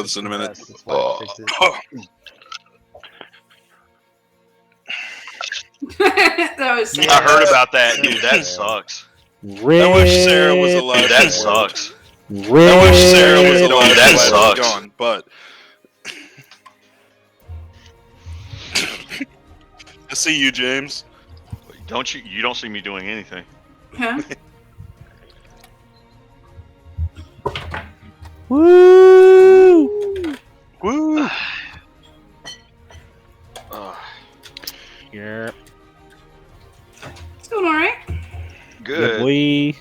this in a minute. That's why I fixed it. That was sad. I heard about that, dude. That sucks. I wish Sarah was alive. Dude, that sucks. I wish Sarah was alive. That That sucks. gone, but I see you, James. Don't you? You don't see me doing anything. Huh? Woo! Woo! Yeah. It's going alright. Good. We.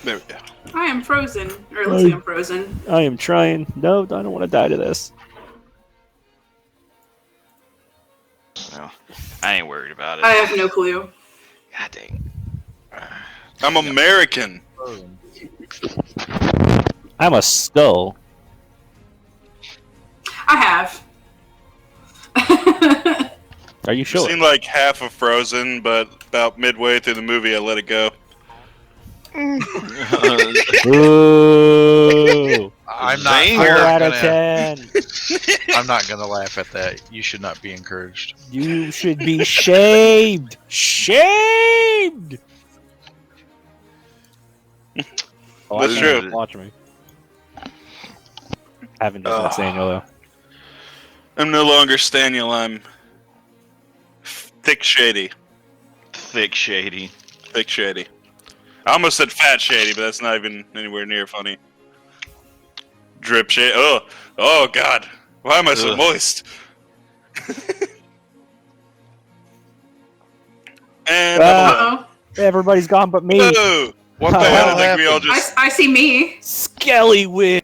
There we go. I am frozen. Or it looks like I'm frozen. I am trying. No, I don't want to die to this. No, I ain't worried about it. I have no clue. God dang. I'm American. I'm a skull. I have. Are you I've sure? seen like half of Frozen, but about midway through the movie, I let it go. Ooh. I'm not. Zing. 4 out I'm of 10. I'm not gonna laugh at that. You should not be encouraged. You should be shamed. Shamed. Oh, That's I can't true. Watch me. I haven't done that, Daniel, though. I'm no longer Staniel. I'm thick shady. Thick shady. Thick shady. I almost said fat shady, but that's not even anywhere near funny. Drip shady. Oh God. Why am I so Ugh. moist? And Uh-oh. Everybody's gone but me. oh, What the I hell think we all happened? just. I see me. Skelly win.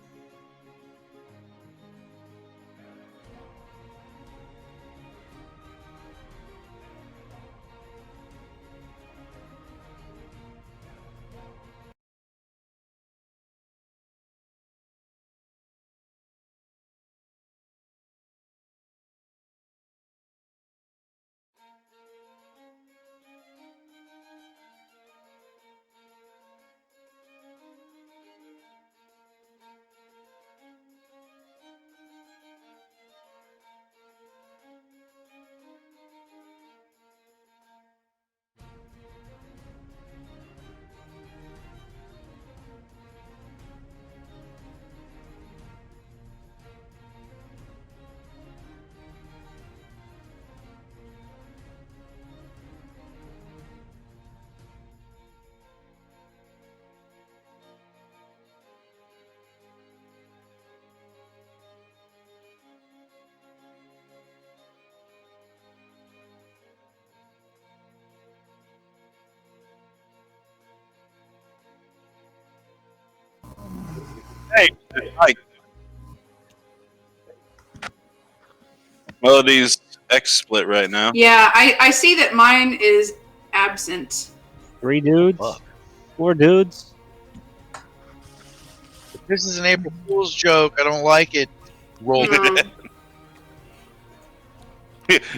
Hey, Mike. Melody's X split right now. Yeah, I see that mine is absent. 3 dudes. Fuck. 4 dudes. This is an April Fool's joke. I don't like it. Roll.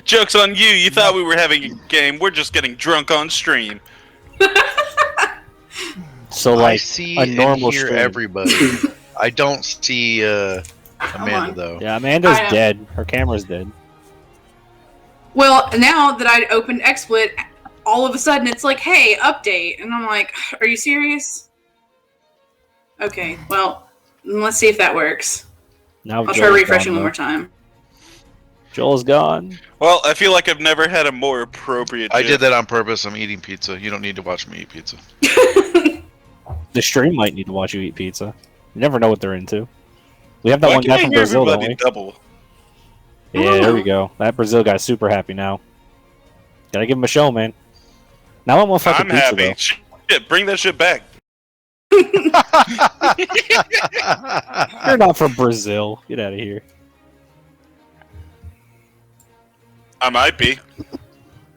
Joke's on you. You thought we were having a game. We're just getting drunk on stream. So, I like, see a normal and hear stream. everybody. I don't see Amanda on. though. Yeah, Amanda's I know. dead. Her camera's dead. Well, now that I opened XSplit, all of a sudden it's like, hey, update. And I'm like, are you serious? Okay, well, let's see if that works. Now I'll try Joel's refreshing gone, one more though. time. Joel's gone. Well, I feel like I've never had a more appropriate. I gif. did that on purpose. I'm eating pizza. You don't need to watch me eat pizza. The stream might need to watch you eat pizza. You never know what they're into. We have that Why one can't guy I from hear Brazil, don't everybody we? double? Yeah, there we go. That Brazil guy's super happy now. Gotta give him a show, man. Now I want fucking I'm pizza, happy. though. Shit, bring that shit back. You're not from Brazil. Get out of here. I might be.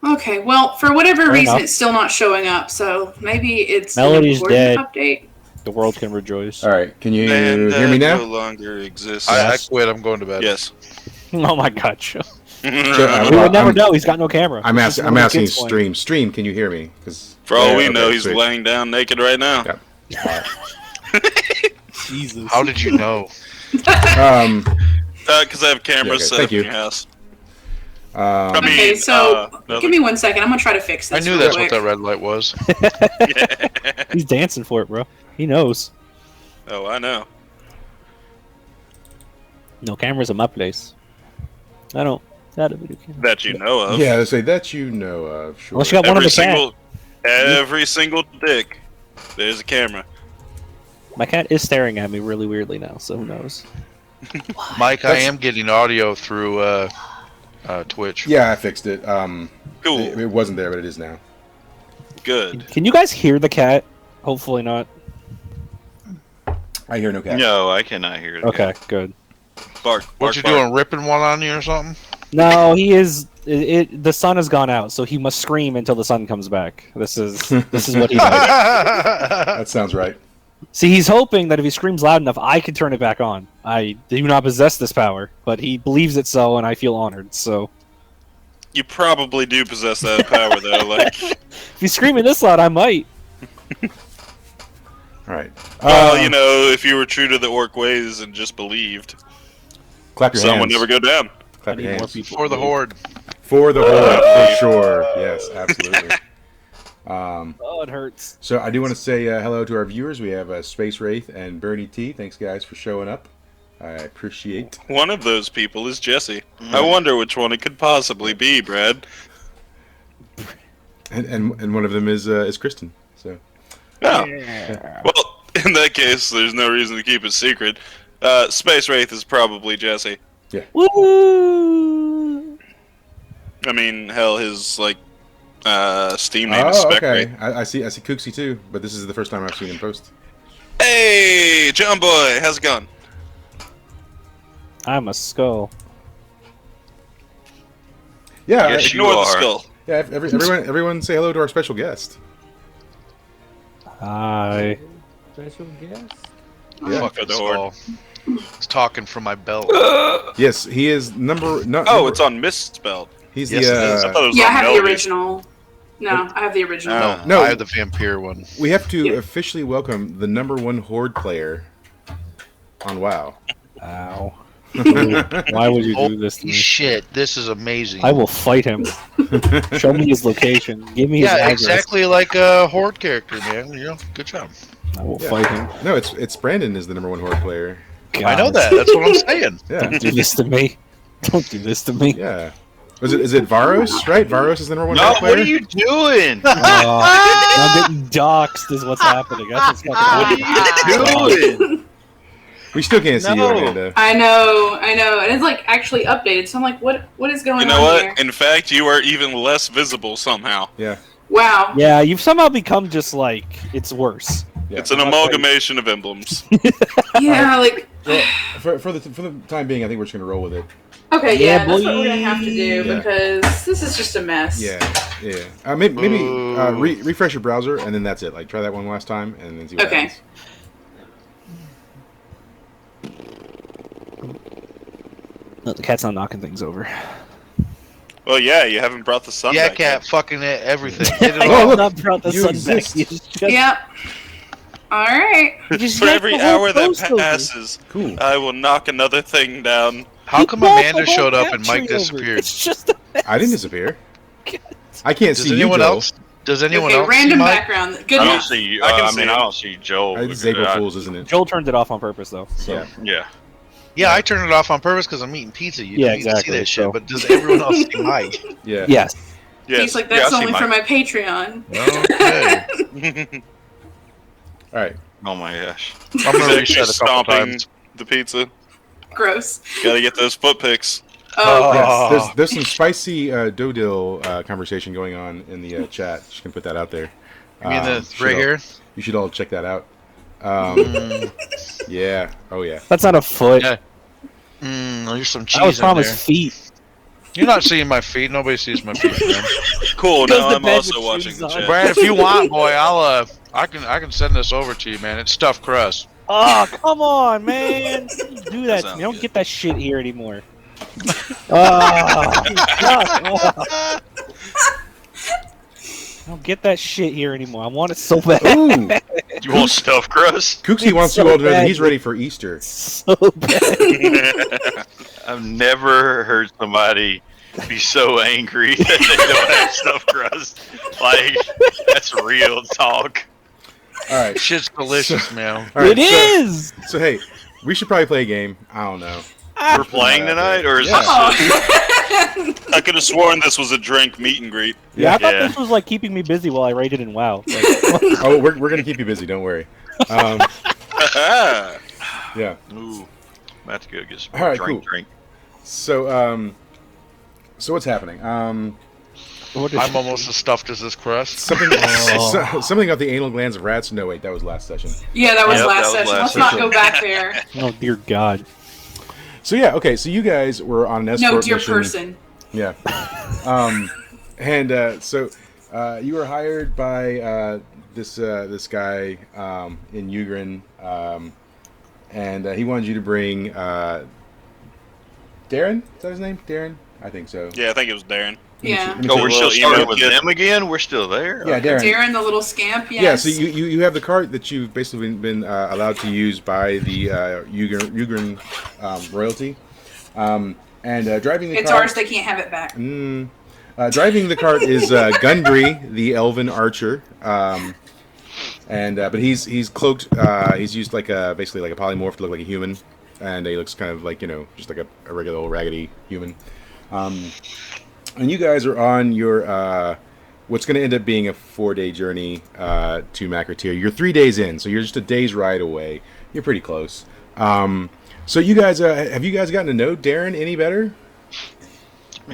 Okay, well, for whatever Fair reason, enough. it's still not showing up, so maybe it's Melody's an important dead. update. The world can rejoice. All right, can you And hear me no now? longer exists. I quit. I'm going to bed. Yes. Oh my god, Joe. So, We well, would never I'm- know. He's got no camera. I'm This is asking. one I'm of the asking kids' playing. stream. Can you hear me? 'Cause For all we okay, know, he's sweet. laying down naked right now. Yeah. Jesus. How did you know? Because I have cameras okay, set thank up you. in your house. Okay, so give me 1 second. I'm gonna try to fix I this. knew real that's quick. what that red light was. He's dancing for it, bro. He knows. Oh, I know. No cameras in my place. I don't. Got a video camera. That you know of. Yeah, they say that you know of. Sure. Unless you got one of Every single dick, there's a camera. My cat is staring at me really weirdly now, so who knows? Mike, I am getting audio through Twitch. Yeah, I fixed it. Cool. It wasn't there, but it is now. Good. Can you guys hear the cat? Hopefully not. I hear no cat. No, I cannot hear it. Okay, good. Bark. What you doing, ripping one on you or something? No, he is. The sun has gone out, so he must scream until the sun comes back. This is what he does. That sounds right. See, he's hoping that if he screams loud enough, I can turn it back on. I do not possess this power, but he believes it so, and I feel honored. So, You probably do possess that power, though. Like, if he's screaming this loud, I might. All right. well, you know, if you were true to the orc ways and just believed, Clap your sun hands. would never go down. Clap I your need more hands. people. For the horde. For the horde, for sure. Yes, absolutely. Oh, it hurts. So I do want to say hello to our viewers. We have Space Wraith and Bernie T. Thanks, guys, for showing up. I appreciate. One of those people is Jesse. I wonder which one it could possibly be, Brad. And one of them is Kristen. So Oh. Well, in that case, there's no reason to keep it secret. Space Wraith is probably Jesse. Woo! I mean, hell, his Steam name is oh, Spec okay. Wraith. I see Kooksy too, but this is the first time I've seen him post. Hey, John Boy, how's it going? I'm a skull. Yeah, Yes, you Ignore the are. skull. yeah. Everyone, say hello to our special guest. Hi. Special guest? Yeah. Fucking For the horde. skull. It's talking from my belt. Yes, he is number. Oh, it's on misspelled. He's Yes, it is. I the. thought it was Yeah, I on have the Melody. original. No, I have the original. Oh. No. I have the vampire one. We have to Yeah. officially welcome the #1 horde player on WoW. Ow. Why would you do this to Holy me? shit, this is amazing. I will fight him. Show me his location. Give me his Yeah, address. exactly like a horde character, man. You know, good job. I will Yeah. fight him. No, it's Brandon is the #1 horde player. I know that. That's what I'm saying. Yeah, Don't do this to me. Don't do this to me. yeah. Is it Varos? Right, Varos is the #1 No, horde player. what are you doing? I'm getting doxxed is what's happening. That's what's fucking happening. We still can't see you, No. Amanda. I know, and it's like actually updated. So I'm like, what is going You know on what? here? In fact, you are even less visible somehow. Yeah, Wow. Yeah, you've somehow become just like it's worse. yeah. It's an amalgamation of emblems. Yeah, like For the time being, I think we're just gonna roll with it. okay, Yeah, yeah, that's what boy. we're gonna have to do Yeah. because this is just a mess. Yeah, yeah. Maybe Boo. refresh your browser and then that's it. Like try that one last time and then see what Okay. happens. No, the cat's not knocking things over. Well, yeah, you haven't brought the sun Yeah, back cat, yet. fucking everything. Get it I Oh, all. have look, not brought the you sun back. exist. You just- Yep. All right. you just For yanked every the whole hour that post over. passes, Cool. I will knock another thing down. How You come yanked Amanda the whole showed up cat and Mike tree over. disappeared? It's just a mess. I didn't disappear. I can't Does see anyone you, Joel. else? Does anyone Okay, else random see Mike? background. Good I don't enough. see you. I can I see mean, him. I don't see Joel. It's April Fools, isn't it? Joel turned it off on purpose though. So. Yeah. Yeah. Yeah, I turned it off on purpose because I'm eating pizza. You Yeah, don't need to exactly, see that shit. so- But does everyone else see Mike? Yeah. Yes. Yes. He's like, Yeah, that's I see only for Mike. my Patreon. Okay. All right. Oh my gosh. I'm He's gonna actually reset a couple stomping times. the pizza. Gross. Gotta get those foot pics. Oh, Yes, there's some spicy Dodil conversation going on in the chat. Just gonna put that out there. You mean the Should right all- here? You should all check that out. Yeah. Oh yeah. That's not a foot. Yeah. There's some I was cheese in there. promised feet. You're not seeing my feet. Nobody sees my feet, man. Cool. Goes Now to I'm bed also with watching shoes the on. chat. Brad, if you want, boy, I can send this over to you, man. It's stuffed crust. Oh, come on, man. Don't do that to Sounds me. I don't good. get that shit here anymore. I don't get that shit here anymore. I want it so bad. Ooh. You want stuffed crust? Kooksy wants so you all to know that bad. he's ready for Easter. So bad. I've never heard somebody be so angry that they don't have stuffed crust. Like, that's real talk. All right. Shit's delicious, man. All right, It is. So hey, we should probably play a game. I don't know. We're playing tonight, or is Yeah. this just... I could have sworn this was a drink meet and greet. Yeah, I thought Yeah. this was like keeping me busy while I raided in WoW. Like, Oh, we're gonna keep you busy. Don't worry. Yeah. Ooh, about to go get some All right, drink. So so what's happening? what is- I'm almost as stuffed as this crust. Something Oh. something about the anal glands of rats. No, wait, that was last session. Yeah, that was Yep, last that was session. last Let's not session. go back there. Oh dear God. So yeah, okay. So you guys were on an escort No, dear mission. person. Yeah. So you were hired by this guy in Ugrin, and he wanted you to bring Darren. Is that his name? Darren? I think so. Yeah, I think it was Darren. Yeah. Let me Oh, see. we're still Little emo starting with kid. them again? We're still there? Yeah, Darren. Darren, the little scamp. Yes. Yeah, so you have the cart that you've basically been allowed to use by the Ugrin royalty, and driving the It's cart. ours. They can't have it back. Driving the cart is Gunbree, the elven archer, but he's cloaked. He's used basically like a polymorph to look like a human, and he looks kind of like just like a regular old raggedy human. And you guys are on your what's going to end up being a 4-day journey to Macrotier. You're 3 days in, so you're just a day's ride away. You're pretty close. So you guys have you guys gotten to know Darren any better?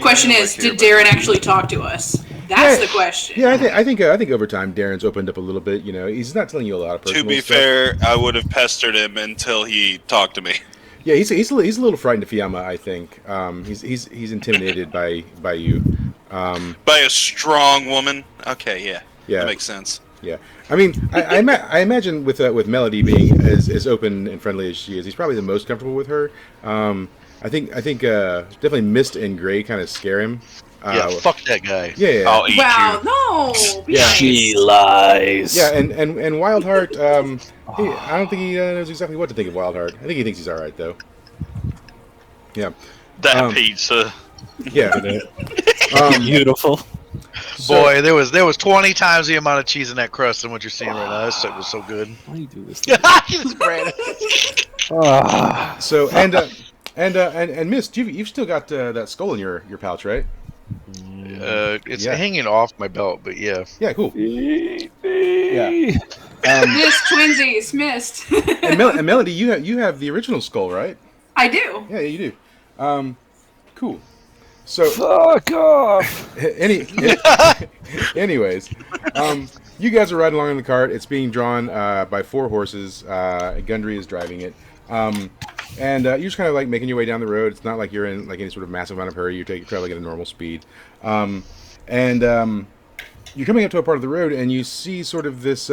Question is, did Darren actually talk to us? That's the question. Yeah, I think over time Darren's opened up a little bit. He's not telling you a lot of personal To be stuff. fair, I would have pestered him until he talked to me. Yeah, he's a little frightened of Fiamma. I think he's intimidated by you. By a strong woman. Okay, yeah. Yeah. That makes sense. Yeah, I mean, I imagine with Melody being as open and friendly as she is, he's probably the most comfortable with her. I think definitely Mist and Gray kind of scare him. Yeah, fuck that guy. Yeah. I'll eat Wow, you. no. Be Yeah. nice. She lies. Yeah, and Wildheart, I don't think he knows exactly what to think of Wildheart. I think he thinks he's all right though. Yeah, That pizza. yeah. Beautiful. So- Boy, there was 20 times the amount of cheese in that crust than what you're seeing right now. That shit was so good. Why do you do this? You just ran it. Ah. So and Mist, you've still got that skull in your pouch, right? It's Yeah. hanging off my belt, but yeah. Yeah, cool. Yeah. Missed twinsies, missed. And Melody, you have the original skull, right? I do. Yeah, you do. Cool. So Fuck off. anyways, you guys are riding along in the cart. It's being drawn by 4 horses. Gundry is driving it. And you're just kind of like making your way down the road. It's not like you're in like any sort of massive amount of hurry. You're traveling at a normal speed. You're coming up to a part of the road, and you see sort of this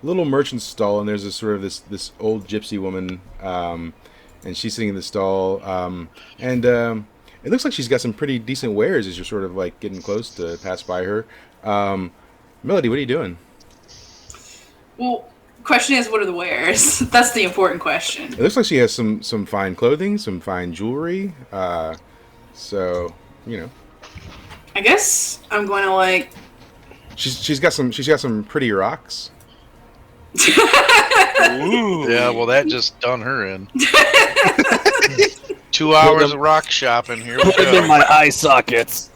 little merchant stall, and there's this old gypsy woman, and she's sitting in the stall, it looks like she's got some pretty decent wares as you're sort of like getting close to pass by her. Melody, what are you doing? Well, question is, what are the wares? That's the important question. It looks like she has some fine clothing, some fine jewelry. So I guess I'm going to like. she's got some pretty rocks. Ooh. Yeah, well, that just done her in. 2 hours of rock shopping here. We Put them in go. my eye sockets.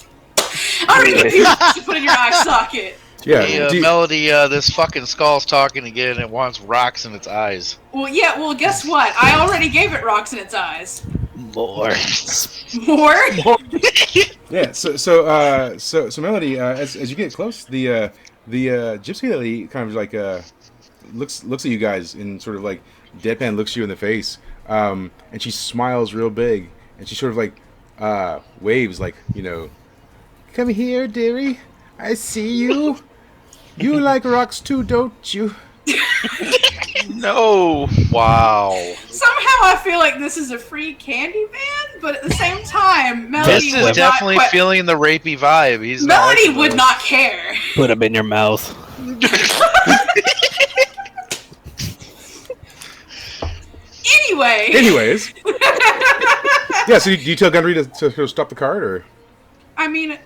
I already gave you to put in your eye socket. Yeah. Hey, do you- Melody, this fucking skull's talking again. It wants rocks in its eyes. Well, yeah. Well, guess what? I already gave it rocks in its eyes. More. More? Yeah, so Melody, as you get close, the gypsy lady kind of like looks at you guys and sort of like deadpan looks you in the face, and she smiles real big, and she sort of like waves like, come here, dearie, I see you. You like rocks too, don't you? No. Wow. Somehow I feel like this is a free candy van, but at the same time, Melody This is would definitely not. feeling the rapey vibe. He's Melody not would not care. Put them in your mouth. Anyways. Yeah, so do you tell Gundry to stop the cart, or? I mean,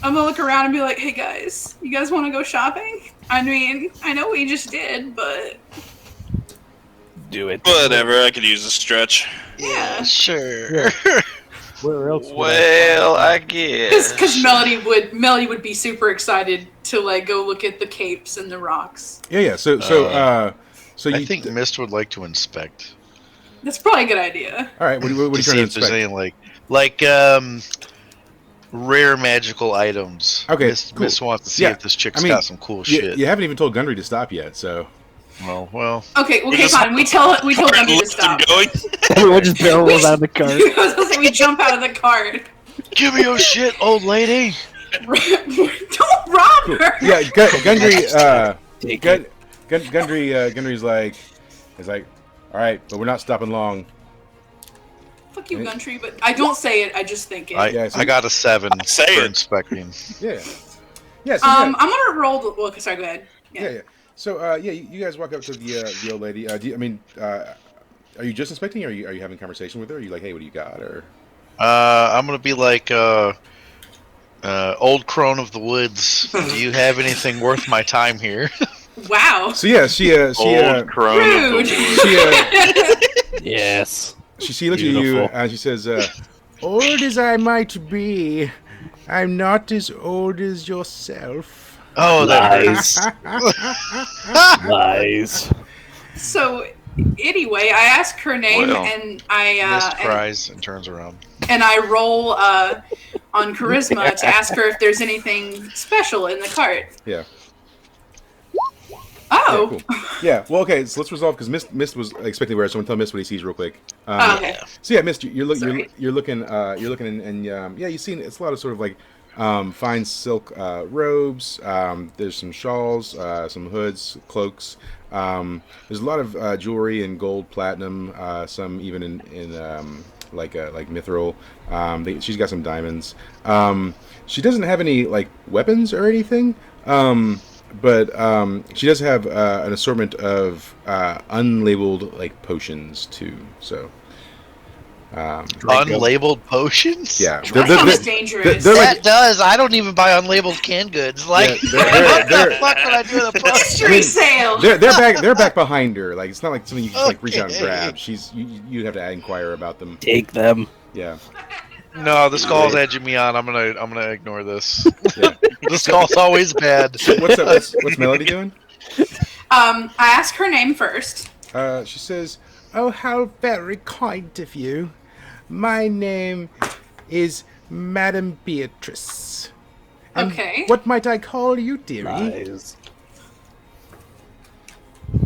I'm gonna look around and be like, hey guys, you guys want to go shopping? I mean, I know we just did, but... Do it. Whatever, I could use a stretch. Yeah. Sure. Where else? Well, I guess. Because Melody would be super excited to like go look at the capes and the rocks. Yeah. So I you think Mist would like to inspect. That's probably a good idea. All right. What are you To trying to see if there's inspect? any rare magical items. Okay, Mist cool. wants to see Yeah, if this chick's I mean, got some cool shit. You haven't even told Gundry to stop yet, so. Well. Okay, just- fine. We tell Gundry to Lift stop. him going. Everyone just barrels out of the cart. We jump out of the cart. Give me your shit, old lady. Don't rob her. Yeah, Gundry. Take it. Gundry's like, all right, but we're not stopping long. Fuck you, Gundry, but I don't say it. I just think it. Yeah, so I got a 7 Say for it. inspecting. Yeah. Yeah. So I'm gonna roll. Well, sorry, go ahead. yeah. So you guys walk up to the old lady. Are you just inspecting, or are you having a conversation with her? Are you like, hey, what do you got? Or I'm gonna be like, old crone of the woods. Do you have anything worth my time here? Wow. so yeah, she Old crone of Rude. the woods. Yes. she looks at you Beautiful. and she says, "Old as I might be, I'm not as old as yourself." Oh, that Lies. Lies. So, anyway, I ask her name Well, and Mist I cries and turns around. and I roll on charisma to ask her if there's anything special in the cart. Yeah. Oh. Yeah, cool. Yeah. Well, okay. So let's resolve because Mist was expecting to wear. So I'm gonna tell Mist what he sees real quick. Okay. So yeah, Mist, you're Sorry. looking, and yeah, you've seen it's a lot of sort of like fine silk robes. There's some shawls, some hoods, cloaks. There's a lot of jewelry in gold, platinum, some even in like mithril. She's got some diamonds. She doesn't have any like weapons or anything. But she does have an assortment of unlabeled like potions too. So Unlabeled potions? yeah, That sounds dangerous. they're That like does. I don't even buy unlabeled canned goods. Like, Yeah, what the fuck would I do with a potion? Mystery sale. they're back behind her. Like it's not like something you can just like reach out and Okay. grab. You'd have to inquire about them. Take them. Yeah. No, the skull's edging me on. I'm gonna ignore this. Yeah. The skull's always bad. What's Melody doing? I ask her name first. She says, "Oh, how very kind of you. My name is Madam Beatrice. And Okay. What might I call you, dearie?" Lies.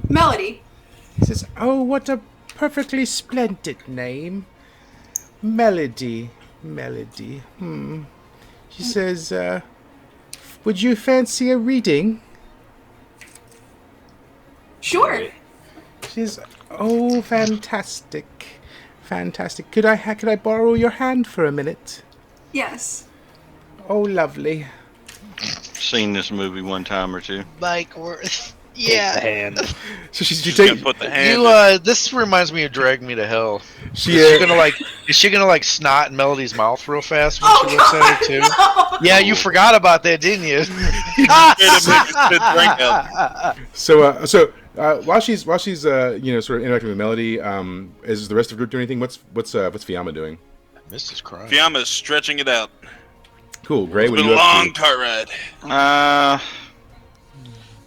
Melody. He says, "Oh, what a perfectly splendid name. Melody. She says, would you fancy a reading?" Sure. She says, "Oh, fantastic. Could I borrow your hand for a minute?" Yes. "Oh, lovely." Seen this movie one time or two. Mike Worth. The Yeah. hand. So she She's gonna takes put the hand. You this reminds me of Drag Me to Hell. she Is she gonna like snot in Melody's mouth real fast when Oh, she looks at her too? no. Yeah, you forgot about that, didn't you? So while she's sort of interacting with Melody, is the rest of the group doing anything? What's Fiamma doing? Mist is crying. Fiamma's stretching it out. Cool, Gray. It's What are been you a up long to? cart ride.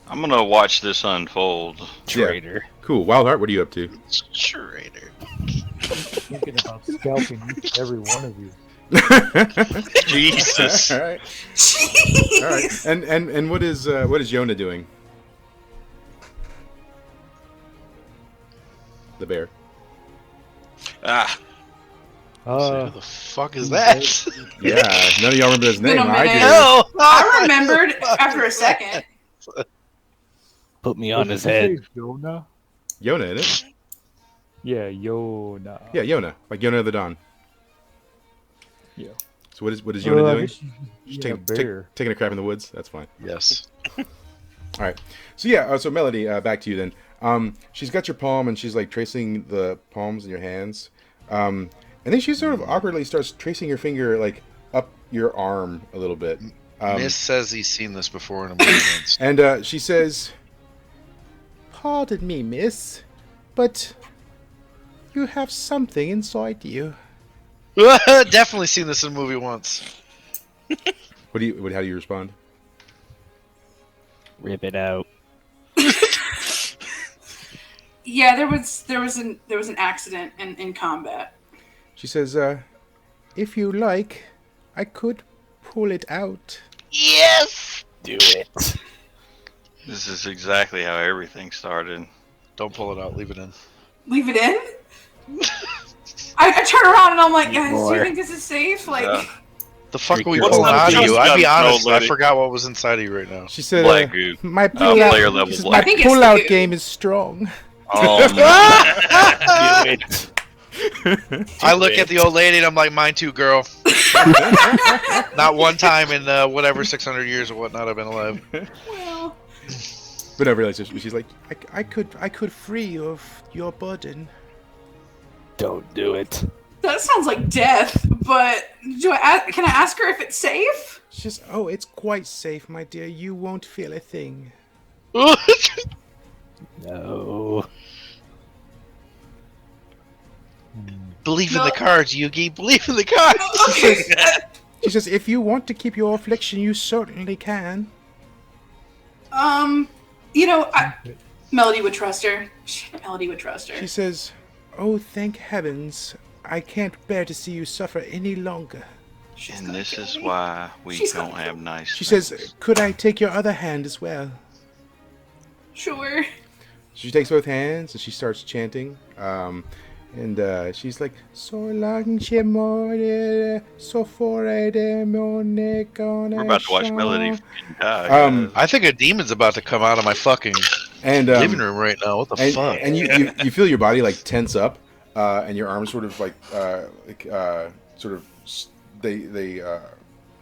I'm gonna watch this unfold. Traitor. Cool. Wildheart, what are you up to? Traitor. Thinking about scalping every one of you. Jesus. All right. Jeez. All right. And what is Yona doing? The bear. Ah, Who the fuck is that? Yeah. None of y'all remember his Been name. a I minute. do. Hell, I remembered after a second. Put me on his Did you head. say Jonah? Yona, isn't it? Yeah, Yona. Yeah, Yona. Like Yona of the Dawn. Yeah. So what is Yona I doing? guess she's Just a bear. taking a crap in the woods. That's fine. Yes. All right. So yeah. So Melody, back to you then. She's got your palm, and she's like tracing the palms in your hands. And then she sort of awkwardly starts tracing your finger like up your arm a little bit. Miss says he's seen this before in a movie once. And she says, "Pardon me, miss, but you have something inside you." Definitely seen this in a movie once. How do you respond? Rip it out. Yeah, there was an accident in combat. She says, "If you like, I could pull it out." Yes! Do it. This is exactly how everything started. Don't pull it out. Leave it in. Leave it in? I turn around and I'm like, guys, do you More. think this is safe? Like, Yeah. The fuck are we What's pulling that out of you? I'd be shotgun, honest, old I lady? forgot what was inside of you right now. She said, Black goo. "My player level she says, black. I think it's the goo. game is strong." Oh, Do it. I look at the old lady and I'm like, mine too, girl. Not one time in whatever 600 years or whatnot I've been alive. well, But I realized she's like, I could free you of your burden." Don't do it. that sounds like death. But can I ask her if it's safe? She says, "Oh, it's quite safe, my dear. You won't feel a thing." No. Believe in the cards, Yugi. Believe in the cards. Okay. She says, "If you want to keep your affliction, you certainly can." Melody would trust her. Melody would trust her. She says, "Oh, thank heavens. I can't bear to see you suffer any longer." and this is why we She's don't gonna have nice She things. says, "Could I take your other hand as well?" Sure. She takes both hands and she starts chanting. She's like, "So long, Chimore, so fore de mone We're about to watch Melody fucking die. Um, I think a demon's about to come out of my fucking And living room right now. What the fuck? and you feel your body like tense up, and your arms sort of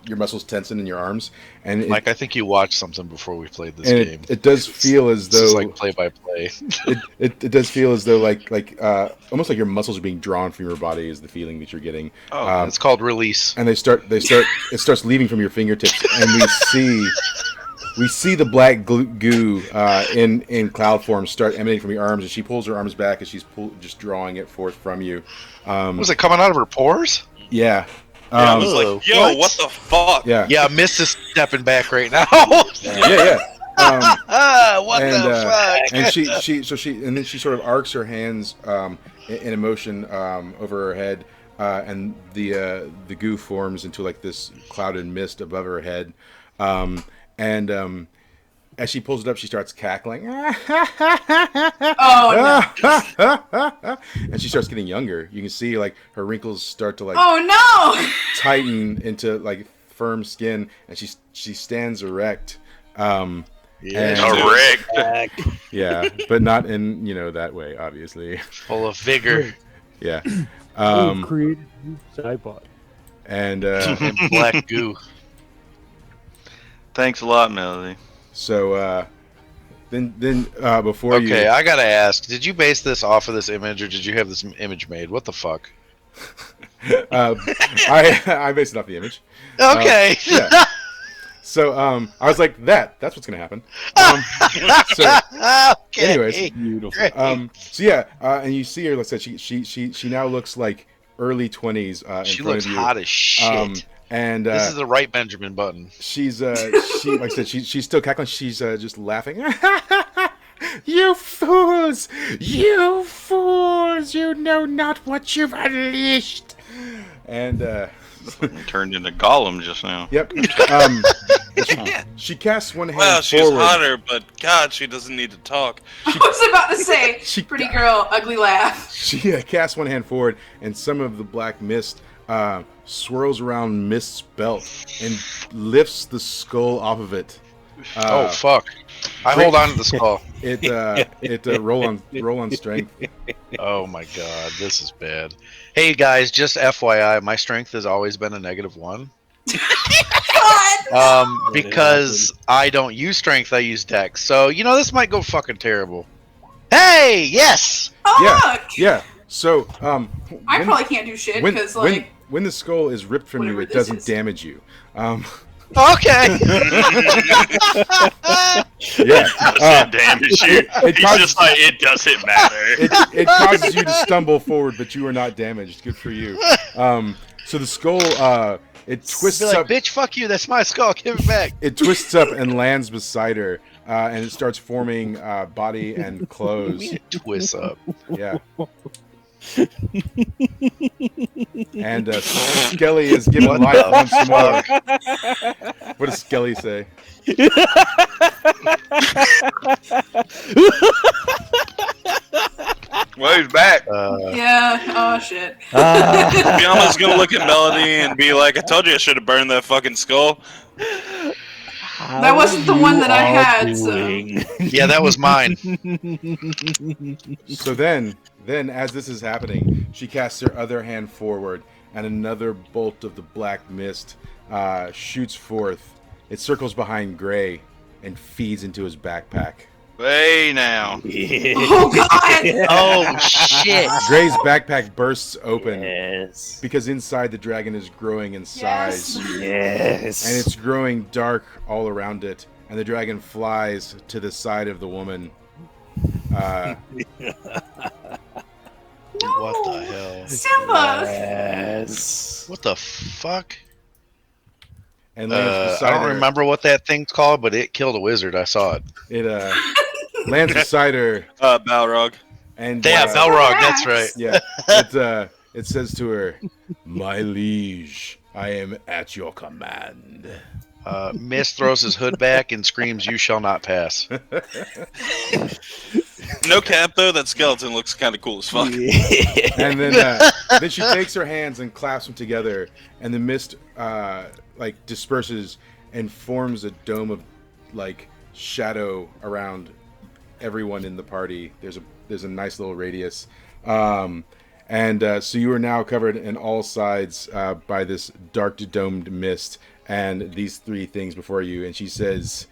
your muscles tensen in your arms, and Mike, I think you watched something before we played this and game. it does feel as This is though like play by play. it does feel as though like almost like your muscles are being drawn from your body is the feeling that you're getting. Oh, it's called release. And it starts leaving from your fingertips, and we see the black goo in cloud form start emanating from your arms, and she pulls her arms back as she's just drawing it forth from you. Was it coming out of her pores? Yeah. I was like, yo, what the fuck? Yeah. Yeah, Miss is stepping back right now. Yeah. What the fuck? And then she sort of arcs her hands in a motion over her head, and the goo forms into like this clouded mist above her head, and as she pulls it up, she starts cackling. Oh no. And she starts getting younger. You can see like her wrinkles start to like Oh no. tighten into like firm skin, and she stands erect. And- Correct. Yeah, but not in that way, obviously. Full of vigor Yeah. Who created you, Cybot? And and black goo. Thanks a lot, Melody. so then before you Okay, I gotta ask: did you base this off of this image, or did you have this image made? What the fuck? I based it off the image. Okay. Yeah. So I was like, that's what's gonna happen. Okay. Anyways, Beautiful. so yeah, and you see her. Like I said, she now looks like early 20s. She in front looks of you. hot as shit. And This is the right Benjamin Button. she's like I said, she's still cackling. She's just laughing. You fools! You fools! You know not what you've unleashed. And Turned into Gollum just now. yep. She casts one hand Well, she's forward. hotter, but God, she doesn't need to talk. I was about to say, She- pretty girl, ugly laugh. She casts one hand forward, and some of the black mist swirls around Mist's belt and lifts the skull off of it. Oh fuck! I hold on to the skull. Roll on strength. Oh my god, this is bad. Hey guys, just FYI, my strength has always been a -1. Because I don't use strength, I use dex. So this might go fucking terrible. Hey, yes. Oh, Yeah, look! yeah. So, I when- probably can't do shit when, because, when, like, when the skull is ripped from you, whatever it this doesn't is. damage you. Okay. Yeah. Doesn't damage you. It He's causes- just like, it doesn't matter. It causes you to stumble forward, but you are not damaged. Good for you. So the skull, it twists Be like, up. bitch, fuck you. That's my skull. Give it back. It twists up and lands beside her, and it starts forming body and clothes. Twist up. Yeah. And Skelly is given What life the once more. What does Skelly say? Well, he's back. yeah, oh shit. Fiamma's gonna look at Melody and be like, I told you I should have burned that fucking skull. That wasn't the one that I had, so. Yeah, that was mine. So then as this is happening, she casts her other hand forward, and another bolt of the black mist shoots forth. It circles behind Gray and feeds into his backpack. Hey, now. Oh god! Oh, shit. Gray's backpack bursts open Yes. because inside the dragon is growing in size. Yes. And it's growing dark all around it, and the dragon flies to the side of the woman. No! What the hell? Simba! Yes. What the fuck? And lands I beside don't her. remember what that thing's called, but it killed a wizard. I saw it. It lands beside her, Balrog. and Yeah, Belrog. That's right. yeah, it says to her, "My liege, I am at your command." Mist throws his hood back and screams, "You shall not pass." No cap though, that skeleton looks kind of cool as fuck. And then she takes her hands and claps them together, and the mist like disperses and forms a dome of like shadow around everyone in the party. There's a nice little radius, so you are now covered in all sides by this dark domed mist and these three things before you. And she says,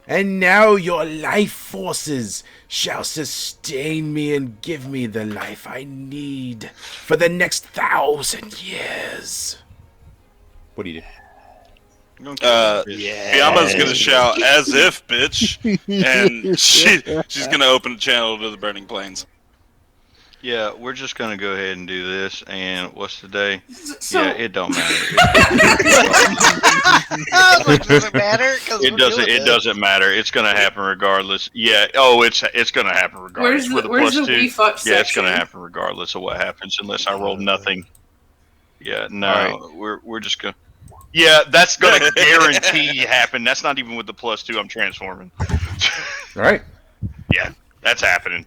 "And now your life forces shall sustain me and give me the life I need for the next 1,000 years." What do you do? Fiamma's gonna shout, "As if, bitch!" and she's gonna open a channel to the burning plains. Yeah, we're just gonna go ahead and do this. And what's the day? So, Yeah, it don't matter. Does it matter? It doesn't matter. It's gonna happen regardless. Yeah. Oh, it's gonna happen regardless. where's the beef up section? Yeah, it's gonna happen regardless of what happens, unless I roll nothing. Yeah. No, we're just gonna. Yeah, that's gonna guarantee happen. That's not even with the +2. I'm transforming. All right. Yeah, that's happening.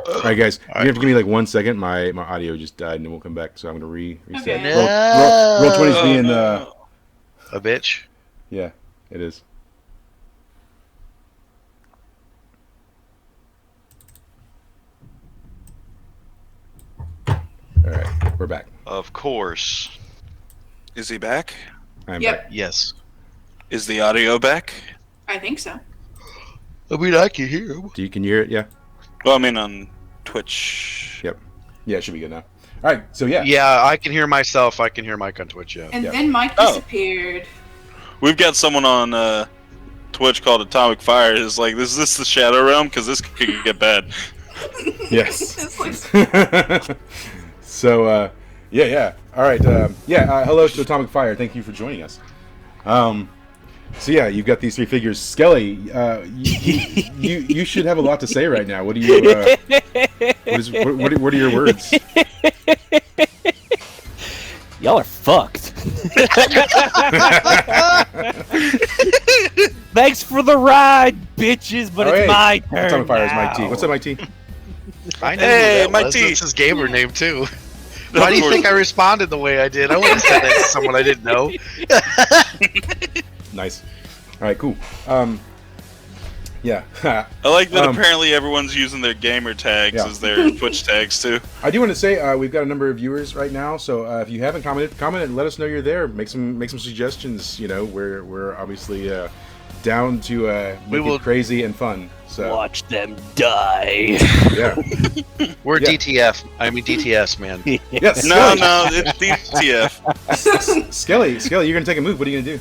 All right, guys. You have to give me like 1 second. My audio just died and it won't come back, so I'm gonna reset. Okay. Roll 20's being A bitch. yeah, it is. All right, we're back. Of course. Is he back? I'm Yep, back. Yes. Is the audio back? I think so. I mean, I can hear him. Can you hear it? Yeah. Well, I mean on Twitch. Yep. Yeah, it should be good now. All right. So yeah. Yeah, I can hear myself. I can hear Mike on Twitch. Yeah. And Yeah. then Mike Oh. disappeared. We've got someone on Twitch called Atomic Fire. Is like, is this the Shadow Realm? Because this could get bad. Yes. It's like, So yeah. All right. Hello to Atomic Fire. Thank you for joining us. So yeah, you've got these three figures. Skelly, you should have a lot to say right now. What do you? What are your words? Y'all are fucked. Thanks for the ride, bitches, but All it's right. my turn. Atomic Fire is now. Mike T. What's up, Mike T? I know Hey, who that Mike was. T. That's his gamer name too. Why do you think I responded the way I did? I wouldn't have said that to someone I didn't know. Nice. All right. Cool. Yeah. I like that. Um, Apparently, everyone's using their gamer tags Yeah. as their Twitch tags too. I do want to say we've got a number of viewers right now, so if you haven't comment and let us know you're there. Make some suggestions. You know, we're obviously down to make it crazy and fun. So Watch them die. yeah, We're Yeah. DTF. I mean DTS, man. yes. No, no, it's DTF. Skelly, you're gonna take a move. What are you gonna do?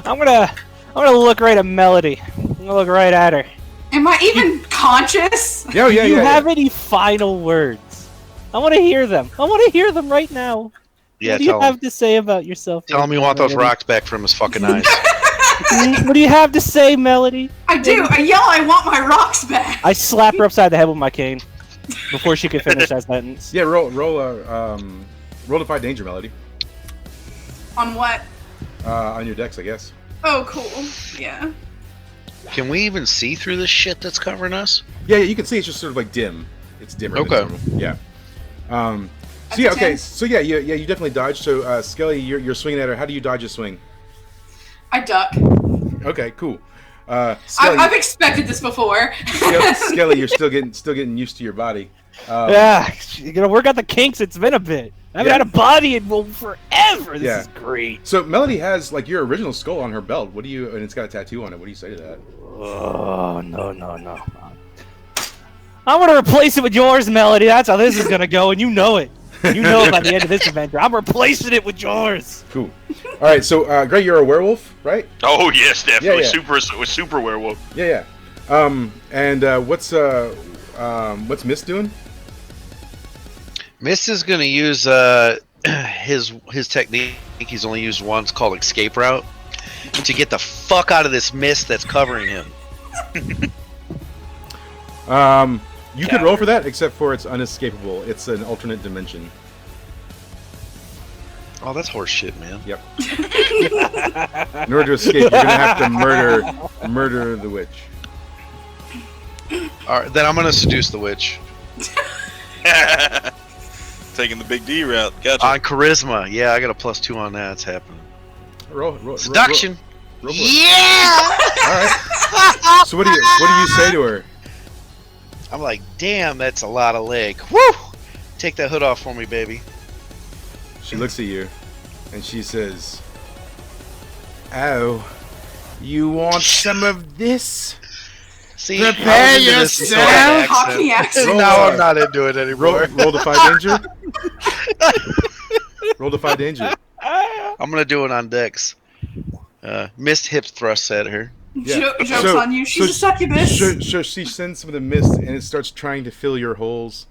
I'm gonna look right at Melody. I'm gonna look right at her. Am I even conscious? Yeah, yeah, Do you yeah. have any final words? I want to hear them. I want to hear them right now. Yeah, What do you tell have him. to say about yourself? Tell him you want those rocks back from his fucking eyes. What do you have to say, Melody? I do. I yell, I want my rocks back. I slap her upside the head with my cane before she could finish that sentence. Yeah, roll Defy Danger, Melody. On what? On your decks, I guess. Oh, cool. Yeah. Can we even see through this shit that's covering us? Yeah, you can see it's just sort of like dim. It's dimmer Okay. than normal. Yeah. So That's yeah, a okay. 10. So yeah, you definitely dodge. So Skelly, you're swinging at her. How do you dodge a swing? I duck. Okay, cool. Skelly, I've expected this before. Skelly, you're still getting used to your body. Yeah, you gotta work out the kinks. It's been a bit. I haven't Yeah. had a body in forever. This Yeah. is great. So Melody has like your original skull on her belt. What do you? And it's got a tattoo on it. What do you say to that? Oh no! I'm gonna replace it with yours, Melody. That's how this is gonna go, and you know it. You know by the end of this adventure, I'm replacing it with yours. Cool. All right. So Greg, you're a werewolf, right? Oh yes, definitely. Yeah. Super werewolf. Yeah. And what's Miss doing? Mist is gonna use his technique he's only used once called escape route to get the fuck out of this mist that's covering him. You could roll for that, except for it's unescapable. It's an alternate dimension. Oh, that's horse shit, man. Yep. In order to escape, you're gonna have to murder the witch. All right, then I'm gonna seduce the witch Taking the big D route. Gotcha. on charisma. Yeah, I got a +2 on that. It's happening. Roll Seduction. Roll for it. All right. So what do you say to her? I'm like, damn, that's a lot of leg. Woo! Take that hood off for me, baby. She looks at you, and she says, "Oh, you want some of this? See, Prepare I was into this yourself. Southern Cockney accent. Roll, Now I'm not into it anymore. Roll Defy Danger. Roll Defy Danger. I'm gonna do it on Dex. Missed hip thrusts at her. Yeah. Joke's on you. She's a succubus. So she sends some of the mist, and it starts trying to fill your holes.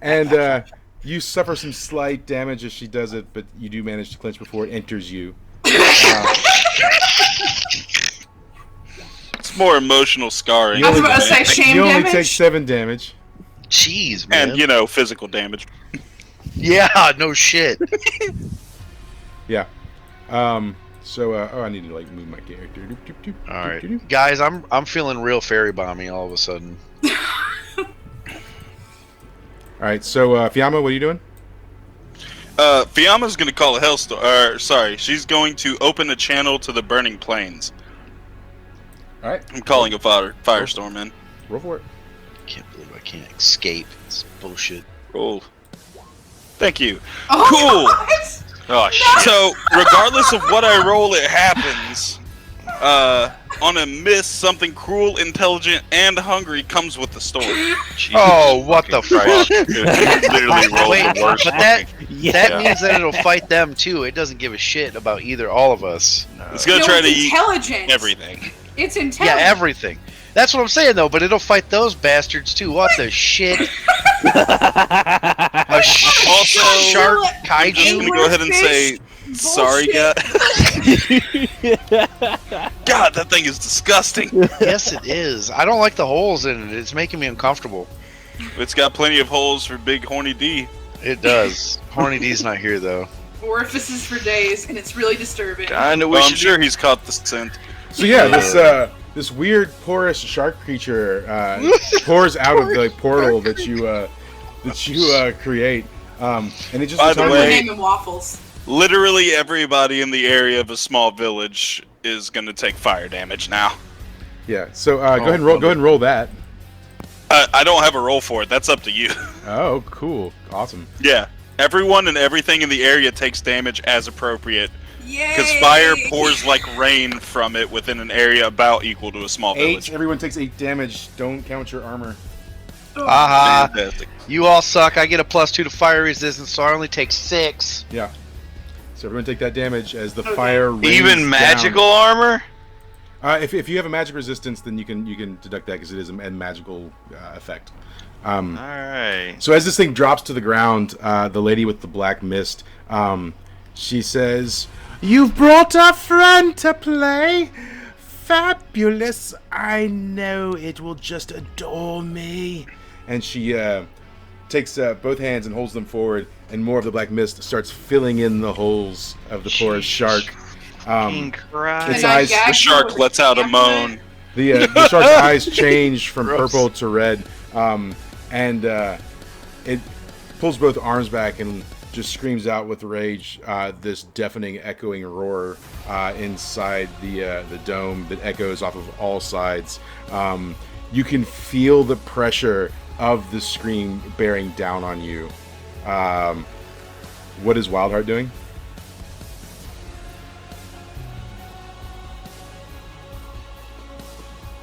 And you suffer some slight damage as she does it, but you do manage to clinch before it enters you. It's more emotional scarring. I was about to say shame You only damage. take 7 damage. Jeez, man. And, physical damage. Yeah, no shit. Yeah. So I need to move my character. Doop, doop, doop, All doop, right, doop, doop. guys, I'm feeling real fairy bomby all of a sudden. All right. So Fiamma, what are you doing? Fiamma's gonna call a hellstorm. She's going to open a channel to the burning plains. All right. I'm calling a firestorm in. Roll for it. Can't believe I can't escape. It's bullshit. Roll. Thank you. Oh, Cool. God. Oh shit. So, regardless of what I roll, it happens. On a miss, something cruel, intelligent, and hungry comes with the storm. Jesus Oh, what the fucking fuck? Christ. Dude, you literally rolled Wait, the worst but that Yeah. that means that it'll fight them too. It doesn't give a shit about either all of us. It's gonna No, try it's to eat intelligent. everything. It's Yeah, intelligent. everything. That's what I'm saying though. But it'll fight those bastards too. What the shit? A Also, shark I'm just kaiju. gonna go ahead and say sorry, Bullshit. God. God, that thing is disgusting. Yes, it is. I don't like the holes in it. It's making me uncomfortable. It's got plenty of holes for big horny D. It does. Horny D's not here though. Orifices for days, and it's really disturbing. Kinda Well, wish I'm sure he's caught the scent. So yeah, this weird porous shark creature pours out of the portal that you create, and it just By the We're way- naming waffles. Literally everybody in the area of a small village is gonna take fire damage now. yeah. So go ahead and roll that. I don't have a roll for it. That's up to you. Oh, cool, awesome. Yeah. Everyone and everything in the area takes damage as appropriate. Yay! Because fire pours like rain from it within an area about equal to a small 8. village. Everyone takes 8 damage. Don't count your armor. Haha. Fantastic. You all suck. I get a +2 to fire resistance, so I only take 6. Yeah. So everyone take that damage as the Okay. fire rains Even magical down. armor? If you have a magic resistance, then you can deduct that because it is a magical effect. Alright. So as this thing drops to the ground, the lady with the black mist, she says, "You've brought a friend to play. Fabulous. I know it will just adore me." And she takes both hands and holds them forward, and more of the black mist starts filling in the holes of the poor shark. Fucking Christ. Its Can I eyes- gag The you shark with lets out a stamp moan. it? The shark's eyes change from Gross. purple to red, and it pulls both arms back and just screams out with rage, this deafening, echoing roar inside the dome that echoes off of all sides. You can feel the pressure of the scream bearing down on you. What is Wildheart doing?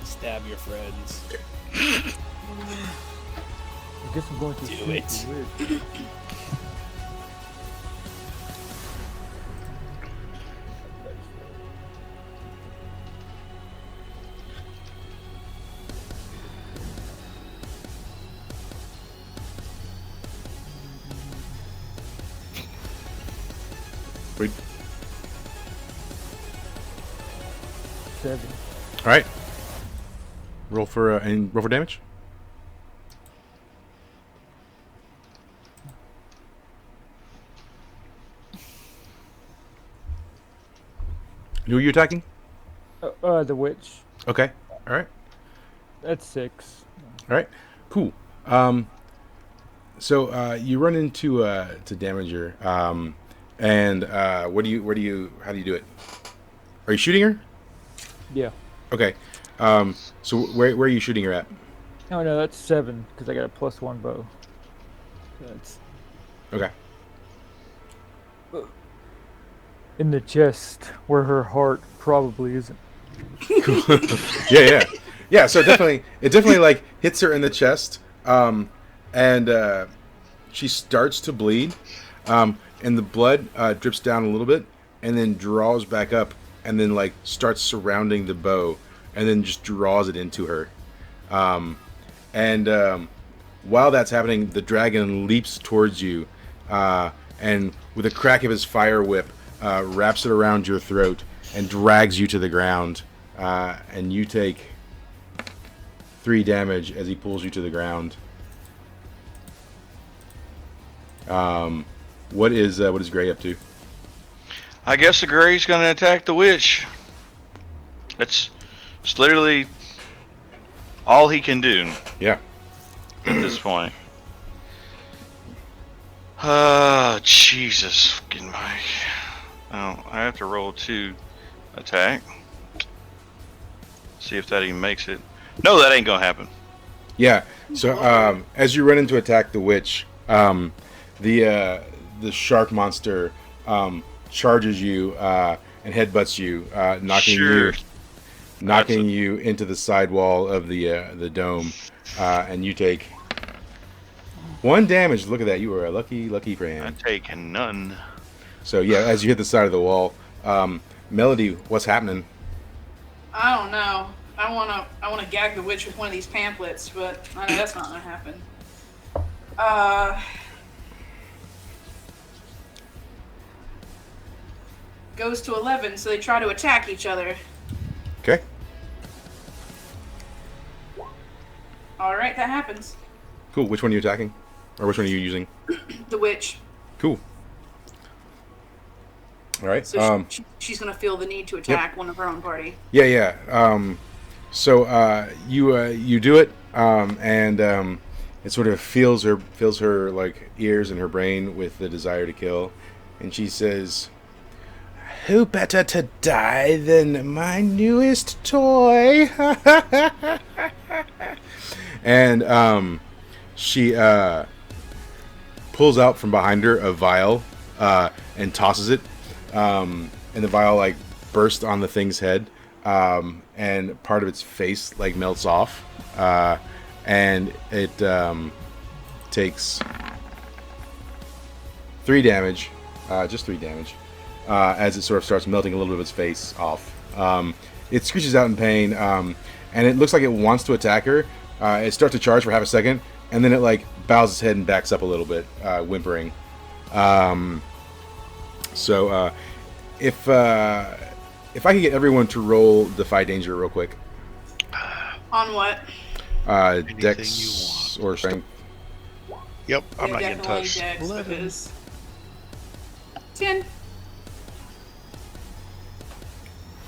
Stab your friends. I guess I'm going to Do shoot it. the witch. Wait. 7. All right. Roll for damage. Who are you attacking? The witch. Okay. All right. That's 6. All right. Cool. So you run into to Damager, and how do you do it? Are you shooting her? Yeah. Okay. So where are you shooting her at? Oh no, that's 7 because I got a +1 bow. That's Okay. in the chest where her heart probably isn't. Yeah. So it definitely like hits her in the chest, and she starts to bleed, and the blood drips down a little bit, and then draws back up, and then like starts surrounding the bow, and then just draws it into her, and while that's happening, the dragon leaps towards you, and with a crack of his fire whip, wraps it around your throat and drags you to the ground, and you take 3 damage as he pulls you to the ground. What is Gray up to? I guess the Gray's gonna attack the witch. It's literally all he can do Yeah. at this point. Jesus fucking Mike. Oh, I have to roll 2 attack. See if that even makes it. No, that ain't gonna happen. Yeah. So as you run in to attack the witch, the shark monster charges you and headbutts you, knocking you into the side wall of the dome, and you take 1 damage. Look at that! You are a lucky I'm fan. taking none. So yeah, as you hit the side of the wall, Melody, what's happening? I don't know. I wanna gag the witch with one of these pamphlets, but I know that's not gonna happen. Goes to 11, so they try to attack each other. Okay. All right, that happens. Cool. Which one are you attacking, or which one are you using? The witch. Cool. All right. So she's gonna feel the need to attack one of her own party. Yeah. So you do it, and it sort of fills her like ears and her brain with the desire to kill, and she says, "Who better to die than my newest toy?" And she pulls out from behind her a vial and tosses it, and the vial like bursts on the thing's head, and part of its face like melts off, and it takes 3 damage, just 3 damage, as it sort of starts melting a little bit of its face off. It screeches out in pain, and it looks like it wants to attack her. It starts to charge for half a second, and then it like bows its head and backs up a little bit, whimpering. So if I could get everyone to roll Defy Danger real quick. On what? you Dex or Strength. Yep, I'm Yeah, not getting definitely touched. Dex, 11. because- 10.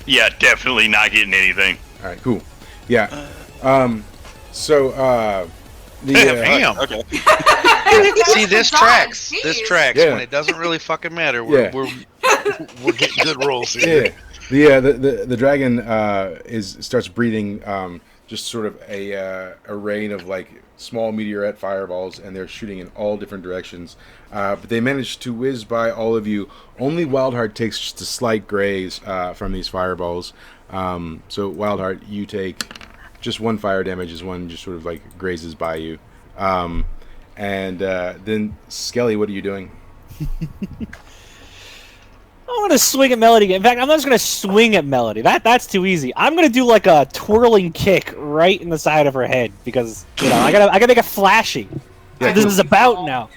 Yeah, definitely not getting anything. All right, cool. Yeah. So the Damn. Okay. See, this tracks. This Jeez. tracks Yeah. when it doesn't really fucking matter. We're Yeah. we're getting good rolls here. yeah, the dragon starts breathing just sort of a rain of like small meteorite fireballs, and they're shooting in all different directions. But they manage to whiz by all of you. Only Wildheart takes just a slight graze from these fireballs. So Wildheart, you take just 1 fire damage as one just sort of like grazes by you. And then Skelly, what are you doing? I'm gonna swing at Melody again. In fact, I'm not just gonna swing at Melody. That's too easy. I'm gonna do like a twirling kick right in the side of her head because I gotta make it flashy. Yeah, This is about now.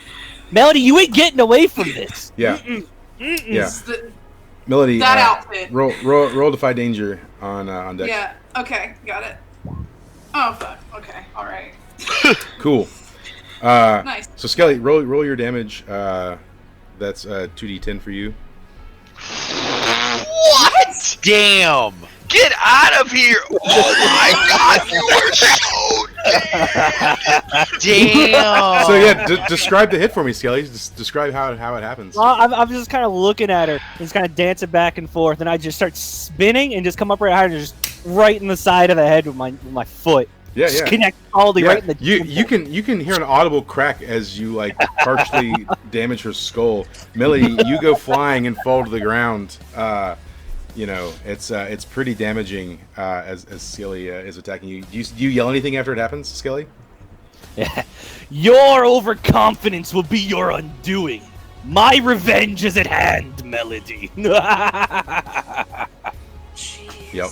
Melody, you ain't getting away from this. Yeah. Mm-mm. Yeah. This is the- Melody, that outfit. roll Defy Danger on Dex. Yeah. Okay. Got it. Oh fuck. Okay. All right. Cool. Nice. So Skelly, roll your damage. That's 2d10 for you. What? Damn. Get out of here! Oh my god, you are so Damn. So yeah, describe the hit for me, Skelly. Just describe how it happens. Well, I'm just kind of looking at her, and just kind of dancing back and forth, and I just start spinning and just come up right behind her, just right in the side of the head with my foot. Yeah, Just yeah. connect all the Yeah, right in the. you can hear an audible crack as you like partially damage her skull. Melody, you go flying and fall to the ground. It's pretty damaging as Skelly is attacking you. Do you yell anything after it happens, Skelly? Yeah. Your overconfidence will be your undoing. My revenge is at hand, Melody. Jeez. Yep.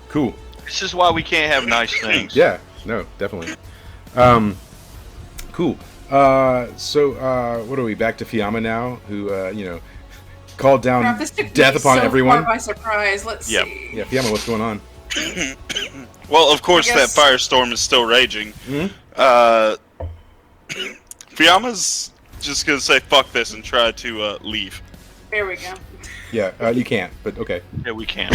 Cool. This is why we can't have nice things. Yeah. No, definitely. Cool. So what are we back to Fiamma now? Who called down Crap, this took death me upon so everyone. far by surprise. Let's Yep. see. Yeah, Fiamma, what's going on? Well, of course, I that guess- firestorm is still raging. Mhm. Fiamma's just gonna say fuck this and try to leave. There we go. Yeah, you can't, but okay. Yeah, we can.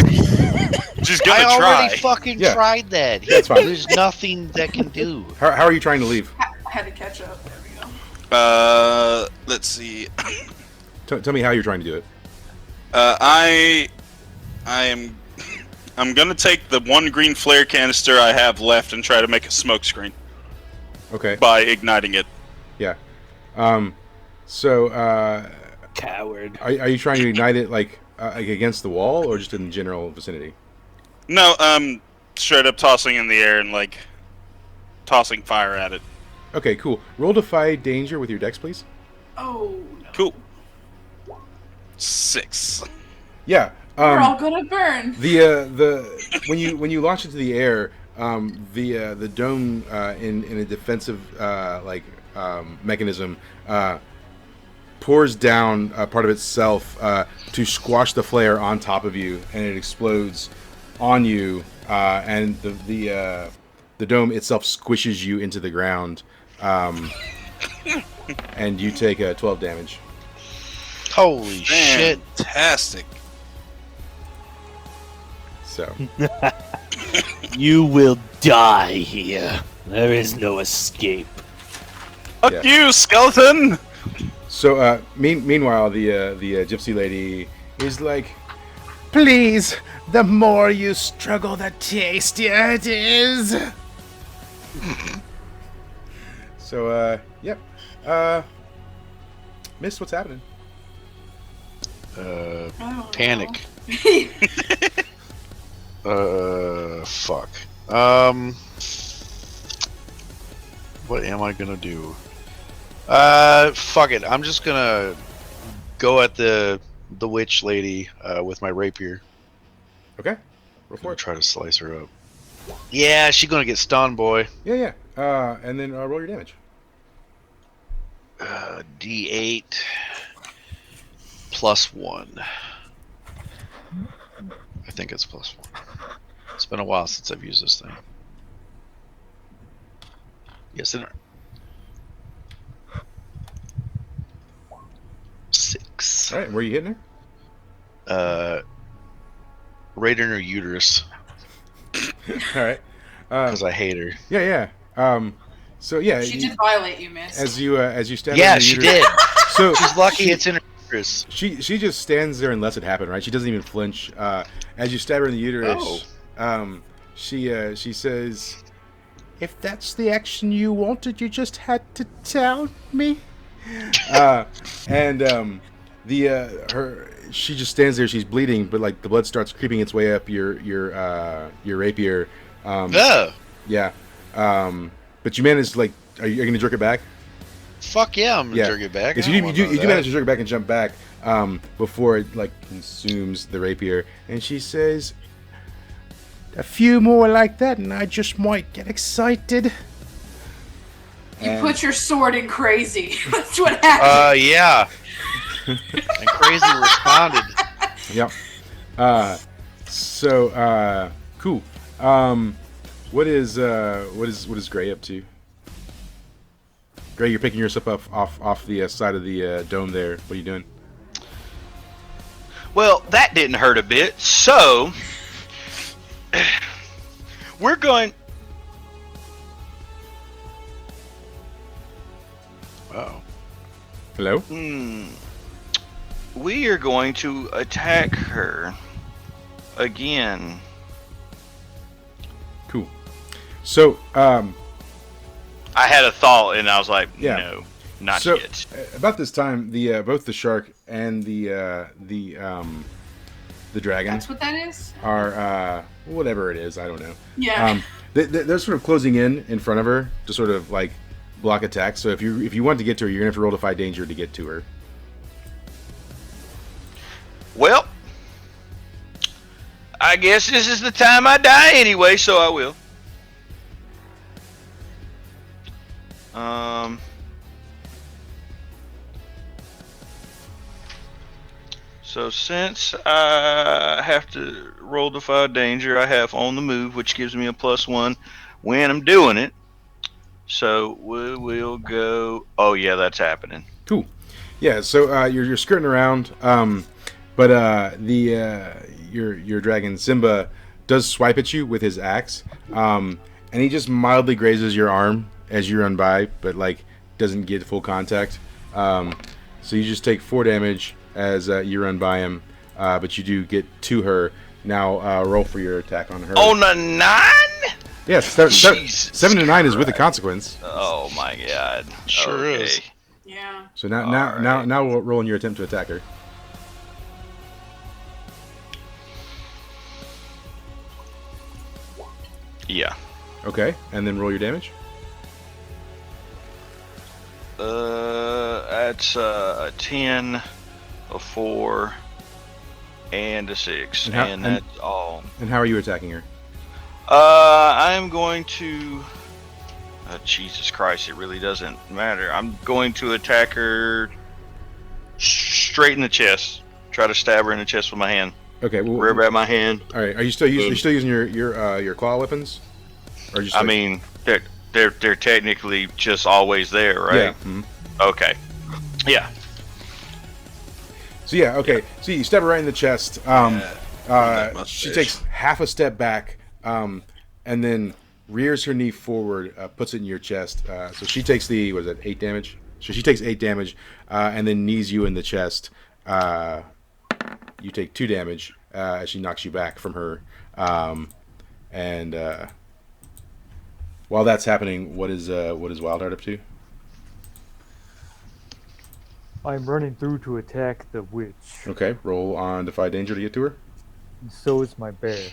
She's I gonna already try. fucking Yeah. tried that. That's fine. There's nothing that can do. How are you trying to leave? Had to catch up. There we go. Let's see. Tell me how you're trying to do it. I'm gonna take the 1 green flare canister I have left and try to make a smoke screen Okay. by igniting it. Yeah. So, Coward. are you trying to ignite it like against the wall or just in the general vicinity? No, straight up tossing in the air and like tossing fire at it. Okay, cool. Roll Defy Danger with your dex, please. Oh no. Cool. 6. Yeah. We're all gonna burn. The when you launch into the air, the dome in a defensive mechanism pours down part of itself to squash the flare on top of you, and it explodes on you, and the dome itself squishes you into the ground, and you take 12 damage. Holy shit. Fantastic. So You will die here. There is no escape. Fuck Yeah. you, skeleton! So, meanwhile, the gypsy lady is like, "Please, the more you struggle, the tastier it is." So, yep. Miss, what's happening? Panic. Fuck. What am I gonna do? Fuck it. I'm just gonna go at the witch lady with my rapier. Okay. Roll for Gonna it. try to slice her up. Yeah, she's gonna get stunned, boy. Yeah. And then roll your damage. D8 +1. I think it's +1. It's been a while since I've used this thing. Yes, it. 6. All right. Where are you hitting her? Right in her uterus All right. because I hate her. Yeah. So yeah. She did violate you, miss. As you stab her Yeah, in the she uterus- did. So She's lucky it's in her uterus. she just stands there and lets it happen, right? She doesn't even flinch. As you stab her in the uterus, she says, "If that's the action you wanted, you just had to tell me." She just stands there. She's bleeding, but like the blood starts creeping its way up your rapier. Yeah. But you manage like, are you going to jerk it back? Fuck yeah, I'm gonna jerk it back. Because you do manage to jerk it back and jump back before it like consumes the rapier, and she says, "A few more like that, and I just might get excited." You put your sword in crazy. That's what happened. Yeah. And crazy responded. Yep. Cool. What is Gray up to? Gray, you're picking yourself up off the side of the dome there. What are you doing? Well, that didn't hurt a bit, so we're going. Oh. Hello? We are going to attack her again. Cool. So, I had a thought, and I was like, Yeah. no, not so yet. about this time, the both the shark and the dragon That's what that is? are whatever it is. I don't know. Yeah. They're sort of closing in front of her to sort of like block attack. So if you want to get to her, you're gonna have to roll Defy Danger to get to her. Well, I guess this is the time I die anyway, so I will. So since I have to roll Defy Danger, I have On the Move, which gives me a +1 when I'm doing it. So we will go. Oh yeah, that's happening. Cool. Yeah. So you're skirting around, but your dragon Simba does swipe at you with his axe, and he just mildly grazes your arm as you run by, but like doesn't get full contact. So you just take 4 damage as you run by him, but you do get to her. Now roll for your attack on her. On a 9? Yes, 7 to 9 is with a consequence. Oh my god. Sure is. Yeah. So now we'll roll in your attempt to attack her. Yeah. Okay, and then roll your damage. That's a 10, a 4, and a 6, and that's all. And how are you attacking her? I'm going to. Jesus Christ! It really doesn't matter. I'm going to attack her straight in the chest. Try to stab her in the chest with my hand. Okay, well, Grab my hand. all right. Are you still using your claw weapons? Or just I mean, they're technically just always there, right? Yeah. Mm-hmm. Okay. Yeah. So yeah, okay. So you stab her right in the chest. She takes half a step back, and then rears her knee forward, puts it in your chest. So she takes 8 damage? So she takes 8 damage, and then knees you in the chest. You take 2 damage as she knocks you back from her. And while that's happening, what is Wildheart up to? I'm running through to attack the witch. Okay, roll on Defy Danger to get to her. And so is my bear.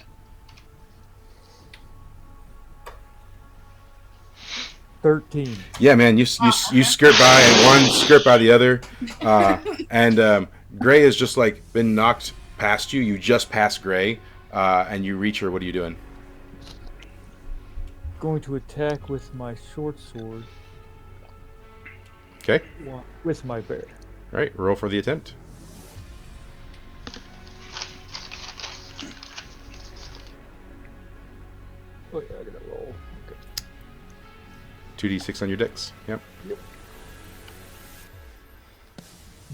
$13. Yeah, man, you skirt by one, skirt by the other, and Gray has just like been knocked past you. You just passed Gray, and you reach her. What are you doing? Going to attack with my short sword. Okay, With my bear. all right, roll for the attempt. Oh yeah, I gotta roll. Okay. 2d6 on your dex. Yep.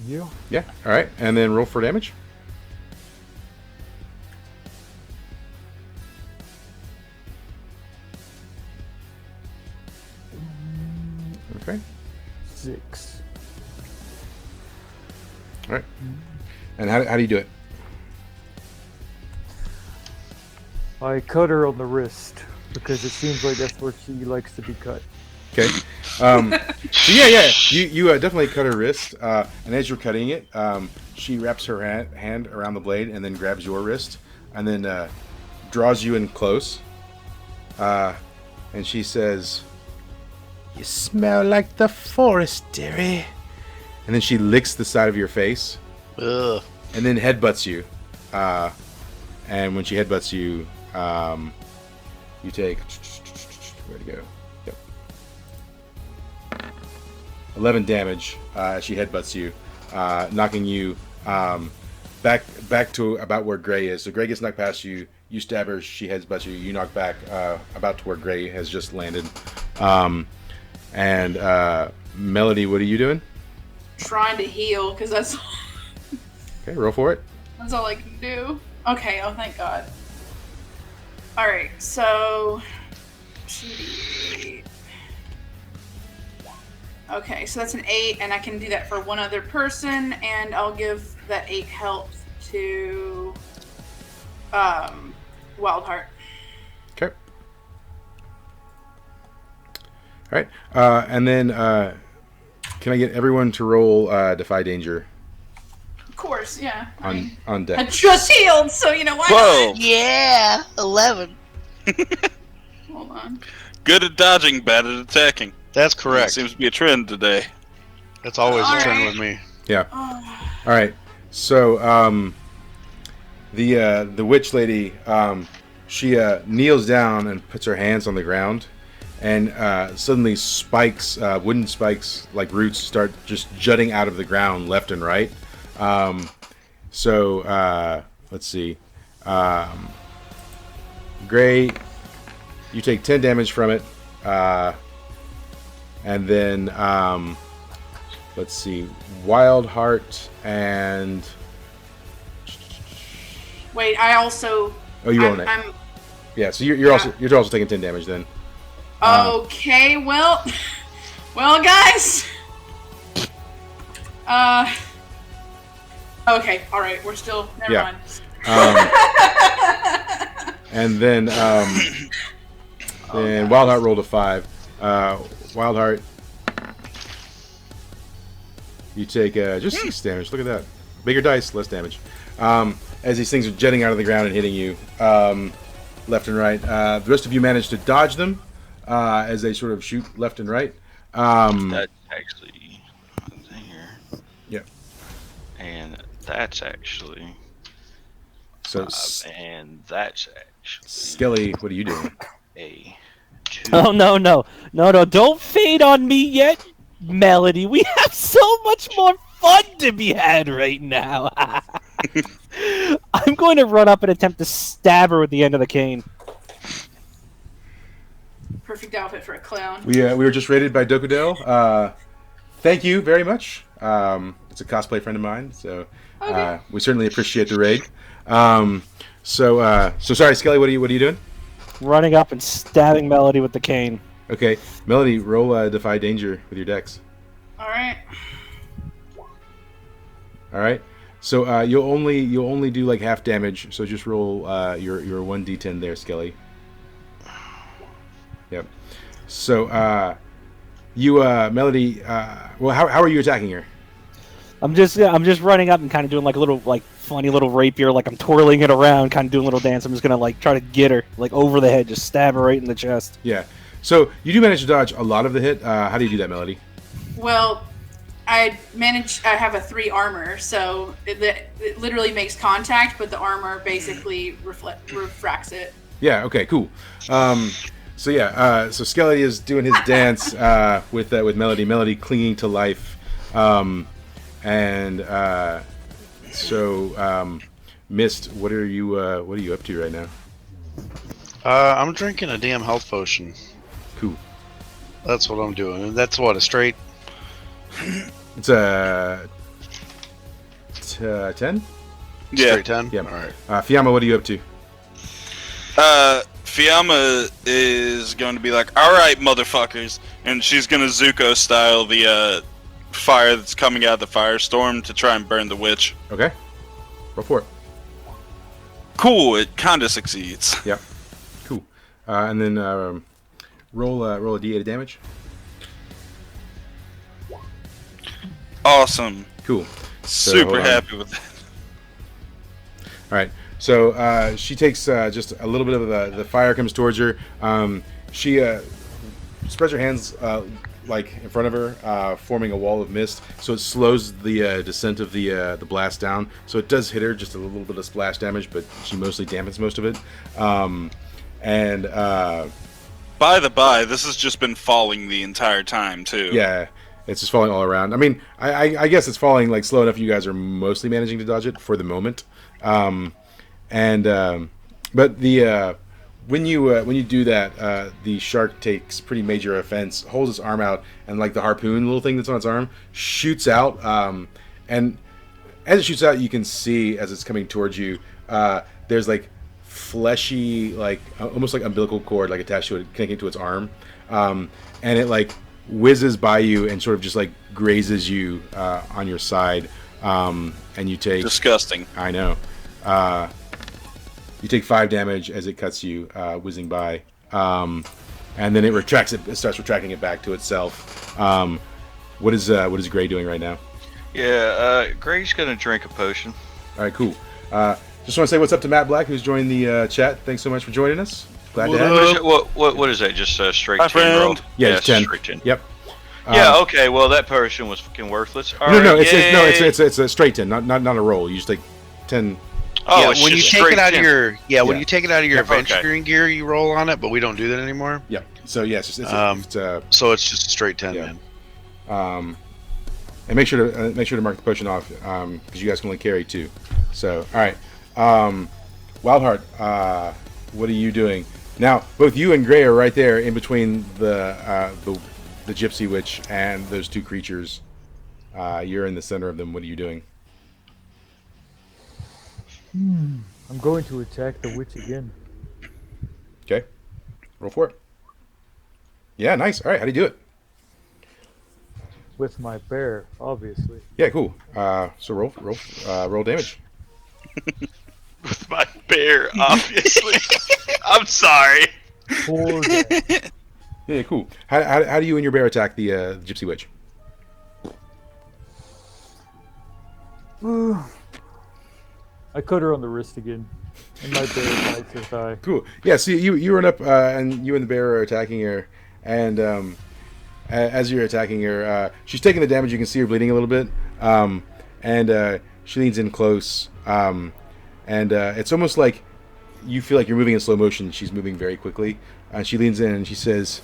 Yeah. Yeah. All right, and then roll for damage. Okay. 6. All right. And how do you do it? I cut her on the wrist because it seems like that's where she likes to be cut. Okay. So yeah. You definitely cut her wrist, and as you're cutting it, she wraps her hand around the blade and then grabs your wrist and then draws you in close. And she says, "You smell like the forest, dearie." And then she licks the side of your face, Ugh. and then headbutts you. And when she headbutts you, you take where'd it go? Yep. 11 damage as she headbutts you, knocking you back to about where Gray is. So Gray gets knocked past you. You stab her. She headbutts you. You knock back about to where Gray has just landed. And Melody, what are you doing? Trying to heal because that's Okay, roll for it. all I can do. Okay, oh thank God. Alright, so 2d8. Okay, so that's an 8, and I can do that for one other person, and I'll give that 8 health to Wildheart. Okay. All right, and then can I get everyone to roll Defy Danger Of course, yeah. I mean, on I deck? just healed, so you know why Whoa! Yeah, 11. not? Hold on. Good at dodging, bad at attacking. That's That correct. seems to be a trend today. That's always a trend Alright. with me. Oh, All right. So the witch lady, she kneels down and puts her hands on the ground, and suddenly spikes, wooden spikes like roots, start just jutting out of the ground left and right. So let's see. Gray, you take 10 damage from it, and then let's see, Wildheart and wait, I also. oh, you own it. I'm Yeah, so you're also taking 10 damage then. okay. Well, guys. Okay. All right. We're still. Never Yeah. mind. And then Wildheart rolled a 5. Wildheart, you take just 6 damage. Look at that. Bigger dice, less damage. As these things are jetting out of the ground and hitting you left and right. The rest of you manage to dodge them as they sort of shoot left and right. That's actually there. Yeah. And that's actually. So, And that's actually Skelly, what are you doing? a 2. Oh no, don't fade on me yet, Melody. We have so much more fun to be had right now. I'm going to run up and attempt to stab her with the end of the cane. Perfect outfit for a clown. We were just rated by Dokudel. Thank you very much. It's a cosplay friend of mine, so Okay. we certainly appreciate the raid. So sorry, Skelly. What are you doing? Running up and stabbing Melody with the cane. Okay, Melody, roll Defy Danger with your dex. All right. All right. So you'll only do like half damage. So just roll your 1d10 there, Skelly. Yep. So you Melody. Well, how are you attacking her? I'm just running up and kind of doing like a little like funny little rapier, like I'm twirling it around, kind of doing a little dance. I'm just gonna like try to get her like over the head, just stab her right in the chest. Yeah. So you do manage to dodge a lot of the hit. How do you do that, Melody? Well, I have a 3 armor, so it literally makes contact, but the armor basically refracts it. Yeah. Okay. Cool. So yeah. So Skelly is doing his dance with Melody. Melody clinging to life. Mist, what are you up to right now? I'm drinking a damn health potion. Cool. That's what I'm doing. And that's what, a straight? It's a 10? Yeah. Straight 10? Yeah. Alright. Fiamma, what are you up to? Fiamma is going to be like, alright, motherfuckers. And she's going to Zuko style the fire that's coming out of the firestorm to try and burn the witch. Okay. Roll for it. Cool, it kind of succeeds. Yep. Cool. And then roll a d8 of damage. Awesome. Cool. Super hold on. happy with that. All right. So she takes just a little bit of the fire comes towards her. She spreads her hands like in front of her, forming a wall of mist. So it slows the descent of the blast down. So it does hit her just a little bit of splash damage, but she mostly dampens most of it. By the by, this has just been falling the entire time too. Yeah, it's just falling all around. I mean, I guess it's falling like slow enough. You guys are mostly managing to dodge it for the moment. But when you do that, the shark takes pretty major offense, holds its arm out, and like the harpoon little thing that's on its arm shoots out. And as it shoots out, you can see as it's coming towards you, there's like fleshy, like almost like umbilical cord, like attached to it, connecting to its arm, and it like whizzes by you and sort of just like grazes you on your side, and you take disgusting. I know. You take 5 damage as it cuts you, whizzing by, and then it retracts it. It starts retracting it back to itself. What is Gray doing right now? Yeah, Gray's gonna drink a potion. All right, cool. Just want to say what's up to Matt Black, who's joined the chat. Thanks so much for joining us. Glad to have What is you. it? What is that? Just a straight My 10 roll? friend. Yeah, it's 10. Straight 10. Yep. Yeah. Okay. Well, that potion was fucking worthless. All No, right, it's a straight 10, not a roll. You just take 10. Oh, yeah, it's when you just take it straight out 10. of your when Yeah. you take it out of your Yeah, adventuring gear, you roll on it, but we don't do that anymore. Yeah. So yeah, it's So it's just a straight 10, Yeah. man. and make sure to mark the potion off because you guys can only carry 2. So all right, Wildheart, what are you doing now? Both you and Gray are right there in between the gypsy witch and those 2 creatures. You're in the center of them. What are you doing? I'm going to attack the witch again. Okay, roll for it. Yeah, nice. All right, how do you do it? With my bear, obviously. Yeah, cool. So roll damage. With my bear, obviously. I'm sorry. 4 damage. Yeah, cool. How do you and your bear attack the gypsy witch? I cut her on the wrist again, and my bear bites her thigh. Cool. Yeah. So you run up and you and the bear are attacking her, and as you're attacking her, she's taking the damage. You can see her bleeding a little bit, and she leans in close, and it's almost like you feel like you're moving in slow motion. She's moving very quickly. She leans in and she says,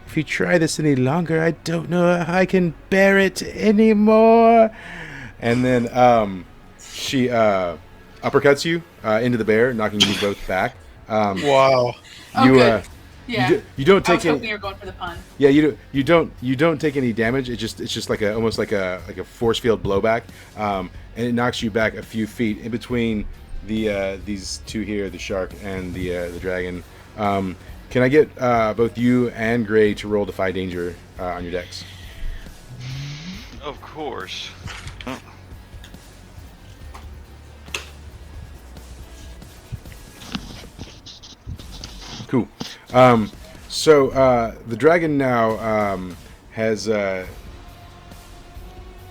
"If you try this any longer, I don't know how I can bear it anymore." And then she uppercuts you into the bear, knocking you both back. Wow. Oh, You good. Yeah. you don't I was take hoping any. you were going for the pun. Yeah, you don't take any damage. It's just like almost like a force field blowback, and it knocks you back a few feet in between these 2 here, the shark and the dragon. Can I get both you and Gray to roll Defy Danger on your decks? Of course. Oh. Cool. So the dragon now has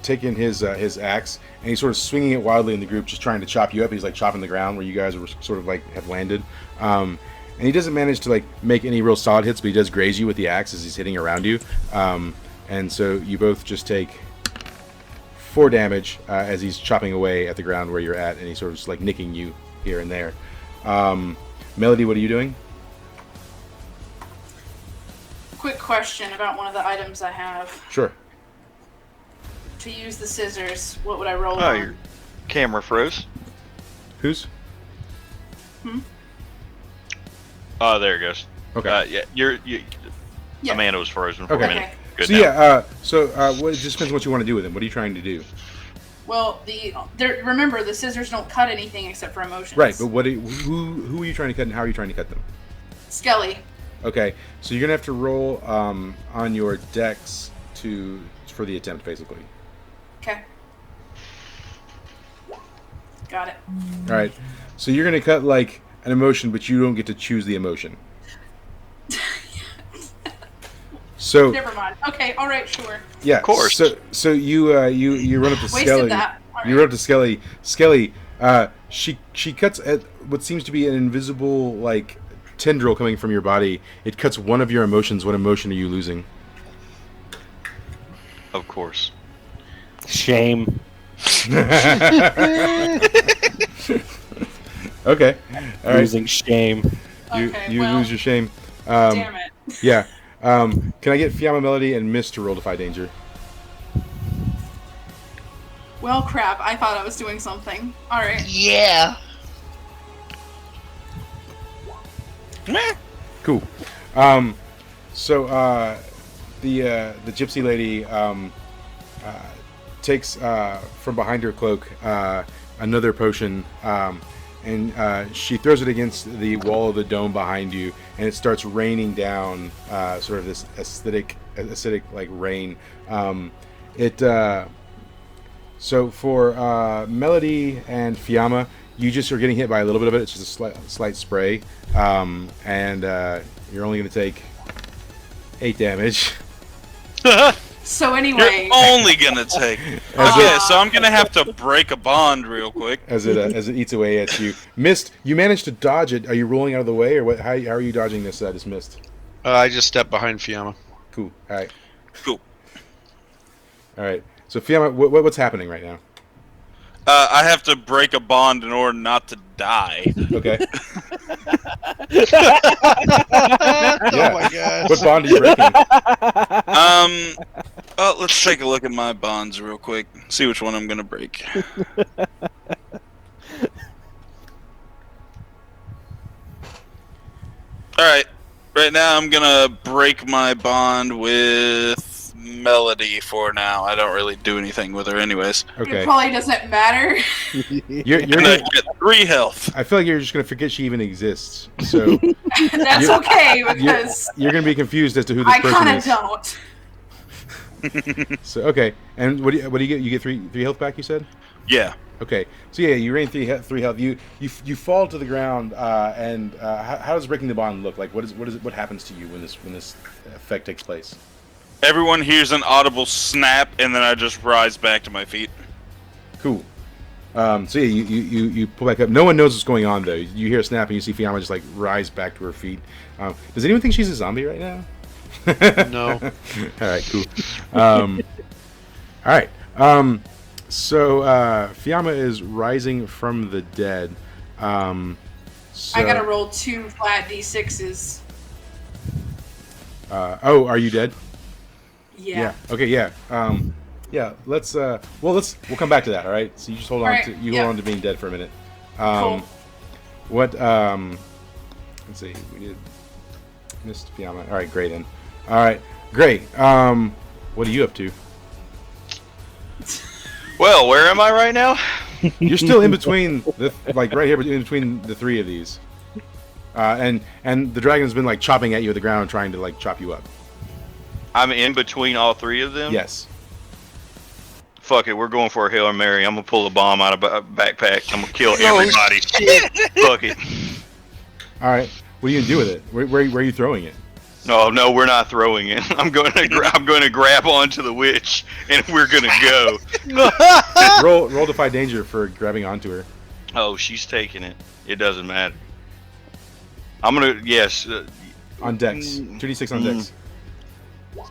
taken his axe and he's sort of swinging it wildly in the group, just trying to chop you up. He's like chopping the ground where you guys were sort of like have landed. And he doesn't manage to like make any real solid hits, but he does graze you with the axe as he's hitting around you. And so you both just take 4 damage as he's chopping away at the ground where you're at, and he's sort of just like nicking you here and there. Melody, what are you doing? Quick question about one of the items I have. Sure. To use the scissors, what would I roll Oh, on? your camera froze. Who's? Oh, there it goes. Okay. Yeah, Yeah. Amanda was frozen for Okay. a minute. Good So now. yeah, it just depends on what you want to do with him. What are you trying to do? Well, remember the scissors don't cut anything except for emotions. Right, but who are you trying to cut, and how are you trying to cut them? Skelly. Okay, so you're gonna have to roll on your dex for the attempt, basically. Okay. Got it. All right, so you're gonna cut like an emotion, but you don't get to choose the emotion. So Never mind. Okay. All right. Sure. yeah, Of course. So you run up to Wasted Skelly. that. All You right. run up to Skelly. Skelly, she cuts at what seems to be an invisible like tendril coming from your body. It cuts one of your emotions. What emotion are you losing? Of course. Shame. Okay, all right. Losing shame. Okay, You well, lose your shame. Damn it. Yeah. Can I get Fiamma, Melody, and Mist to roll Defy Danger? Well, crap. I thought I was doing something. All right. Yeah. Cool. So the gypsy lady takes from behind her cloak another potion, and she throws it against the wall of the dome behind you, and it starts raining down, sort of this acidic like rain. So for Melody and Fiamma, you just are getting hit by a little bit of it. It's just a slight spray, and you're only going to take 8 damage. So anyway, You're only gonna take. Okay, so I'm gonna have to break a bond real quick. As it eats away at you. Mist, you managed to dodge it. Are you rolling out of the way, or what? How are you dodging this mist? I just stepped behind Fiamma. Cool. All right. Cool. All right. So Fiamma, what's happening right now? I have to break a bond in order not to die. Okay. Oh my god. What bond are you breaking? Well, let's take a look at my bonds real quick. See which one I'm gonna break. All right. Right now, I'm gonna break my bond with Melody for now. I don't really do anything with her, anyways. Okay. it probably doesn't matter. You're And I gonna, get 3 health. I feel like you're just gonna forget she even exists. So That's You- okay because you're gonna be confused as to who this I person kind of is. don't. So okay. And what do you get? You get three health back. You said. Yeah. Okay, so yeah, you rain three health. You fall to the ground, and how does breaking the bond look like? What happens to you when this effect takes place? Everyone hears an audible snap, and then I just rise back to my feet. Cool. So yeah, you pull back up. No one knows what's going on though. You hear a snap, and you see Fiamma just like rise back to her feet. Does anyone think she's a zombie right now? No. All right, cool. All right. So Fiamma is rising from the dead. So, I gotta roll 2 flat d6s. oh, are you dead? Yeah. Okay. Yeah. Yeah. We'll come back to that. All right. So you just hold on Alright, to yeah. hold on to being dead for a minute. Cool. What? Let's see. We did missed Fiamma. All right. Great then. All right. Great. What are you up to? Well, where am I right now? You're still in between right here, in between the 3 of these. And the dragon's been like chopping at you at the ground, trying to like chop you up. I'm in between all 3 of them? Yes. Fuck it, we're going for a Hail Mary. I'm gonna pull a bomb out of a backpack. I'm gonna kill everybody. Fuck it. All right. What are you gonna do with it? Where are you throwing it? No, we're not throwing it. I'm going to grab onto the witch, and we're going to go. Roll Defy Danger for grabbing onto her. Oh, she's taking it. It doesn't matter. I'm gonna On Dex. 2d6 on Dex.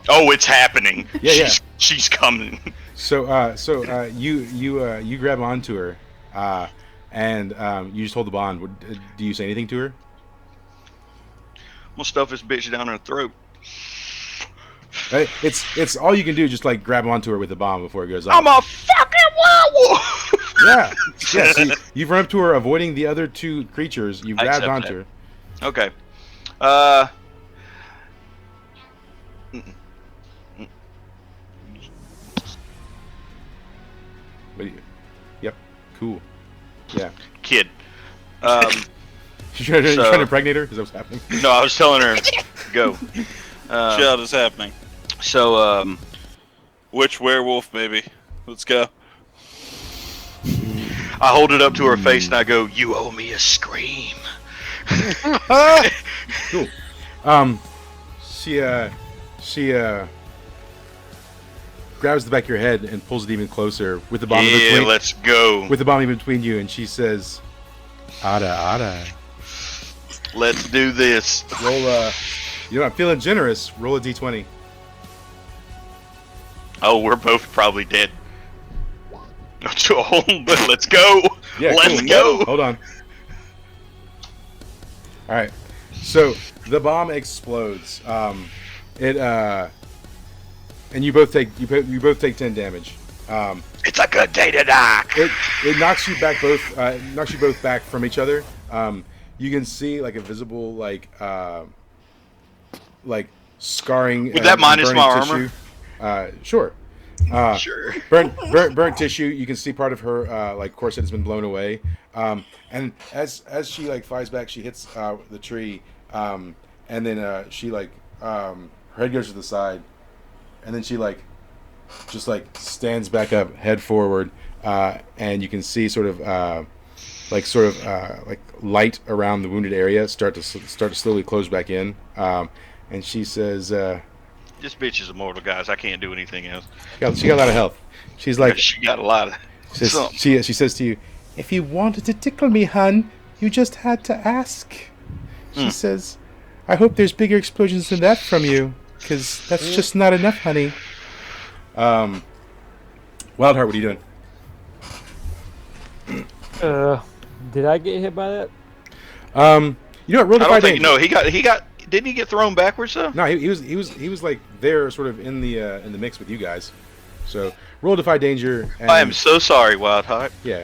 Oh, it's happening. Yeah. She's coming. So you grab onto her, and you just hold the bond. Do you say anything to her? I'm gonna stuff this bitch down her throat. It's all you can do. Just like grab onto her with the bomb before it goes off. I'm a fucking werewolf. Yeah. So you've run up to her, avoiding the other two creatures. You've grabbed onto her. Okay. Yep. Cool. Yeah. Kid. You trying to impregnate her? Is that what's happening? No, I was telling her, go. Shut is happening. So, Which werewolf, baby? Let's go. I hold it up to her face and I go, "You owe me a scream." Cool. She grabs the back of your head and pulls it even closer with the bomb in between. Yeah, let's go. With the bomb in between you, and she says, "Ada." Let's do this. Roll. I'm feeling generous. Roll a d20. Oh, we're both probably dead. But let's go. Yeah, let's cool. go. Hold on. All right. So the bomb explodes. And you both take 10 damage. It's a good day to die. It knocks you both back from each other. You can see like a visible like scarring. Would that minus burning my tissue. armor? Sure. Sure. Burnt tissue. You can see part of her like corset has been blown away. And as she like flies back, she hits the tree. And then she like her head goes to the side, and then she just stands back up, head forward, and you can see sort of light around the wounded area start to slowly close back in. And she says, "This bitch is immortal, guys. I can't do anything else." She got a lot of health. She's like, she got a lot of. she says to you, "If you wanted to tickle me, hun, you just had to ask." She says, "I hope there's bigger explosions than that from you, because that's just not enough, honey." Wildheart, what are you doing? Did I get hit by that? You know what? Roll I Defy don't think. Danger. No, he got. Didn't he get thrown backwards though? No, he was like there, sort of in the mix with you guys. So roll Defy Danger. And, I am so sorry, Wildheart. Yeah.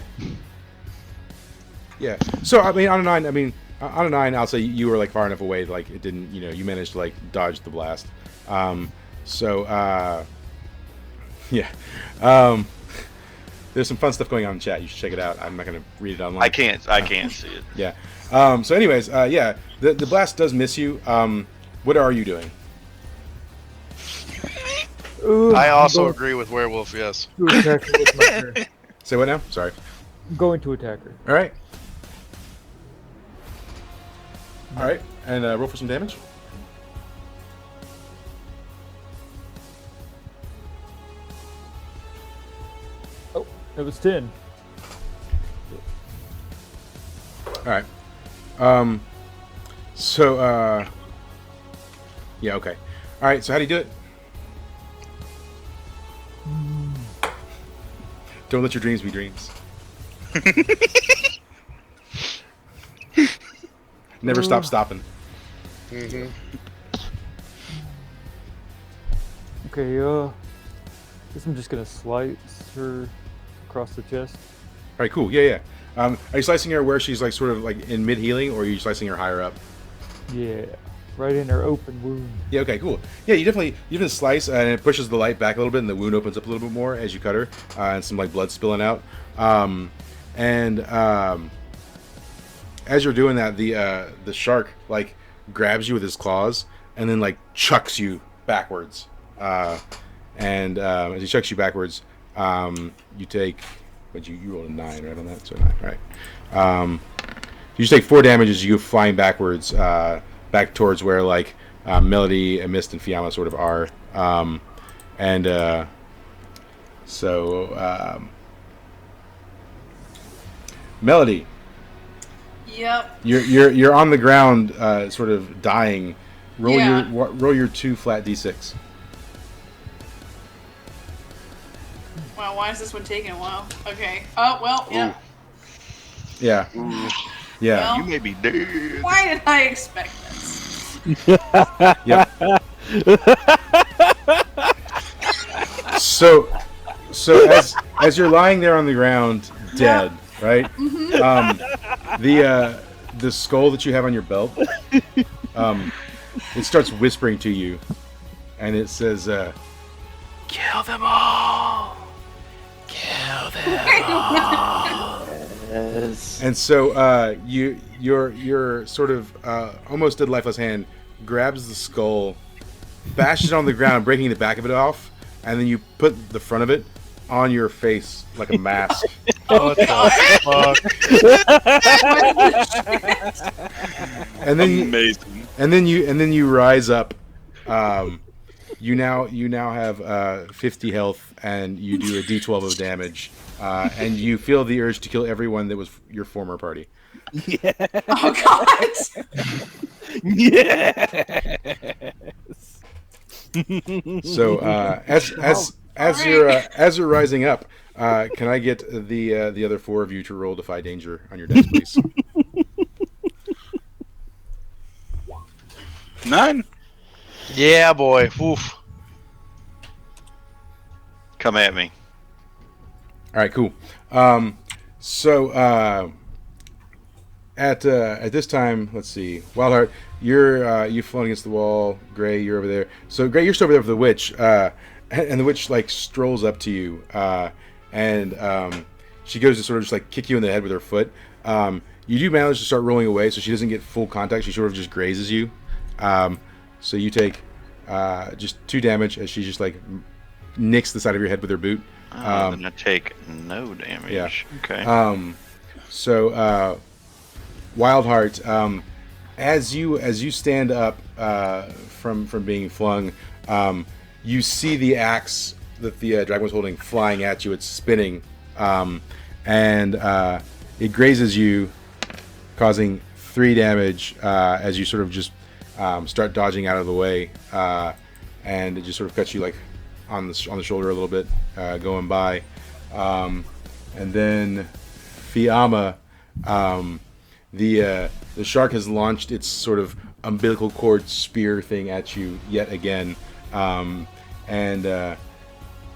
Yeah. So on a 9, I'll say you were like far enough away, like it didn't. You managed to like dodge the blast. Yeah. There's some fun stuff going on in chat. You should check it out. I'm not gonna read it online. I can't see it. Yeah. So anyways, yeah, the blast does miss you. What are you doing? I also agree with Werewolf, yes. To attack her with my hair. Say what now? Sorry. I'm going to attack her. All right. All right, and roll for some damage. Oh, it was 10. All right. Yeah. Okay. All right. So how do you do it? Don't let your dreams be dreams. Never stop stopping. Mm-hmm. Okay, guess I'm just gonna slice her across the chest. All right. Cool. Yeah. Are you slicing her where she's like sort of like in mid healing, or are you slicing her higher up? Yeah, right in her open wound. Yeah. Okay. Cool. Yeah. You definitely slice, and it pushes the light back a little bit, and the wound opens up a little bit more as you cut her, and some like blood spilling out. As you're doing that, the shark like grabs you with his claws, and then like chucks you backwards. As he chucks you backwards, you take. But you rolled a 9 right on that, so 9. Right. You just take 4 damage as you go flying backwards, back towards where like Melody, Mist, and Fiamma sort of are. Melody, Yep. you're on the ground, sort of dying. Roll Yeah. roll your 2 flat d6. Wow, why is this one taking a while? Okay. Oh, well, yeah. Yeah, yeah, Well, You may be dead. why did I expect this? yep. So as you're lying there on the ground, dead, right? The skull that you have on your belt, it starts whispering to you, and it says, "Kill them all, kill them all." And so your sort of almost dead lifeless hand grabs the skull, bashes it on the ground, breaking the back of it off, and then you put the front of it on your face like a mask. What the fuck? And then Amazing. and then you rise up. You now have 50 health, and you do a d12 of damage, and you feel the urge to kill everyone that was your former party. Oh, God. Yes. So as you're rising up, can I get the other 4 of you to roll Defy Danger on your dice, please? 9. Yeah, boy. Oof. Come at me. All right, cool. At this time, let's see. Wildheart, you've flown against the wall. Gray, you're over there. So Gray, you're still over there with the witch, and the witch like strolls up to you, and she goes to sort of just like kick you in the head with her foot. You do manage to start rolling away, so she doesn't get full contact. She sort of just grazes you. So you take just 2 damage as she just like nicks the side of your head with her boot. Then I take no damage. Yeah. Okay. Wildheart, as you stand up from being flung, you see the axe that the dragon was holding flying at you. It's spinning, and it grazes you, causing 3 damage as you sort of just start dodging out of the way, and it just sort of cuts you like on the shoulder a little bit, going by, and then Fiamma, the shark has launched its sort of umbilical cord spear thing at you yet again, and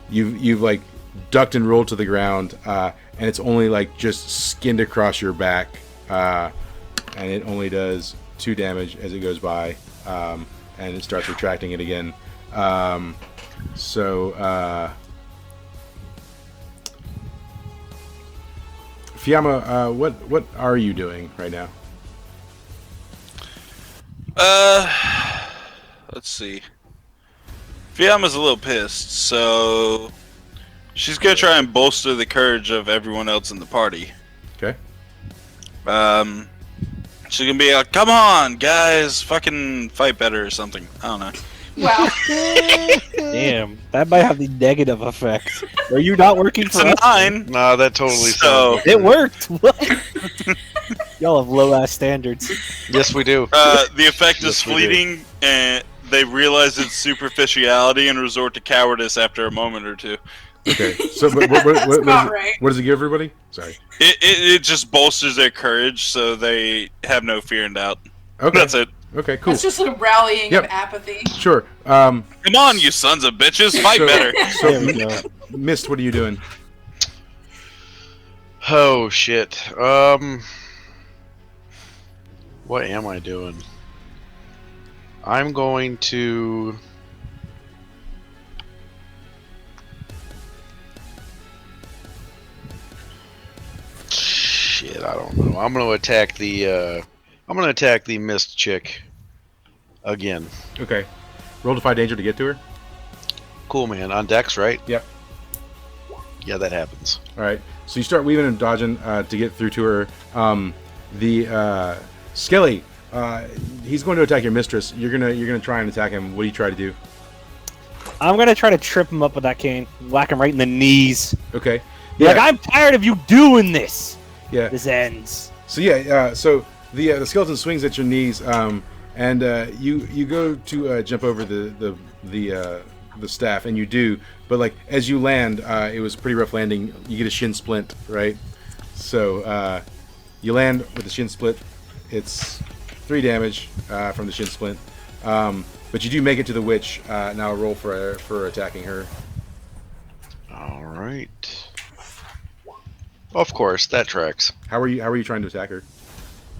you've like ducked and rolled to the ground, and it's only like just skinned across your back, and it only does 2 damage as it goes by, and it starts retracting it again. Fiamma, what are you doing right now? Let's see. Fiamma's a little pissed, so she's gonna try and bolster the courage of everyone else in the party. Okay. She's gonna be like, "Come on, guys, fucking fight better" or something. I don't know. Wow. Damn, that might have the negative effect. Are you not working It's for a us? 9. No, that totally So- sounds It worked. What? Y'all have low ass standards. Yes, we do. The effect is Yes, we do. fleeting, and they realize its superficiality and resort to cowardice after a moment or two. Okay. So what about right. what does it give everybody? Sorry. It just bolsters their courage, so they have no fear and doubt. Okay. That's it. Okay. Cool. It's just a rallying Yep. of apathy. Sure. Come on, you sons of bitches, fight So- better. There we go. Mist, what are you doing? Oh shit. What am I doing? I'm going to. Shit, I don't know. I'm gonna attack the. I'm gonna attack the mist chick. Again. Okay. Roll Defy Danger to get to her. Cool, man. On Dex, right? Yep. Yeah, that happens. All right. So you start weaving and dodging to get through to her. The Skelly, he's going to attack your mistress. You're gonna try and attack him. What do you try to do? I'm gonna try to trip him up with that cane, whack him right in the knees. Okay. Be like, I'm tired of you doing this. Yeah. This ends. So yeah. So the skeleton swings at your knees, and you go to jump over the staff, and you do. But like as you land, it was a pretty rough landing. You get a shin splint, right? So you land with the shin split. It's 3 damage from the shin splint. But you do make it to the witch. Now roll for attacking her. All right. Of course, that tracks. How are you trying to attack her?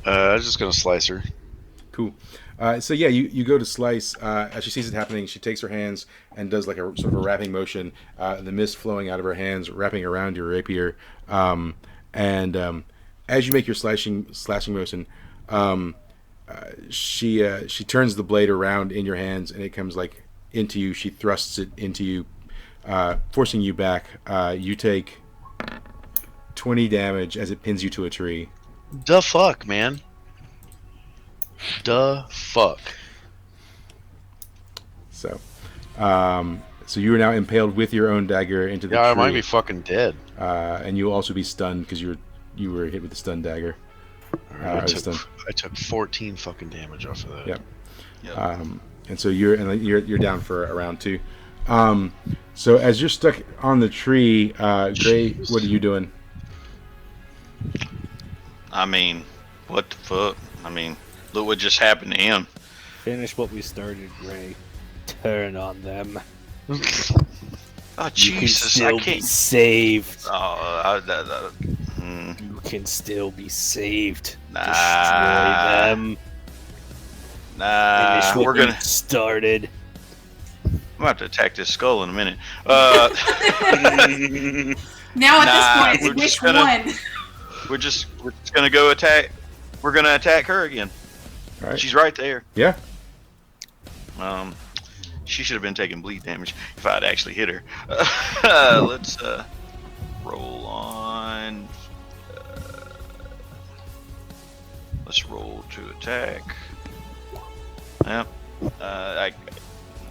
I was just gonna slice her. Cool. So yeah, you go to slice. As she sees it happening, she takes her hands and does like a sort of a wrapping motion. The mist flowing out of her hands, wrapping around your rapier. And as you make your slashing motion, she turns the blade around in your hands, and it comes like into you. She thrusts it into you, forcing you back. You take 20 damage as it pins you to a tree. The fuck, man. The fuck. So you are now impaled with your own dagger into the tree. Yeah, I might be fucking dead. And you'll also be stunned because you were hit with the stun dagger. I took 14 fucking damage off of that. Yep. Yep. And so you're down for a round 2. So as you're stuck on the tree, Gray, what are you doing? I mean, what the fuck? I mean, look what just happened to him. Finish what we started, Gray. Turn on them. Oh, You Jesus, can I still be can't. saved. Oh, You can still be saved. Nah. Destroy them. Nah, Finish what we're gonna. we started. I'm gonna have to attack this skull in a minute. Now at Nah, this we're point, it's just which gonna- one? we're just gonna go attack. We're gonna attack her again. All right. She's right there. Yeah. She should have been taking bleed damage if I'd actually hit her. Let's roll on. Let's roll to attack. Yep.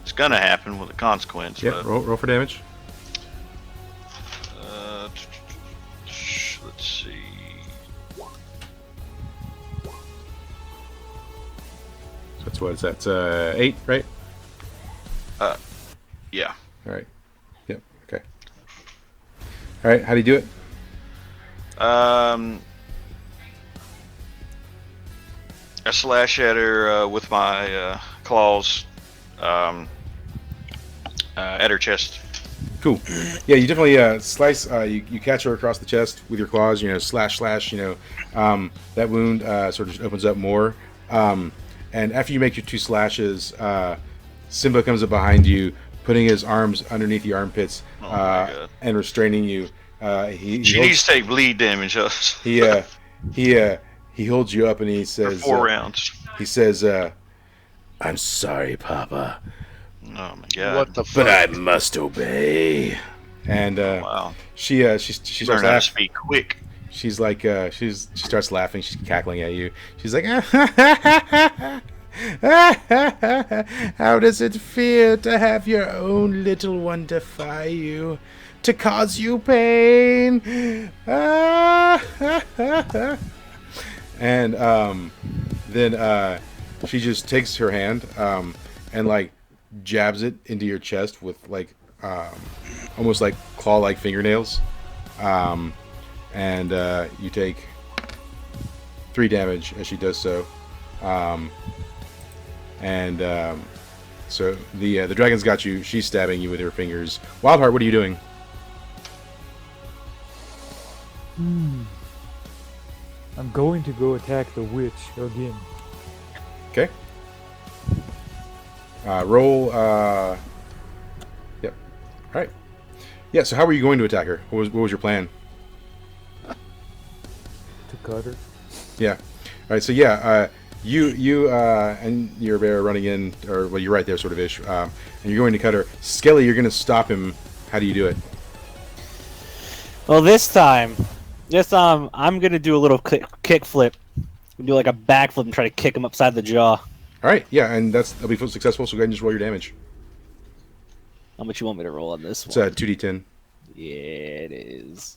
It's gonna happen with a consequence. Yeah. But, Roll for damage. let's see. So that's what it's at. 8, right? Yeah. All right. Yep. Okay. All right. How do you do it? I slash at her with my claws at her chest. Cool. Yeah, you definitely slice. You catch her across the chest with your claws. Slash. That wound sort of just opens up more. And after you make your 2 slashes, Simba comes up behind you, putting his arms underneath the armpits Oh my God. and restraining you. He She holds, needs to take bleed damage. he holds you up and he For says, 4 rounds. He says, "I'm sorry, Papa, Oh my God. What the fuck? but I must obey." And Wow. she Learn starts how to laughing. speak quick. She's like, she starts laughing. She's cackling at you. She's like, "How does it feel to have your own little one defy you, to cause you pain?" And then she just takes her hand and like jabs it into your chest with like almost like claw-like fingernails. And you take 3 damage as she does so. So the dragon's got you. She's stabbing you with her fingers. Wildheart, what are you doing? I'm going to go attack the witch again. Okay. Roll. Yep. All right. Yeah. So how were you going to attack her? What was your plan? To cut her. Yeah. All right. So yeah, you and your bear are running in, or well, you're right there, sort of ish, and you're going to cut her. Skelly, you're going to stop him. How do you do it? Well, this time, I'm gonna do a little kick flip and do like a backflip and try to kick him upside the jaw. All right, yeah, and that'll be successful. So go ahead and just roll your damage. How much you want me to roll on this It's one? 2d10. Yeah, it is.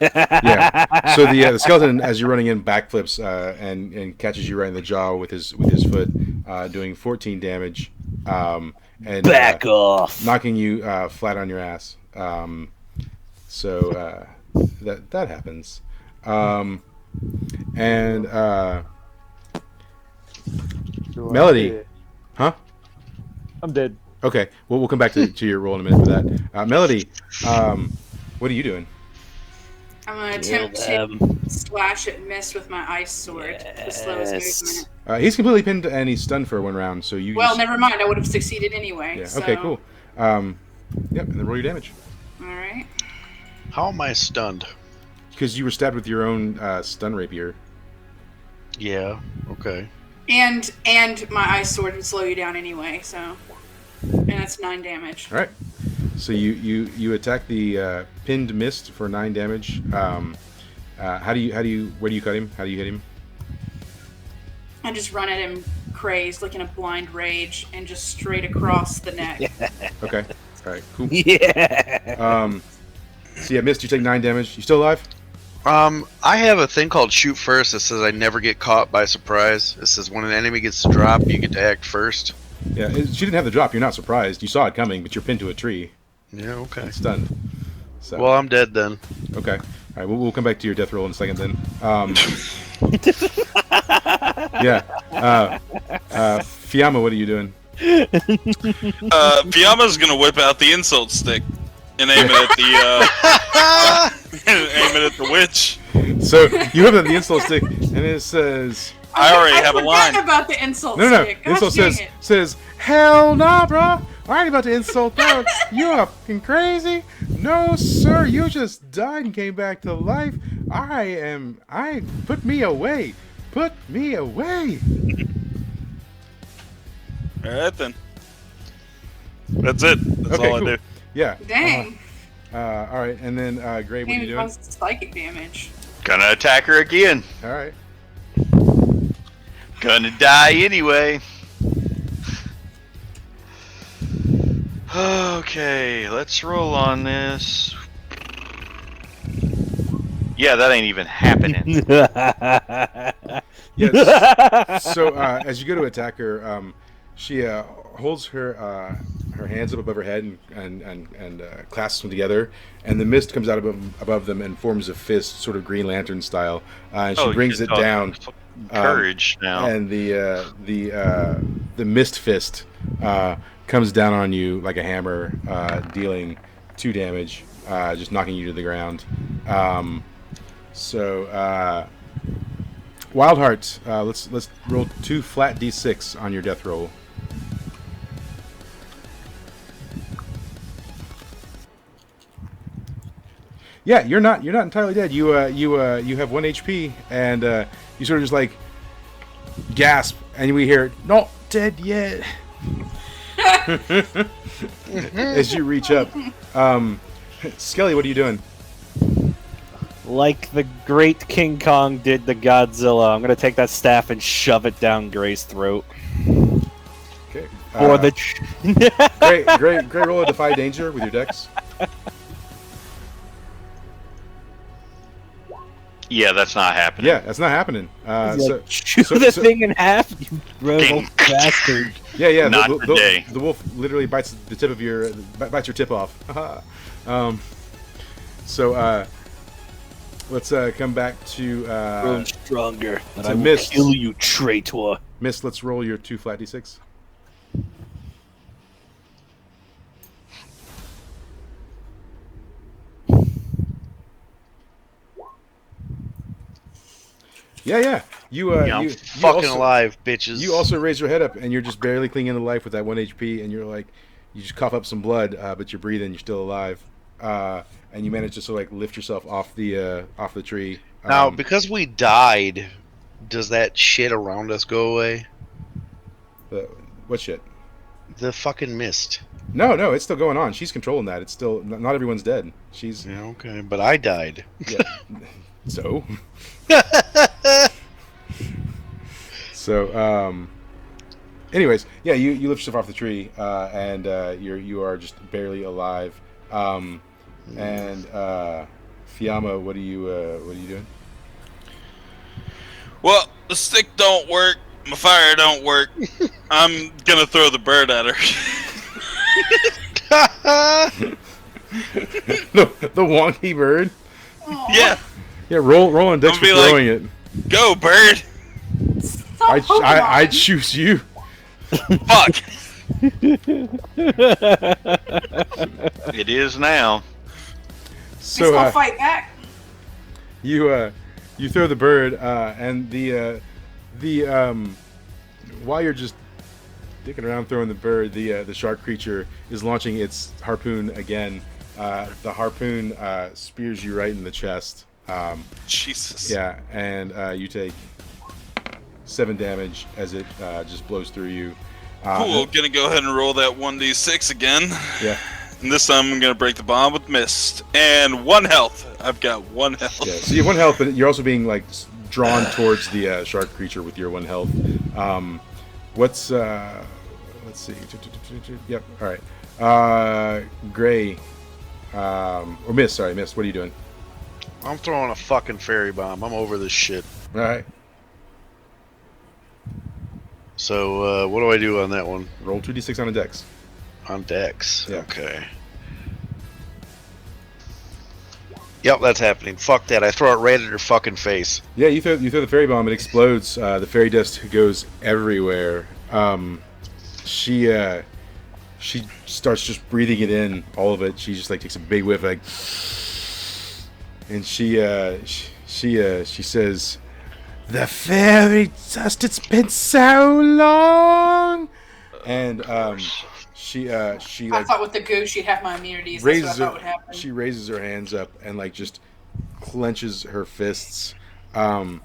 Yeah. So the skeleton, as you're running in, backflips and catches you right in the jaw with his foot, doing 14 damage, and Back off. knocking you flat on your ass. So that happens, and So Melody. dead. huh? I'm dead. Okay, well we'll come back to your roll in a minute for that. Melody, what are you doing? I'm gonna Kill attempt to them. slash at Mist with my ice sword. The slowest Yes. movement. He's completely pinned and he's stunned for 1 round, so you. Well, just, never mind. I would have succeeded anyway. Yeah. So. Okay. Cool. Yep. And then roll your damage All right. How am I stunned? because you were stabbed with your own stun rapier. Yeah. Okay. And my ice sword would slow you down anyway. So, and that's 9 damage. All right. So you attack the pinned mist for 9 damage. Where do you cut him? How do you hit him? I just run at him crazed, like in a blind rage, and just straight across the neck. Okay. All right. Cool. Yeah. So yeah, mist. You take 9 damage. You still alive? I have a thing called shoot first that says I never get caught by surprise. It says when an enemy gets to drop, you get to act first. Yeah. She didn't have the drop. You're not surprised. You saw it coming, but you're pinned to a tree Yeah. Okay. and stunned. So. Well, I'm dead then. Okay. All right. We'll come back to your death roll in a second then. Yeah. Fiamma, what are you doing? Fiamma's gonna whip out the insult stick and aim it at the aim it at the witch. So you have the insult stick, and it says, I already have a forgot line. about the insult "No, no, stick. no." Insult Gosh, dang says, "Hell nah, bro. I ain't about to insult that. You are fucking crazy. No, sir. You just died and came back to life. Put me away. Put me away." All right then. That's it. That's Okay, all cool. I do. Yeah. Dang. All right, and then Gray, what are you Maybe doing? causes psychic damage. Gonna attack her again. All right. Gonna die anyway. Okay, let's roll on this. Yeah, that ain't even happening. Yes. So as you go to attack her, she holds her hands up above her head and clasps them together, and the mist comes out above them and forms a fist, sort of Green Lantern style, and she brings it down. Courage now. And the mist fist comes down on you like a hammer, dealing 2 damage, just knocking you to the ground. Wildheart, let's roll 2 flat d6 on your death roll. Yeah, you're not entirely dead. You have 1 HP, and you sort of just like gasp, and we hear "not dead yet" as you reach up. Skelly, what are you doing? Like the great King Kong did to Godzilla, I'm gonna take that staff and shove it down Gray's throat. Okay. For the Great roll a Defy Danger with your dex. Yeah, that's not happening. Yeah, that's not happening. Chew the thing in half, you rogue bastard. Yeah. Not today. The wolf literally bites the tip of bites your tip off. Let's come back to Grown stronger, but to I will Mist. kill you, traitor. Miss. Let's roll your 2 flat d6. Yeah. I'm fucking alive, bitches. You also raise your head up, and you're just barely clinging to life with that 1 HP, and you're like, you just cough up some blood, but you're breathing, you're still alive, and you manage to sort of like lift yourself off the tree. Now, because we died, does that shit around us go away? What shit? The fucking mist. No, it's still going on. She's controlling that. It's still not everyone's dead. She's Yeah, okay, but I died. yeah. So So, anyways, yeah, you lift yourself off the tree, and you are just barely alive. And Fiamma, what are you doing? Well, the stick don't work. My fire don't work. I'm gonna throw the bird at her. the wonky bird. Yeah. Yeah, roll on dex for I'll be like, throwing it. Go, bird. I'd choose you. Fuck. It is now. So So fight back. you throw the bird, and the while you're just dicking around throwing the bird, the shark creature is launching its harpoon again. The harpoon spears you right in the chest. Jesus. Yeah, and you take 7 damage as it just blows through you. Cool. Gonna go ahead and roll that 1d6 again. Yeah. And this time I'm gonna break the bomb with mist and 1 health. I've got 1 health. Yeah. So you have 1 health, but you're also being like drawn towards the shark creature with your 1 health. Let's see. Yep. All right. Gray. Or Miss. Sorry, Miss. What are you doing? I'm throwing a fucking fairy bomb. I'm over this shit. All right. So, what do I do on that one? Roll 2d6 on a dex. On Dex. Yeah. Okay. Yep, that's happening. Fuck that. I throw it right at her fucking face. Yeah, you throw the fairy bomb. It explodes. The fairy dust goes everywhere. She starts just breathing it in, all of it. She just like takes a big whiff, like, and she says, "The fairy dust. It's been so long." And she I like thought with the goo she'd have my immunities. That's what I thought would happen. she raises her hands up and like just clenches her fists. Can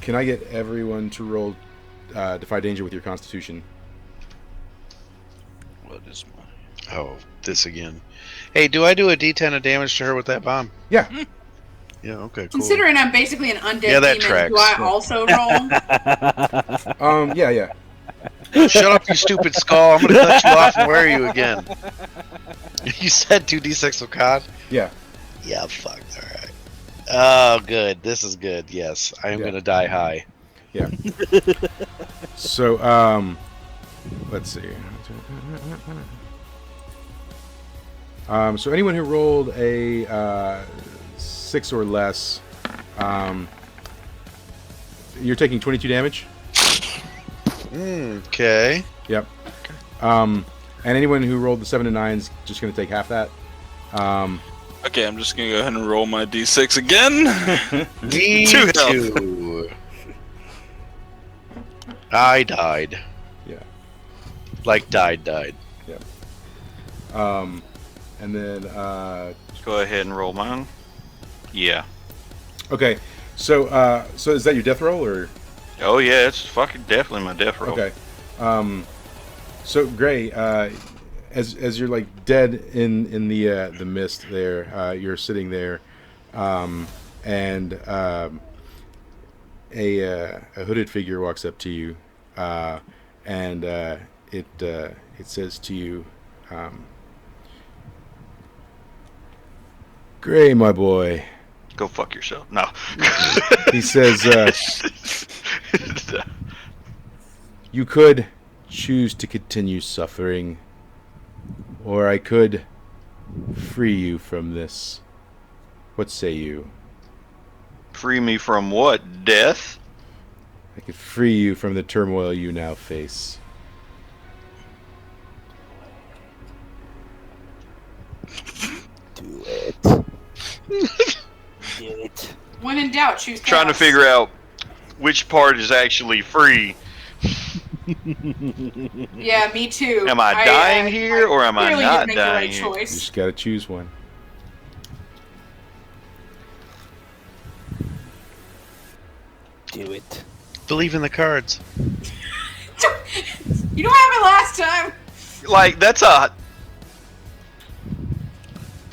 I get everyone to roll Defy Danger with your Constitution? What is my... Oh, this again. Hey, do I do a D10 of damage to her with that bomb? Yeah. Yeah, okay, cool. Considering I'm basically an undead Yeah, that demon, tracks. do I also roll? Yeah. Shut up, you stupid skull. I'm gonna cut you off and wear you again. You said 2d6 of con? Yeah. Yeah, fuck. Alright. Oh, good. This is good. Yes. I am Yeah. gonna die high. Yeah. So, let's see. So anyone who rolled a 6 or less, you're taking 22 damage. Okay. Yep. And anyone who rolled the 7 and 9 is just going to take half that. Okay, I'm just gonna go ahead and roll my d6 again. Me 2 health. too. I died. Yeah. Like died. And then, Go ahead and roll mine. Yeah. okay. So is that your death roll or? Oh yeah, it's fucking definitely my death roll. Okay. So Gray, as you're like dead in the mist there, you're sitting there, and a hooded figure walks up to you, and it says to you, Gray, my boy. Go fuck yourself. No. He says, you could choose to continue suffering, or I could free you from this. What say you? Free me from what? Death? I could free you from the turmoil you now face. Do it. Do it. When in doubt, choose Trying to chaos. figure out which part is actually free. Yeah, me too. Am I dying here, or am I clearly not didn't make the dying right here? You choice. just gotta choose one. Do it. Believe in the cards. You don't have it last time. Like, that's a...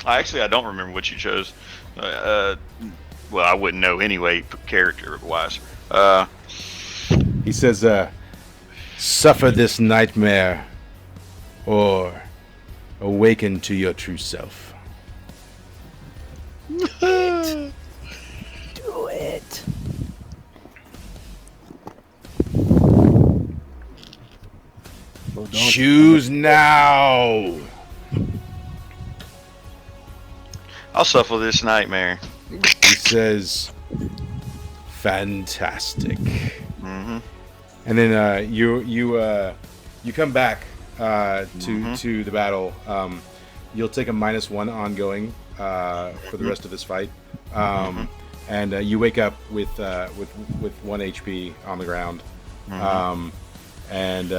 Actually, I don't remember what you chose. Well, I wouldn't know anyway, character-wise. He says, "Suffer this nightmare, or awaken to your true self." Do it. Well, don't- Choose now. I'll suffer this nightmare. He says, "Fantastic." Mm-hmm. And then you come back to the battle. You'll take a -1 ongoing for the rest of this fight, and you wake up with 1 HP on the ground. And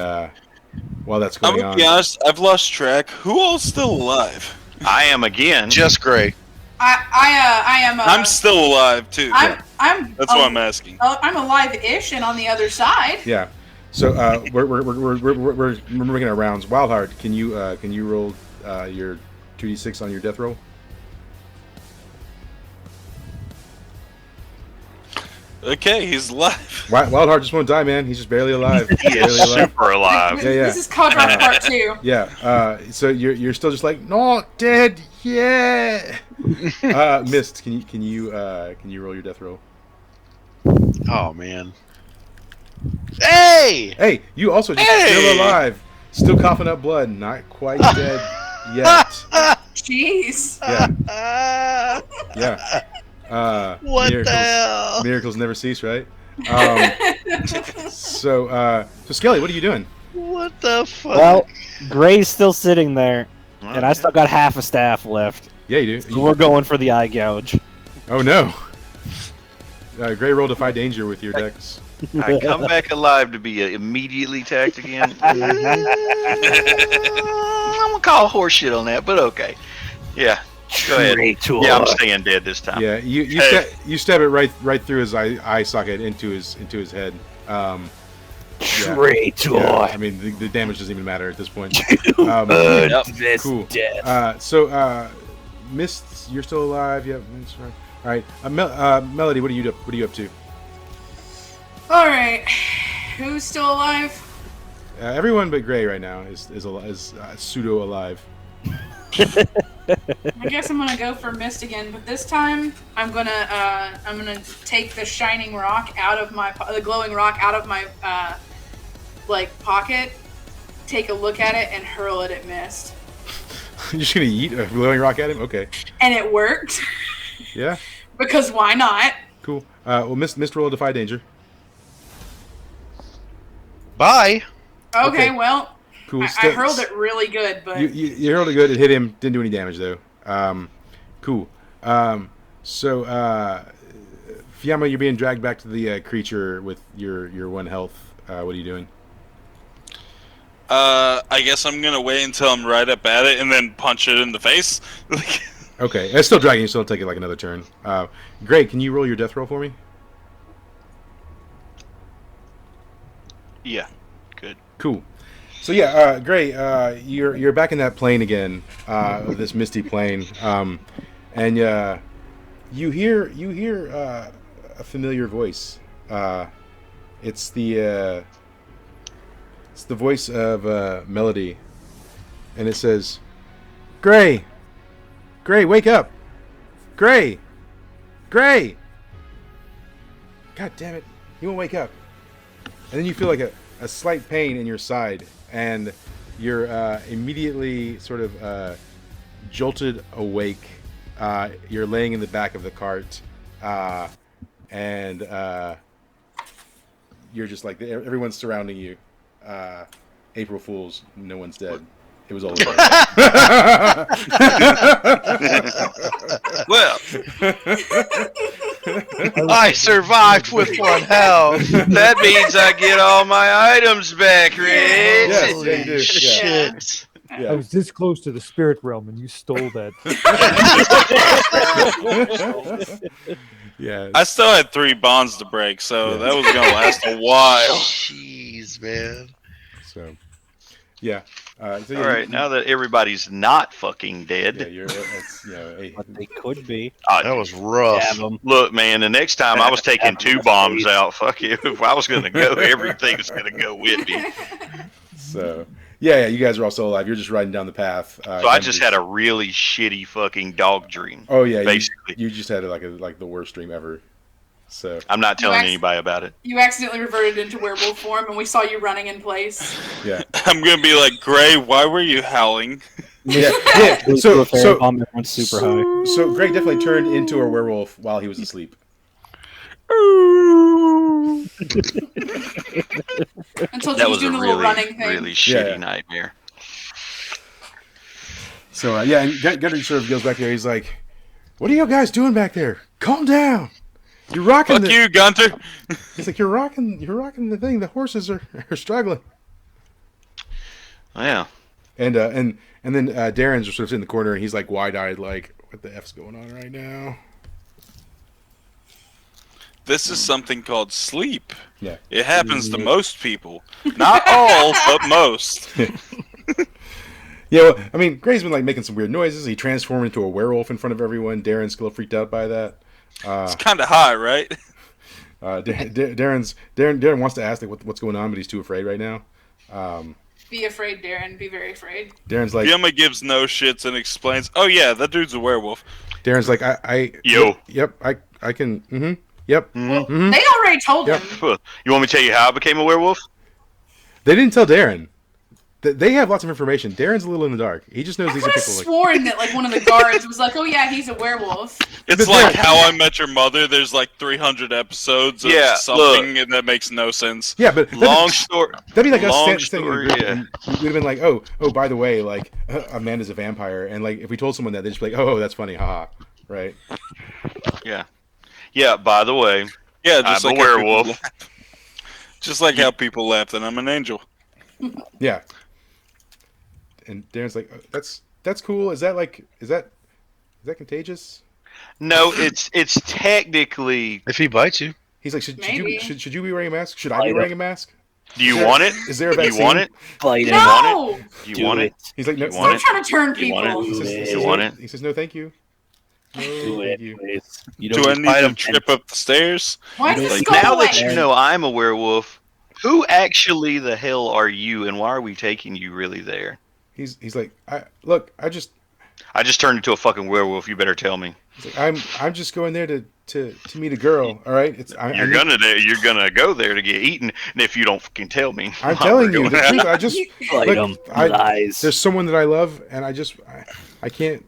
while that's I'm going gonna on, be honest, I've lost track. Who all's still alive? I am again. Just Gray. I am. I'm still alive too. I'm. That's why I'm asking. I'm alive-ish and on the other side. yeah. So we're making our rounds. Wildheart, can you roll your 2d6 on your death roll? Okay, he's alive. Wildheart just won't die, man. He's just barely alive. He Barely is alive. super alive. Yeah, yeah. This is Conrad Part 2. Yeah. So you're still just like not dead. Yeah. Mist, can you roll your death roll? Oh man. Hey! Hey, you also just still alive, still coughing up blood, not quite dead yet. Jeez. Yeah. Yeah. What miracles, the hell? Miracles never cease, right? So Skelly, what are you doing? What the fuck? Well, Gray's still sitting there, and I still got half a staff left. Yeah, you do. So we're going for the eye gouge. Oh no. Gray roll Defy Danger with your dex. I come back alive to be immediately attacked again. I'm gonna call horseshit on that, but okay. Yeah, go ahead. Traitor. Yeah, I'm staying dead this time. Yeah, you stab it right through his eye socket into his head. Traitor. Yeah, I mean the damage doesn't even matter at this point. Earned this Cool. death. So Mist, you're still alive. Yep, that's right. All right, Melody, what are you up to? All right. Who's still alive? Everyone but Gray right now is pseudo alive. I guess I'm gonna go for Mist again, but this time I'm gonna take the shining rock out of the glowing rock out of my pocket, take a look at it, and hurl it at Mist. You're just gonna yeet a glowing rock at him? Okay. And it worked. Yeah. Because why not? Cool. Well, Mist roll Defy Danger. Bye. Okay, well, Cool. I hurled it really good, but You hurled it good. It hit him. Didn't do any damage though. Cool. So Fiamma, you're being dragged back to the creature with your 1 health. What are you doing? I guess I'm gonna wait until I'm right up at it and then punch it in the face. Okay, it's still dragging you, so it'll take it like another turn. Greg, can you roll your death roll for me? Yeah, good. Cool. So yeah, Gray, you're back in that plane again, this misty plane, and you hear a familiar voice. It's the voice of Melody, and it says, "Gray, Gray, wake up, Gray, Gray." God damn it, you won't wake up. And then you feel like a slight pain in your side, and you're immediately sort of jolted awake. You're laying in the back of the cart, and you're just like everyone's surrounding you. April Fools, no one's dead. It was all over. Well, I survived with 1 health. that means I get all my items back, Rich. Yes, Holy yeah, you do. Yeah. shit. I Yeah. was this close to the spirit realm, and you stole that. Yeah. I still had 3 bonds to break, so that was gonna last a while. Jeez, man. So, Yeah. So yeah, All right, now that everybody's not fucking yeah, dead. you're that's But they could be. That was rough. Stab 'em. Look, man, the next time I was taking Stab 'em in 2 the bombs face. out. Fuck it. If I was going to go, everything's going to go with me. so yeah, you guys are all still alive. You're just riding down the path. So I just had a really shitty fucking dog dream. Oh yeah, basically. you just had like the worst dream ever. So I'm not telling Wax- anybody about it. You accidentally reverted into werewolf form, and we saw you running in place. yeah, I'm gonna be like, Gray, why were you howling? yeah. So So everyone's super high. so Greg definitely turned into a werewolf while he was asleep. Until she That was was a doing the little really, running thing. really shitty Yeah. nightmare. So yeah, and Gunner sort of goes back there. He's like, "What are you guys doing back there? Calm down. You're rocking Fuck you, Gunter. He's like, you're rocking the thing. The horses are struggling." Oh, yeah. And then Darren's just sort of sitting in the corner, and he's like wide-eyed, like, "What the f's going on right now?" This is something called sleep. Yeah. It happens to most people. Not all, but most. Yeah, well, I mean, Gray's been like making some weird noises. He transformed into a werewolf in front of everyone. Darren's still freaked out by that. It's kind of hot, right? Darren wants to ask like what's going on, but he's too afraid right now. Be afraid, Darren. Be very afraid. Darren's like, Yuma gives no shits and explains, "Oh yeah, that dude's a werewolf." Darren's like, I Yo. yep, I can, yep. Mm-hmm. They already told Yep. him. You want me to tell you how I became a werewolf? They didn't tell Darren. They have lots of information. Darren's a little in the dark. He just knows I these could are have people like. sworn that like one of the guards was like, "Oh yeah, he's a werewolf." It's But like Darren- How I Met Your Mother. There's like 300 episodes of Yeah, something and that makes no sense. Yeah, but Long story. that'd be like us long standing in a story, group, yeah. and we'd have been like, oh, by the way, like Amanda's a vampire, and like if we told someone that, they'd just be like, oh, that's funny, haha, right? Yeah. Yeah, by the way, Yeah, just I'm like a how people werewolf. laugh. Just like how people laugh that I'm an angel. Yeah. And Darren's like, oh, that's cool. Is that contagious? No, it's technically. If he bites you, He's like, should Maybe. you be wearing a mask? Should I be wearing a mask? Do you want it? Is there a Do vaccine? you want it? Fight him. No! Do you Do want it. it? He's like, no. You want Stop trying to turn You want people. it? He says, You he says want no, it? He says, no, thank you. No, Do thank it, you. please. You Do I don't need fight to him. trip up the stairs? Why is You the don't- skull Now away? that you know I'm a werewolf, who actually the hell are you, and why are we taking you really there? He's like, I just I just turned into a fucking werewolf. You better tell me. he's like, I'm just going there to meet a girl. All right, You're gonna go there to get eaten, and if you don't fucking tell me, I'm why telling we're you the going truth. out. I just fight him. Lies. there's someone that I love, and I can't.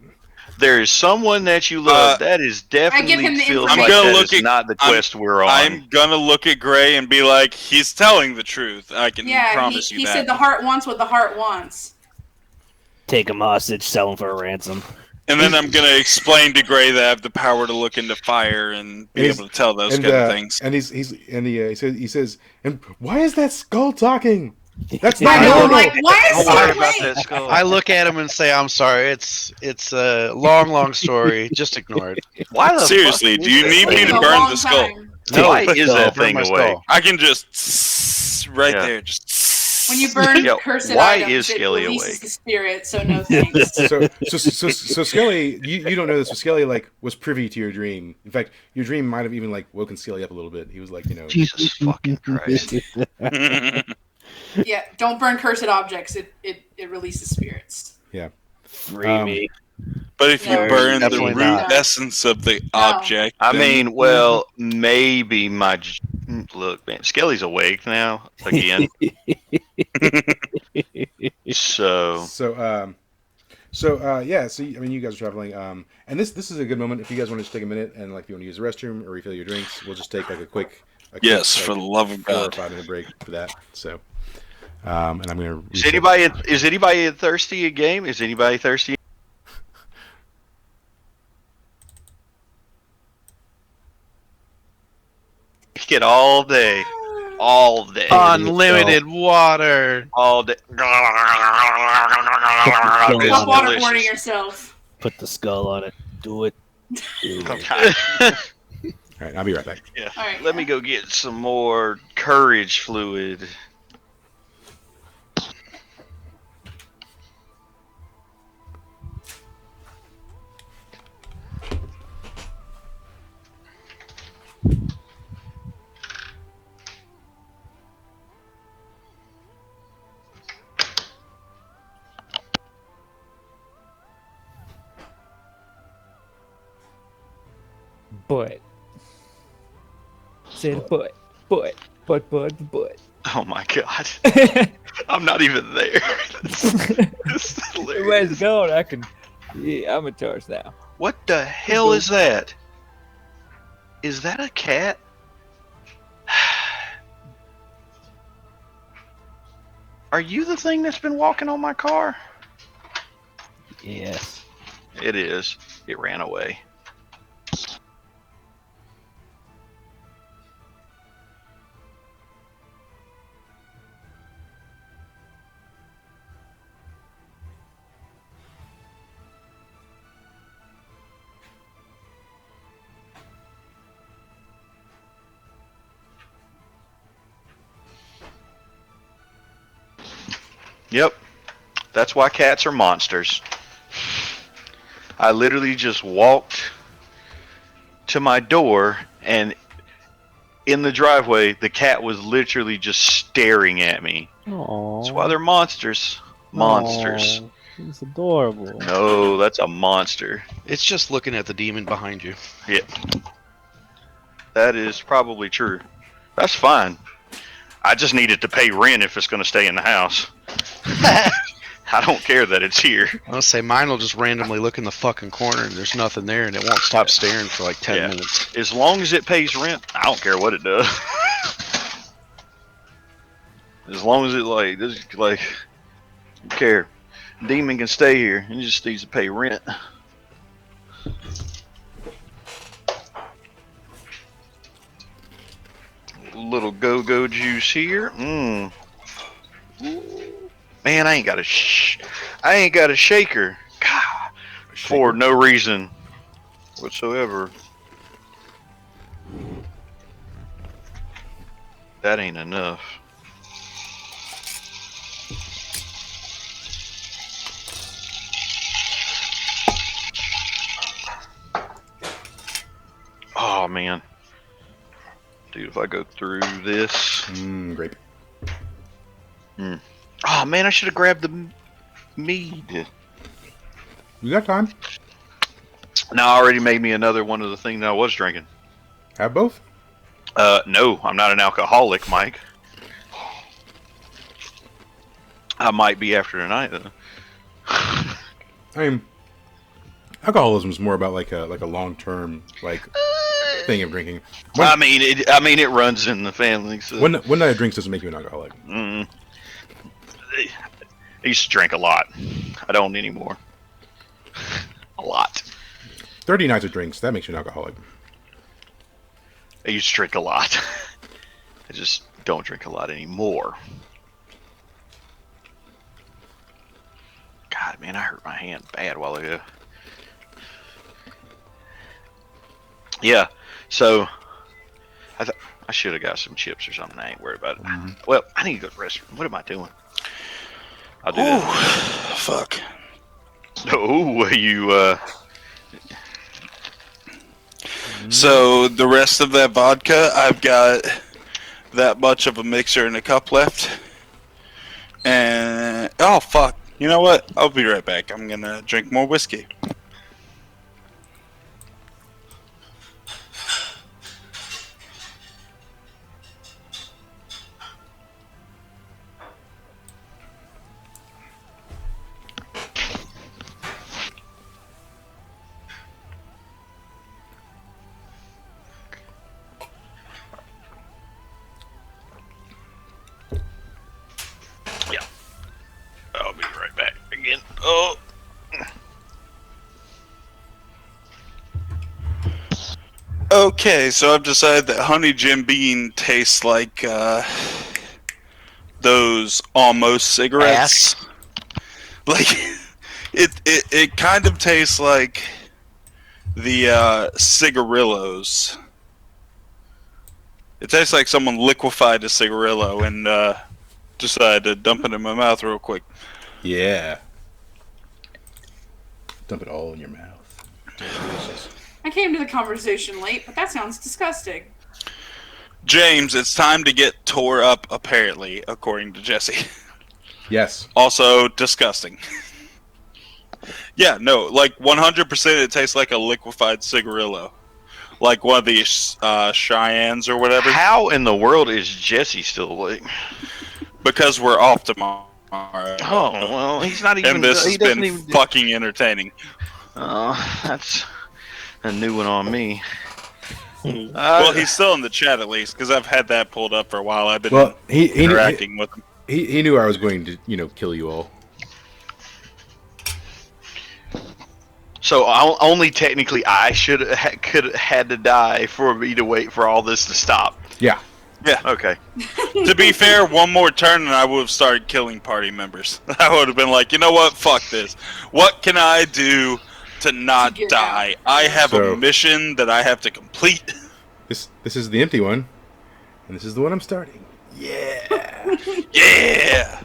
There is someone that you love. That is give him definitely the feels information. like I'm gonna that look is at- not the quest we're on. I'm gonna look at Gray and be like, he's telling the truth. I can Yeah, promise he you that. said the heart wants what the heart wants. Take him hostage, sell him for a ransom. And then I'm gonna explain to Gray that I have the power to look into fire and be And able to tell those And kind of things. and he says, and why is that skull talking? That's I not know, normal. like, why is Don't he worry awake? about that skull. I look at him and say, "I'm sorry. It's a long story. Just ignore it." Why the Seriously, fuck do you is need that me Taking to a burn long the skull? time. No, Why is that burn thing my away? skull. I can just right Yeah. there, just When you burn Yeah, cursed why items, is it Skelly releases awake? the spirit, so no thanks. So Skelly, you don't know this, but Skelly like was privy to your dream. In fact, your dream might have even like woken Skelly up a little bit. He was like, Jesus fucking Christ. Yeah, don't burn cursed objects. It releases spirits. Free me. But if you No, burn the definitely root not. essence of the object, I then- mean, well, maybe look, man. Skelly's awake now again. So yeah. So I mean, you guys are traveling. And this is a good moment if you guys want to just take a minute and like if you want to use the restroom or refill your drinks, we'll just take like a quick yes, like, for the love of 4 or God. 5 minute break for that. So, and I'm gonna. is anybody thirsty a game? Is anybody thirsty? Get all day. All day. Unlimited water. All day. Stop It's Stop waterboarding delicious. yourself. Put the skull on it. Do it. Do it. Okay. All right, I'll be right back. Yeah. All right. Let me go get some more courage fluid. butt. Said butt. Oh my god. I'm not even there. This is hilarious. Where's it going? I can. Yeah, I'm in charge now. What the hell is that? Is that a cat? Are you the thing that's been walking on my car? Yes. It is. It ran away. Yep. That's why cats are monsters. I literally just walked to my door, and in the driveway, the cat was literally just staring at me. Aww. That's why they're monsters. Monsters. Aww, it's adorable. No, that's a monster. It's just looking at the demon behind you. Yeah. That is probably true. That's fine. I just needed to pay rent if it's going to stay in the house. I don't care that it's here. I'll say mine will just randomly look in the fucking corner and there's nothing there and it won't stop staring for like 10 minutes. As long as it pays rent, I don't care what it does. As long as it I don't care. Demon can stay here. He just needs to pay rent. Little go-go juice here. Man, I ain't got a shaker. God, for no reason whatsoever. That ain't enough. Oh man. Dude, if I go through this. Grape. Oh man, I should have grabbed the mead. You got time? No, I already made me another one of the thing that I was drinking. Have both? No, I'm not an alcoholic, Mike. I might be after tonight though. I mean, alcoholism is more about like a long-term thing of drinking. I mean, it runs in the family. So. One night of drinks doesn't make you an alcoholic. I used to drink a lot. I don't anymore. A lot. 30 nights of drinks, that makes you an alcoholic. I used to drink a lot. I just don't drink a lot anymore. God, man, I hurt my hand bad a while ago. Yeah, so I should have got some chips or something. I ain't worried about it. Well, I need to go to the restroom. What am I doing? I'll do that. Fuck. Oh, you, So the rest of that vodka, I've got that much of a mixer and a cup left. And oh fuck. You know what? I'll be right back. I'm gonna drink more whiskey. yeah. I'll be right back again. Oh. Okay, so I've decided that honey Jim Beam tastes like those almost cigarettes. Like it kind of tastes like the cigarillos. It tastes like someone liquefied a cigarillo and decided to dump it in my mouth real quick. Yeah. Dump it all in your mouth. Delicious. I came to the conversation late, but that sounds disgusting. James, it's time to get tore up, apparently, according to Jesse. Yes. Also, disgusting. Yeah, no, like 100% it tastes like a liquefied cigarillo. like one of these Cheyennes or whatever. How in the world is Jesse still awake? Because we're off tomorrow. Oh well, he's not even. And this he has doesn't been even. fucking entertaining. Oh, that's a new one on me. Well, he's still in the chat at least, because I've had that pulled up for a while. I've been Well, he interacting with him. he knew I was going to, kill you all. So only technically I could have had to die for me to wait for all this to stop. Yeah. Yeah. Okay. To be fair, one more turn and I would have started killing party members. I would have been like, you know what? Fuck this. What can I do to not get die? out. I have So- a mission that I have to complete. This is the empty one, and this is the one I'm starting. Yeah. Yeah.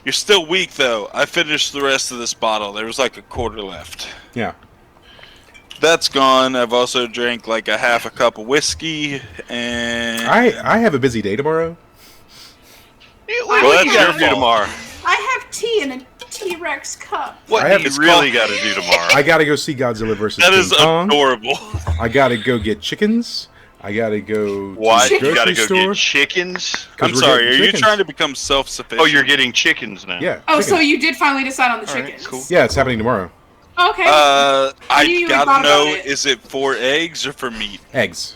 You're still weak though. I finished the rest of this bottle. There was like a quarter left. Yeah. That's gone. I've also drank like a half a cup of whiskey, and I have a busy day tomorrow. What Well, do you that's got your to do fault. tomorrow? I have tea in a T-Rex cup. What I do have- you it's really called- got to do tomorrow? I gotta go see Godzilla versus that King is Kong. adorable. I gotta go get chickens. I gotta go What? to the You got to grocery go store. get chickens? 'Cause I'm we're sorry. Are getting you chickens. trying to become self-sufficient? Oh, you're getting chickens now. Yeah. Oh, so chickens. you did finally decide on the All right, chickens. cool. Yeah, it's happening tomorrow. Okay. I you even gotta thought about know, it. is it for eggs or for meat? Eggs.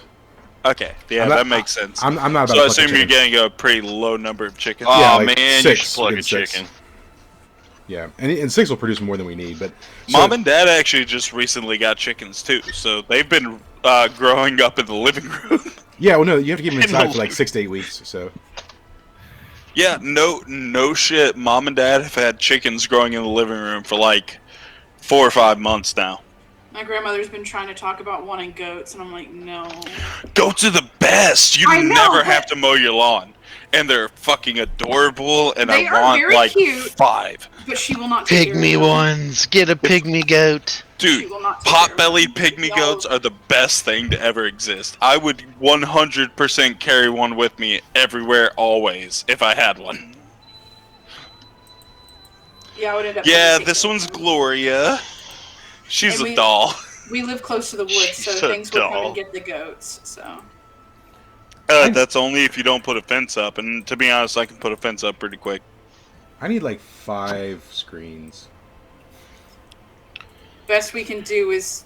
Okay, yeah, I'm not- that makes sense. I'm not about So to I pluck a assume you're chicken. getting a pretty low number of chickens. Oh Yeah, like man, you 6, should plug we're a getting 6. chicken. Yeah, and 6 will produce more than we need. But Mom and Dad actually just recently got chickens too, so they've been growing up in the living room. yeah, well, no, you have to keep them In the inside for like living- 6 to 8 weeks. So Yeah, no shit. Mom and Dad have had chickens growing in the living room for like 4 or 5 months now. My grandmother's been trying to talk about wanting goats, and I'm like, no. Goats are the best. You I know, never but- have to mow your lawn, and they're fucking adorable. And They I are want very like cute. 5. But she will not take care Pygmy of them. ones. Get a pygmy goat. She Dude, will not take care of pot-bellied them. pygmy Y'all- goats are the best thing to ever exist. I would 100% carry one with me everywhere, always, if I had one. Yeah, I would end up. Yeah, having to this take one's care of them. Gloria. She's And a we- doll. We live close to the woods, so She's a things will come doll. and get the goats. So That's only if you don't put a fence up, and to be honest, I can put a fence up pretty quick. I need like 5 screens. best we can do is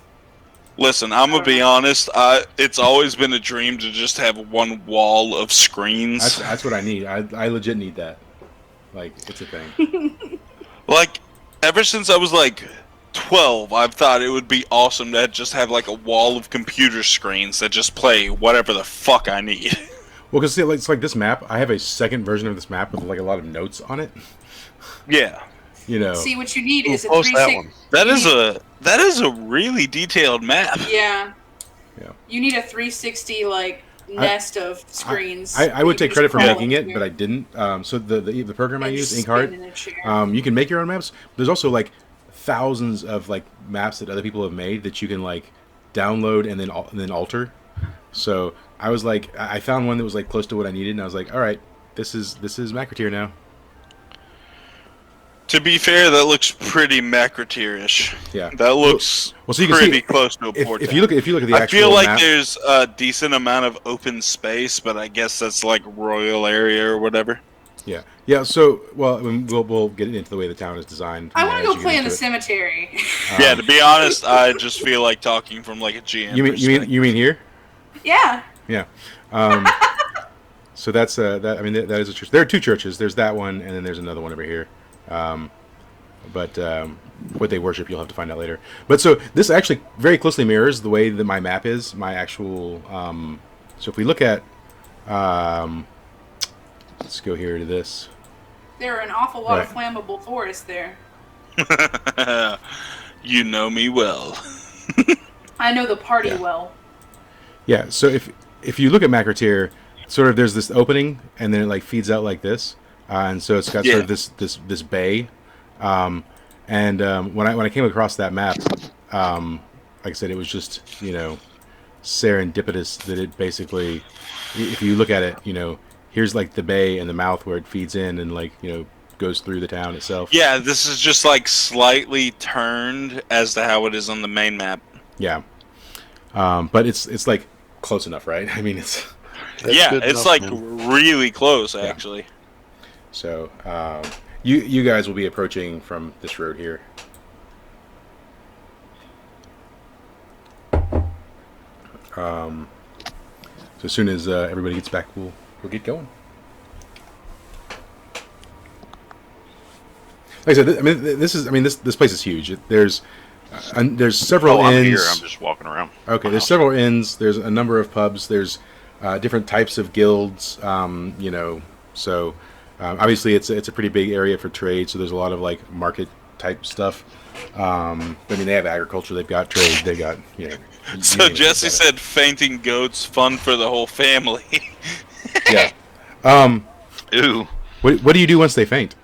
Listen, I'm gonna be honest. It's always been a dream to just have one wall of screens. That's what I need. I legit need that. Like, it's a thing. Like, ever since I was like 12, I've thought it would be awesome to just have like a wall of computer screens that just play whatever the fuck I need. Well, because it's like this map. I have a second version of this map with like a lot of notes on it. Yeah, You know. see what you need Ooh, is a post that 360. one. that is a really detailed map. Yeah. Yeah. You need a 360 like nest of screens. I would that you take credit for just crawl making it, into but I didn't. So the program I and use, just Inkheart, spin in a chair. you can make your own maps. There's also like thousands of like maps that other people have made that you can like download and then alter. So I was like, I found one that was like close to what I needed, and I was like, all right, this is Macrotier now. To be fair, that looks pretty Macrotier-ish. Yeah. That looks Well, so you can pretty see close to a if, port. if you look at the I actual feel like map, there's a decent amount of open space, but I guess that's like royal area or whatever. yeah. So well, we'll get into the way the town is designed. I want as to go you get play in into the it. cemetery. Yeah, to be honest, I just feel like talking from like a GM. perspective. You mean here? Yeah. Yeah. So that's that. I mean, that is a church. There are two churches. There's that one, and then there's another one over here. But what they worship, you'll have to find out later. But so this actually very closely mirrors the way that my map is. My actual. So if we look at, let's go here to this. There are an awful lot of Right. flammable forests there. You know me well. I know the party Yeah. well. Yeah. So if you look at Macrotier, sort of there's this opening, and then it like feeds out like this, and so it's got sort of this bay. When I came across that map, like I said, it was just serendipitous that it basically, if you look at it, here's like the bay and the mouth where it feeds in and like goes through the town itself. Yeah, this is just like slightly turned as to how it is on the main map. Yeah. But it's like close enough, right? I mean, it's That's yeah, good it's enough, like man. really close actually. so. You guys will be approaching from this road here. So as soon as everybody gets back, we'll get going. Like I said, this place is huge. There's several Oh, I'm inns. here. I'm just walking around. Okay, there's several inns. There's a number of pubs. There's different types of guilds. So obviously it's a pretty big area for trade. So there's a lot of like market type stuff. I mean, they have agriculture. They've got trade. They got So Jesse said fainting goats fun for the whole family. Yeah. Ooh. What do you do once they faint?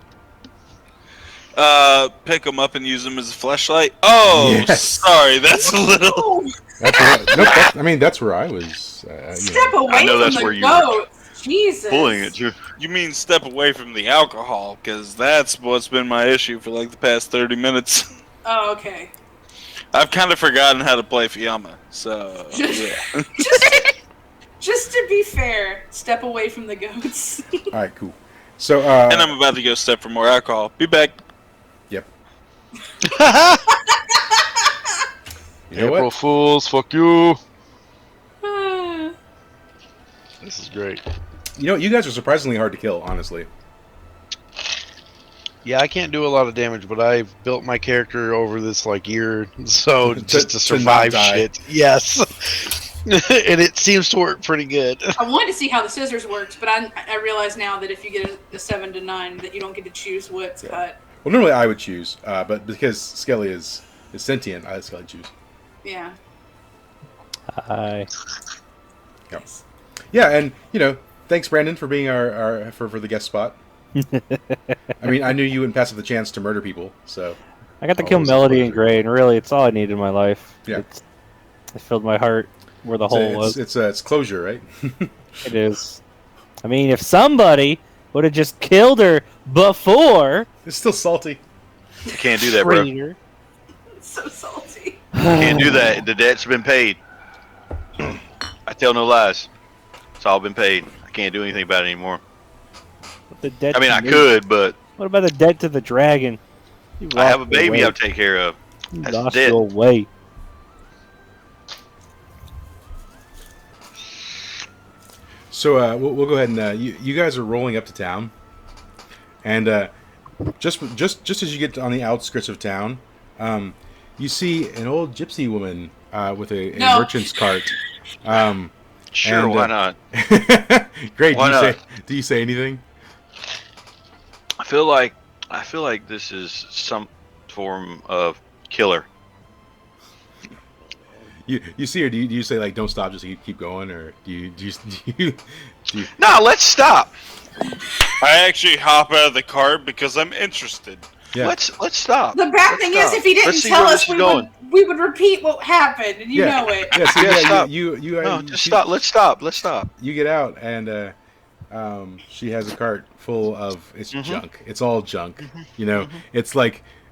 Pick them up and use them as a fleshlight. Oh, Yes. sorry, that's a little. Oh, That's where I was. step away I know from that's the where you were goat. Jesus. Pulling it, too. You mean step away from the alcohol? Because that's what's been my issue for like the past 30 minutes. Oh, okay. I've kind of forgotten how to play Fiamma, so yeah. Just to be fair, step away from the goats. All right, cool. So, And I'm about to go step for more alcohol. Be back. yep. You know April what? Fools, fuck you. This is great. You know, you guys are surprisingly hard to kill, honestly. Yeah, I can't do a lot of damage, but I've built my character over this like year, so just to to survive not die. shit. Yes, and it seems to work pretty good. I wanted to see how the scissors worked, but I realize now that if you get a 7 to 9, that you don't get to choose what's cut. Well, normally I would choose, but because Skelly is sentient, I let Skelly choose. Yeah. Hi. Yep. Yeah, and thanks Brandon for being our for the guest spot. I mean, I knew you wouldn't pass up the chance to murder people, so I got to Oh, kill this is Melody pleasure. and Gray, and really, it's all I need in my life. Yeah. It filled my heart where the hole was. it's closure, right? It is. I mean, if somebody would have just killed her before, It's still salty. You can't do that, bro. freed her. It's so salty. Can't do that. The debt's been paid. I tell no lies. It's all been paid. I can't do anything about it anymore. The debt I mean, to I me. could, but What about the debt to the dragon? You I have a lost baby your I'll take care of. way. You That's lost dead. your way. So we'll go ahead and you guys are rolling up to town, and just as you get on the outskirts of town, you see an old gypsy woman with a No. merchant's cart. Sure, And, why not? Great. Why Do you say anything? I feel like this is some form of killer. You see her? Do you say like don't stop, just keep going, or do you No, let's stop. I actually hop out of the car because I'm interested. Yeah. Let's stop. The bad thing is, stop. if he didn't Let's see tell where us, this is going. we would repeat what happened, and you Yeah. know it. Yeah, so Yeah, stop. you No, just stop. Let's stop. Let's stop. You get out, and she has a cart full of junk. It's all junk.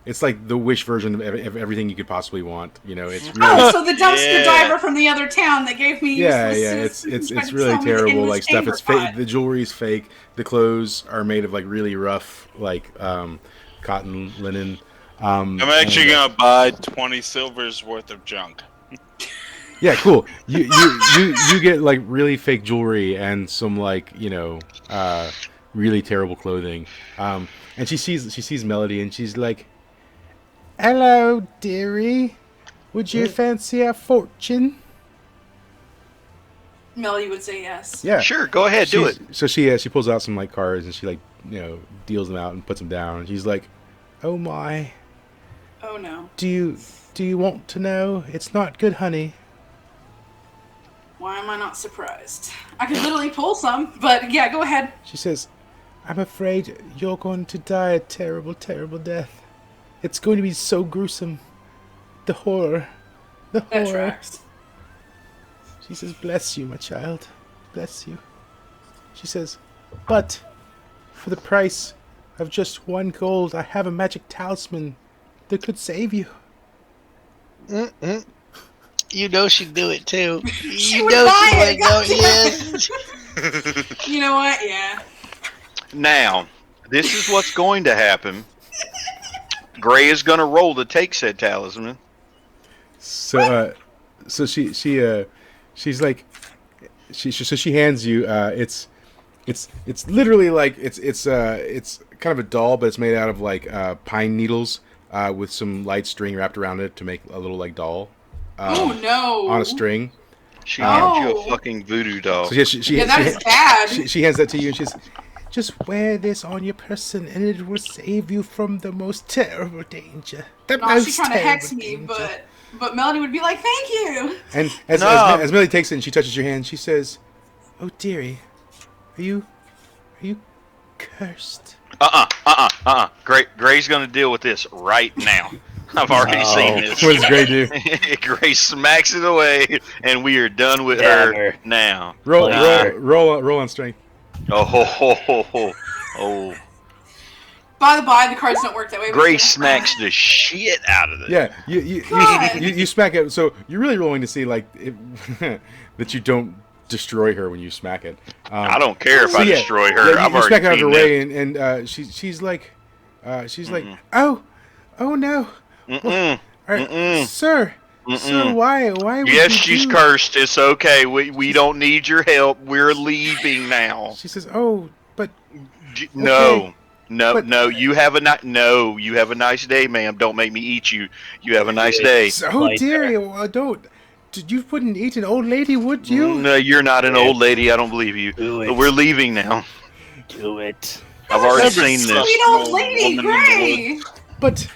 It's like the Wish version of everything you could possibly want. It's really Oh, so the dumpster Yeah. driver from the other town that gave me yeah. useless It's tried to really sell me the terrible. endless Like stuff. chamber It's fake. pot. The jewelry's fake. The clothes are made of like really rough, like cotton linen. I'm actually gonna buy 20 silvers worth of junk. Yeah, cool. You get like really fake jewelry and some like really terrible clothing. And she sees Melody and she's like, "Hello, dearie. Would you fancy a fortune?" Melody would say yes. Yeah, Sure, go ahead, do it. So she pulls out some like cards and she like deals them out and puts them down. And she's like, "Oh my, Oh no. do you want to know? It's not good, honey." Why am I not surprised? I could literally pull some, but yeah, go ahead. She says, "I'm afraid you're going to die a terrible, terrible death. It's going to be so gruesome. The horror. The That horror." tracks. She says, "Bless you, my child. Bless you." She says, "But for the price of just 1 gold, I have a magic talisman that could save you." You know she'd do it too. She You would know buy she it, would go. goddamn. Yes. You know what? Yeah. Now, this is what's going to happen. Gray is going to roll to take said talisman. So she's like, she hands you. It's literally like it's kind of a doll, but it's made out of like pine needles with some light string wrapped around it to make a little like doll. Oh no. On a string. She hands you Oh. a fucking voodoo doll. So she that is bad. She hands that to you, and she's just wear this on your person, and it will save you from the most terrible danger. No, she's trying to hex me, but Melody would be like, "Thank you." And as Melody takes it and she touches your hand, she says, "Oh dearie, are you cursed?" Gray's gonna deal with this right now. I've already seen this. What does Gray do? Gray smacks it away, and we are done with her now. Roll on strength. Oh. By the by, the cards don't work that way. Gray smacks the shit out of it. Yeah, you smack it. So you're really rolling to see like that you don't destroy her when you smack it. I don't care if I destroy her. Yeah, I've you already smack it out of her seen way, and she's like, oh no, sir, why would Yes, you she's do-" cursed. It's okay. We don't need your help. We're leaving now. She says, "Oh, but No. But- No, you have a you have a nice day, ma'am. Don't make me eat you. You have a nice day. oh dearie, don't. You wouldn't eat an old lady, would you?" No, you're not an old lady. I don't believe you. Do it. But we're leaving now. Do it. I've already seen this. Sweet old lady, Gray. But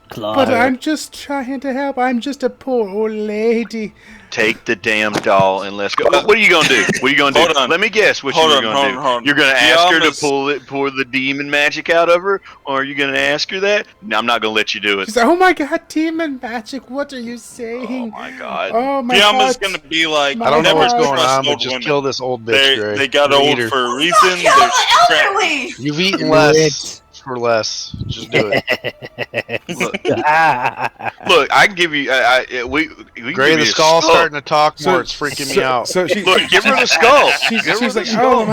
Claude. I'm just trying to help. I'm just a poor old lady. Take the damn doll and let's go. What are you gonna do? What are you gonna do? Hold on. Let me guess what Hold you're on, gonna hold do. on, hold on. You're gonna ask her to Yama's- pull the demon magic out of her, or are you gonna ask her that? No, I'm not gonna let you do it. She's like, "Oh my God, demon magic! What are you Oh saying? my god. Oh my Yama's God!" gonna be like, I I don't know never what's going trust on, but old just women. kill this old bitch, Gray. They got Eat old her. for a reason. Kill They're the crap. elderly. You've eaten Do less for less. Just do it. Look, I can give you. We can Gray, give the you a skull's skull. starting to talk more. It's freaking me out. So she, Look, give her the skull. she's Give her like, the "Oh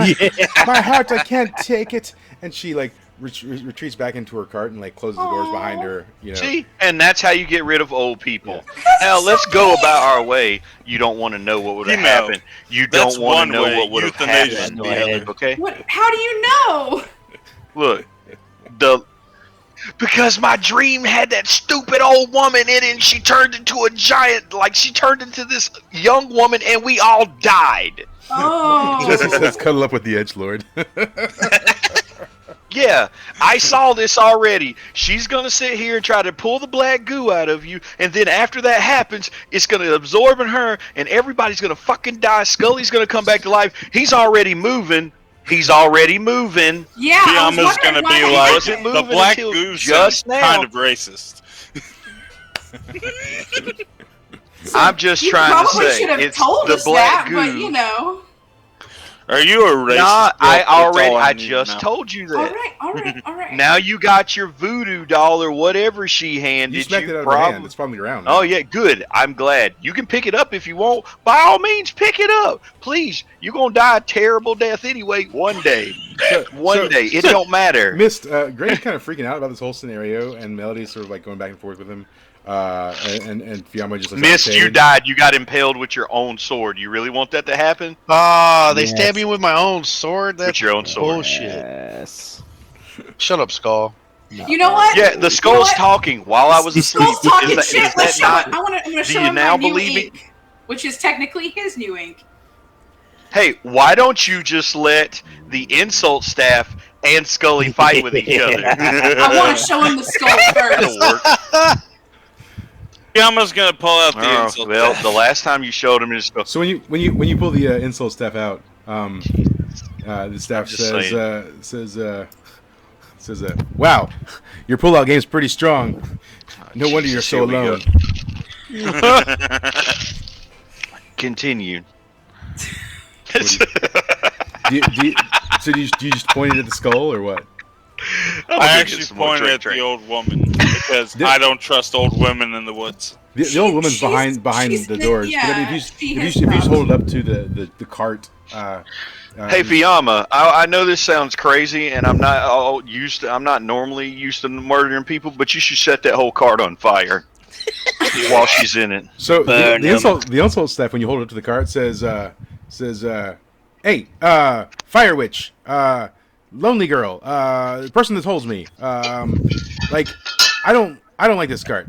skull. my heart, I can't take it," and she like retreats back into her cart and like closes the doors behind her. You know. See, and that's how you get rid of old people. Now let's go about our way. You don't want to know what would have You know, happened. You that's don't want one to know way. what would have Euthanasia happened. is the other. Okay. What? How do you know? Look, because my dream had that stupid old woman in it, and she turned into a giant. Like she turned into this young woman, and we all died. Oh. Jesse says, "Cuddle up with the edgelord." Yeah, I saw this already. She's gonna sit here and try to pull the black goo out of you, and then after that happens, it's gonna absorb in her, and everybody's gonna fucking die. Scully's gonna come back to life. He's already moving. Yeah, I was Yama's wondering gonna why be they like, wasn't the moving black until goose just sounds now. kind of racist. I'm just you trying to probably say should have it's told the us black that, goo. but you know. Are you a racist? Nah, That's all I need to just know. told you All that. right. Now you got your voodoo doll or whatever she handed You you. smacked it out of her hand. It's probably around. Oh yeah, good. I'm glad. You can pick it up if you want. By all means, pick it up. Please. You're gonna die a terrible death anyway. One day. One day. It don't matter. Mist, Gray's kind of freaking out about this whole scenario, and Melody's sort of like going back and forth with him. And Fiamma just looks Missed, like, you died. You got impaled with your own sword. You really want that to happen? Ah, they Yes. stabbed me with my own sword. That's With your own sword. bullshit. Yes. Shut up, Skull. You know what? Yeah, the skull's talking while I was The asleep. skull's talking Is shit. that Let's show not? him. I'm gonna show you him now my new believe it? ink, which is technically his new ink. Hey, why don't you just let the insult staff and Scully fight with each other? I want to show him the skull first. That'll work. Yama's gonna pull out the Oh, insult. well, the last time you showed him his So when you pull the insult staff out, the staff Just says, "Wow, your pullout game's pretty strong. No wonder you're Jesus, so here we alone." Continue. Do you just point it at the skull or what? I'm I gonna get actually some more pointed drink, at drink. the old woman because I don't trust old women in the woods. The old woman's She's- behind she's the been- doors. yeah, but I mean, she if has you just stopped. hold it up to the cart. Hey Fiamma, I know this sounds crazy, and I'm not normally used to murdering people, but you should set that whole cart on fire while she's in it. So Burn the 'em. insult stuff when you hold it up to the cart says, "Hey, fire witch, lonely girl, person that holds me, like, I don't like this cart.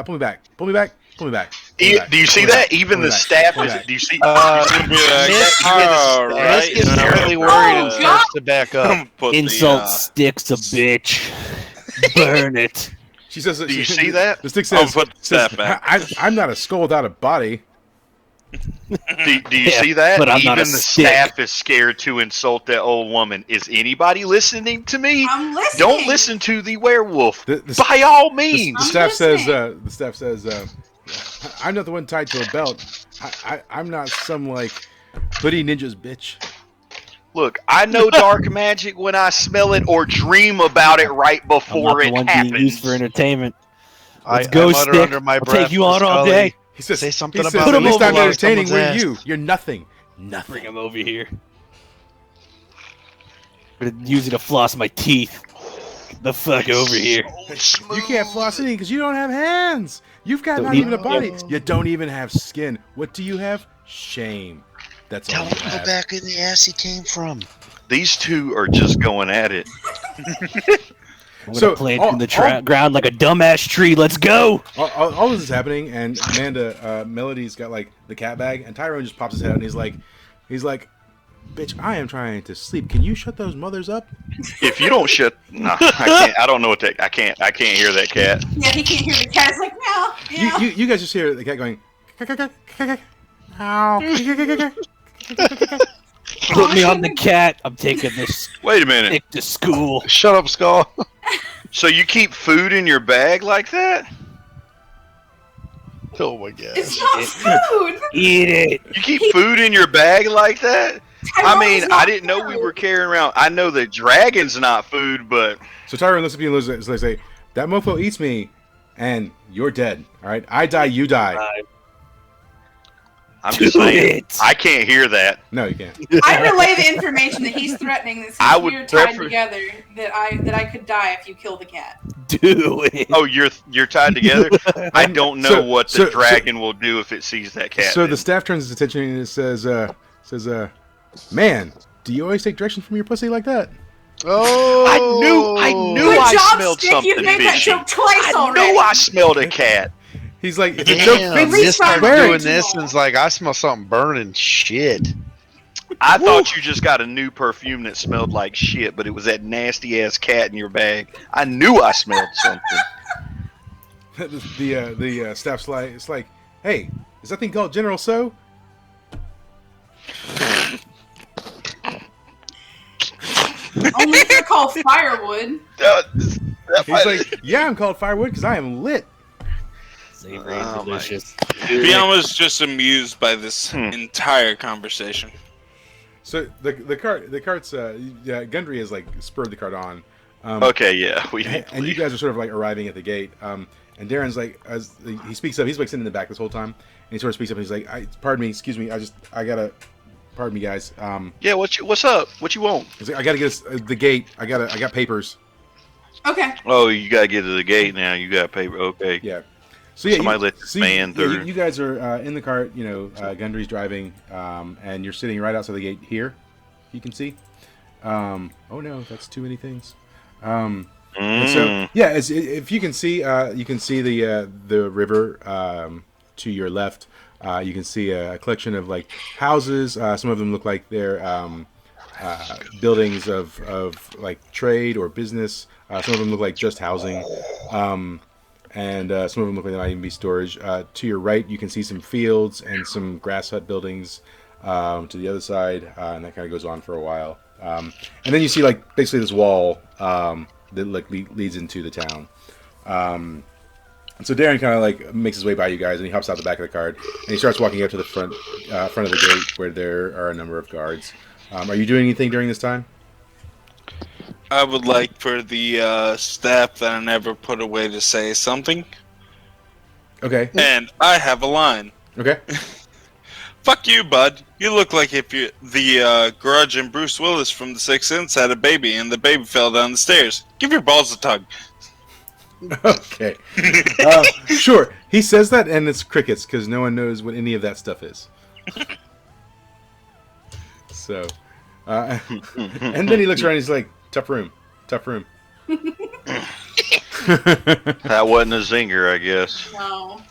Pull me back, pull me back, pull me back." Do you see that? Even the staff is. Do you see? Be like, Miss all right, gets now, really worried and Oh, starts to back up. put Insult the, sticks a bitch. Burn it. She says, Do you see that? The stick I'll says, put the staff back. I'm not a skull without a body." Do you Yeah, see that? but I'm Even not a the stick. staff is scared to insult that old woman. Is anybody listening to me? I'm listening. Don't listen to the werewolf. The- By all The means. staff listening. says, "I'm not the one tied to a belt. I'm not some like hoodie ninjas, bitch." Look, I know dark magic when I smell it or dream about it right I'm not before the it one being happens. used for entertainment. Let's I go, mutter Stick. under my I'll breath take you to on all Scully, day. He says, Say something he about says, Put "At 'em least I'm over on entertaining. We're someone's you. You're nothing. Bring Nothing." him over here. I'm gonna use it to floss my teeth. Get the fuck over here. You can't floss anything because you don't have hands. You've got Don't not need- even a body. You don't even have skin. What do you have? Shame. That's all Tell you him to go have. back in the ass he came from. These two are just going at it. I'm gonna So, plant all- in the ground like a dumbass tree. Let's go. All this is happening, and Amanda, Melody's got like the cat bag, and Tyrone just pops his head out, and he's like, "Bitch, I am trying to sleep. Can you shut those mothers up?" If you don't shut, no, I can't. I don't know what that. I can't hear that cat. Yeah, he can't hear the cat. It's like, meow, meow. You guys just hear the cat going, "Ow." Put me on the cat. I'm taking this Wait a minute. stick to school. Shut up, Skull. So you keep food in your bag like that? Oh my god. It's not food. Eat it. You keep food in your bag like that? I Tyrone mean, is not I didn't know we food. were carrying around. I know that dragon's not food, but So Tyrone looks at you and looks like, say, "That mofo eats me, and you're dead. All right, I die, you die." I'm just Do saying it. I can't hear that. No, you can't. I relay the information that he's threatening. That I since would we are tied prefer- together, that I could die if you kill the cat. Do it. Oh, you're tied together. I don't know So- what the so- dragon will do if it sees that cat. So then. the staff turns its attention and it says, "Man, do you always take direction from your pussy like that?" Oh, I knew Good I job, smelled Stick. something You've made that fishy. joke twice I already. knew I smelled a cat. He's like, "If the joke Damn, fits, this starts Swear it. doing this and it's like I smell something burning. Shit. I thought you just got a new perfume that smelled like shit, but it was that nasty ass cat in your bag. I knew I smelled something. the staff's like, it's like, "Hey, is that thing called General So?" Only if they're called firewood. He's like, "Yeah, I'm called Firewood because I am lit." Savory and Oh, my- delicious. Fiamma's just amused by this Hmm. entire conversation. So the cart's Gundry has like spurred the cart on. Okay, yeah, we need to And you leave. guys are sort of like arriving at the gate. And Darren's like, as he speaks up, he's like sitting in the back this whole time, and he sort of speaks up and he's like, "Pardon me, excuse me, pardon me, guys. Yeah, what's up? What you want? He's like, I gotta get us the gate. I got papers. Okay. Oh, you gotta get to the gate now. You got paper. Okay. Yeah. So yeah, Somebody let this man through. you guys are in the cart. You know, Gundry's driving, and you're sitting right outside the gate here. You can see. Oh no, that's too many things. And so yeah, if you can see the river to your left. You can see a collection of like houses. Some of them look like they're buildings of like trade or business. Some of them look like just housing. And some of them look like they might even be storage. To your right, you can see some fields and some grass hut buildings. To the other side, and that kind of goes on for a while. And then you see like basically this wall that like leads into the town. And so Darren kind of like makes his way by you guys, and he hops out the back of the cart, and he starts walking up to the front of the gate where there are a number of guards. Are you doing anything during this time? I would like for the staff that I never put away to say something. Okay. And I have a line. Okay. Fuck you, bud. You look like if you the Grudge and Bruce Willis from The Sixth Sense had a baby and the baby fell down the stairs. Give your balls a tug. Okay. Sure. He says that, and it's crickets because no one knows what any of that stuff is. So, and then he looks around. And he's like, "Tough room, tough room." That wasn't a zinger, I guess. No.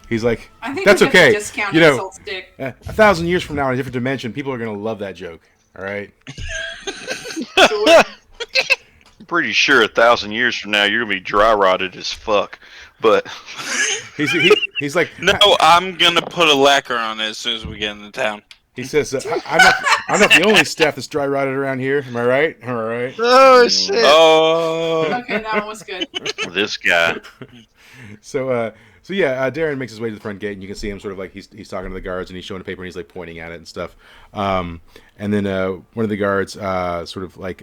He's like, I think "That's we have okay. to discount You know, insult stick. 1,000 years from now in a different dimension, people are gonna love that joke. All right." Sure. I'm pretty sure 1,000 years from now you're gonna be dry rotted as fuck. But He's like, No, I'm gonna put a lacquer on it as soon as we get into town. he says, I'm not the only staff that's dry rotted around here. Am I right? Am I right? Oh shit! Oh, Okay, that one was good. this guy, So yeah, Darren makes his way to the front gate, and you can see him sort of like he's talking to the guards, and he's showing a paper, and he's like pointing at it and stuff. And then one of the guards sort of like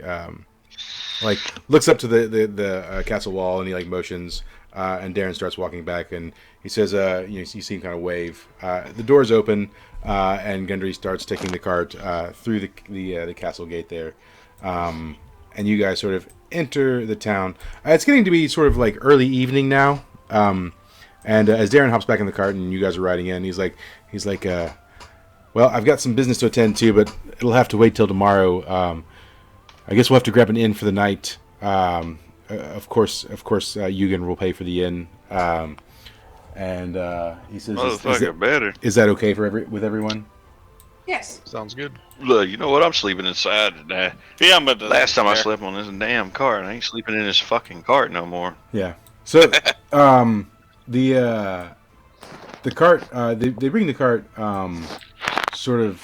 looks up to the castle wall, and he like motions, and Darren starts walking back, and he says, you see him kind of wave. The doors open, and Gundry starts taking the cart through the castle gate there, and you guys sort of enter the town. It's getting to be sort of like early evening now. And as Darren hops back in the cart and you guys are riding in, he's like, well, I've got some business to attend to, but it'll have to wait till tomorrow. I guess we'll have to grab an inn for the night. Of course, Eugen will pay for the inn. And he says, motherfucker, better. is that okay with everyone? Yes. Sounds good. Look, you know what? I'm sleeping inside today. yeah, but Last time I slept on this damn cart, I ain't sleeping in this fucking cart no more. Yeah. So, the cart, they bring the cart sort of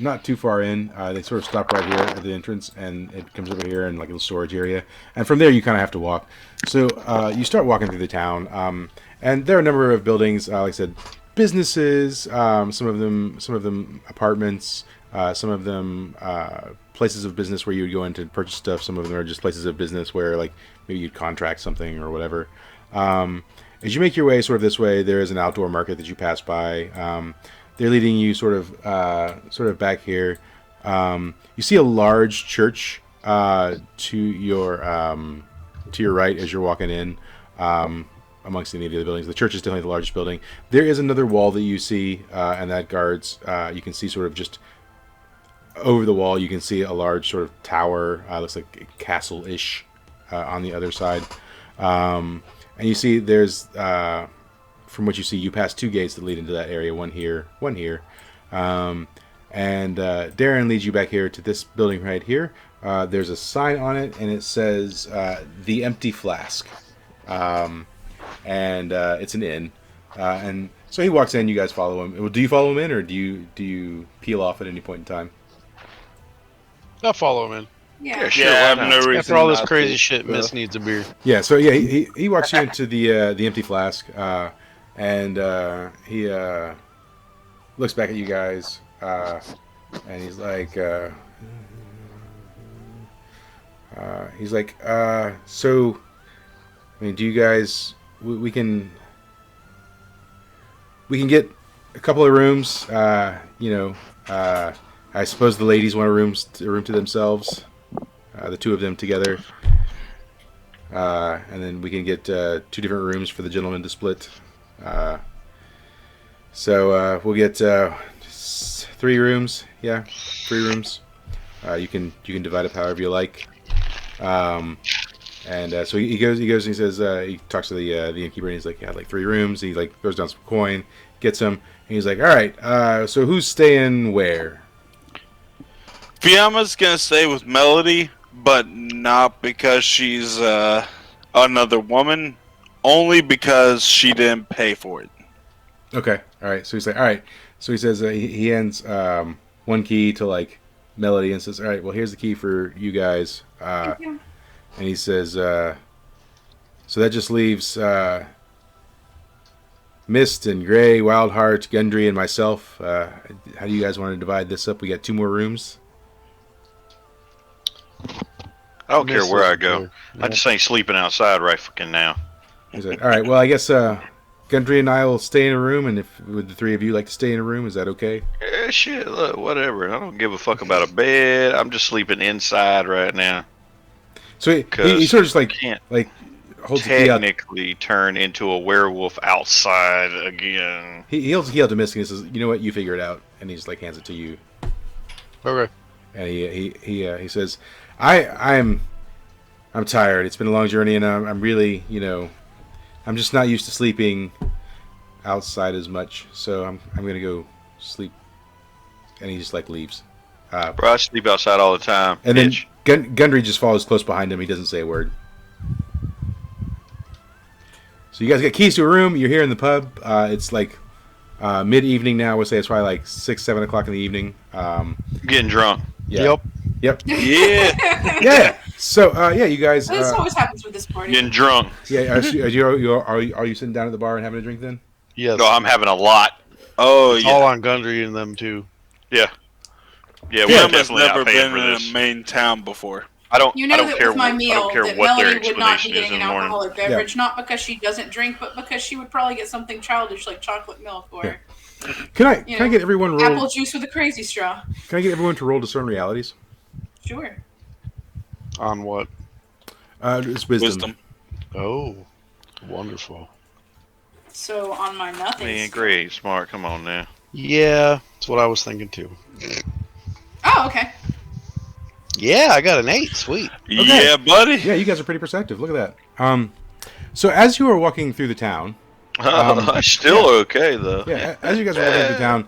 not too far in. They sort of stop right here at the entrance, and it comes over here in like a little storage area. And from there, you kind of have to walk. So you start walking through the town, and there are a number of buildings. Like I said, businesses. Some of them apartments. Some of them places of business where you would go in to purchase stuff. Some of them are just places of business where like maybe you'd contract something or whatever. As you make your way sort of this way, there is an outdoor market that you pass by. They're leading you sort of back here. You see a large church to your right as you're walking in. Amongst any of the other buildings, the church is definitely the largest building. There is another wall that you see, and that guards. You can see sort of just over the wall. You can see a large sort of tower. Looks like a castle-ish on the other side. And you see there's, from what you see, you pass two gates that lead into that area. One here, one here. And Darren leads you back here to this building right here. There's a sign on it, and it says The Empty Flask. And it's an inn. And so he walks in, you guys follow him. Do you follow him in, or do you peel off at any point in time? I'll follow him in. Yeah. Sure, Yeah, I why have not? no reason After all this not crazy to. shit, Miss needs a beer. Yeah, so yeah, he walks you into the Empty Flask, and he looks back at you guys, and he's like, so, I mean, do you guys? We can get a couple of rooms. I suppose the ladies want a room to themselves. The two of them together. And then we can get 2 different rooms for the gentlemen to split. So we'll get 3 rooms. Yeah, 3 rooms. You can divide up however you like. And so he goes and he says, he talks to the innkeeper, and he's like, yeah, like 3 rooms. He like throws down some coin, gets them, and he's like, all right, so who's staying where? Fiamma's gonna stay with Melody, but not because she's another woman, only because she didn't pay for it. Okay, all right. So he's like, all right. So he says he hands one key to like Melody and says, all right, well, here's the key for you guys. Thank you. And he says, so that just leaves Mist and Gray, Wildheart, Gundry, and myself. How do you guys want to divide this up? We got 2 more rooms. don't care where I go. There. I just ain't sleeping outside right fucking now. He's like, all right, well, I guess Gundry and I will stay in a room, and if would the three of you like to stay in a room, is that okay? Yeah, shit, look, whatever. I don't give a fuck about a bed. I'm just sleeping inside right now. So he sort of just Can't like holds the key out. technically turn into a werewolf outside again. He holds the key out to Misty and says, "You know what? You figure it out." And he just like hands it to you. Okay. And he says, I'm tired. It's been a long journey, and I'm really, I'm just not used to sleeping outside as much. So I'm gonna go sleep. And he just like leaves. Bro, I sleep outside all the time. And bitch. then Gundry just follows close behind him. He doesn't say a word. So you guys got keys to a room. You're here in the pub. It's like mid-evening now. We'll say it's probably like 6, 7 o'clock in the evening. Getting drunk. Yeah. Yep. Yeah. Yeah. So you guys. This always happens with this party. Getting drunk. Yeah. Are you sitting down at the bar and having a drink then? Yes. No, I'm having a lot. Oh, It's yeah. all on Gundry and them too. Yeah. Yeah, Tim we're has definitely never not paying been for in this. a main town before. I don't You know that care with my what, I meal, don't care that what their Melody would not be explanation is getting in an the morning. alcoholic beverage, not because she doesn't drink, but because she would probably get something childish like chocolate milk or Can I You can I know, get everyone roll? apple juice with a crazy straw. Can I get everyone to roll discern realities? Sure. On what? It's wisdom. Oh, wonderful. So on my nothing. Man, great, smart. Come on now. Yeah, that's what I was thinking too. Oh, okay. Yeah, I got an 8. Sweet. Yeah, buddy. Yeah, you guys are pretty perceptive. Look at that. So as you are walking through the town, Still okay though. yeah, as you guys are walking through town,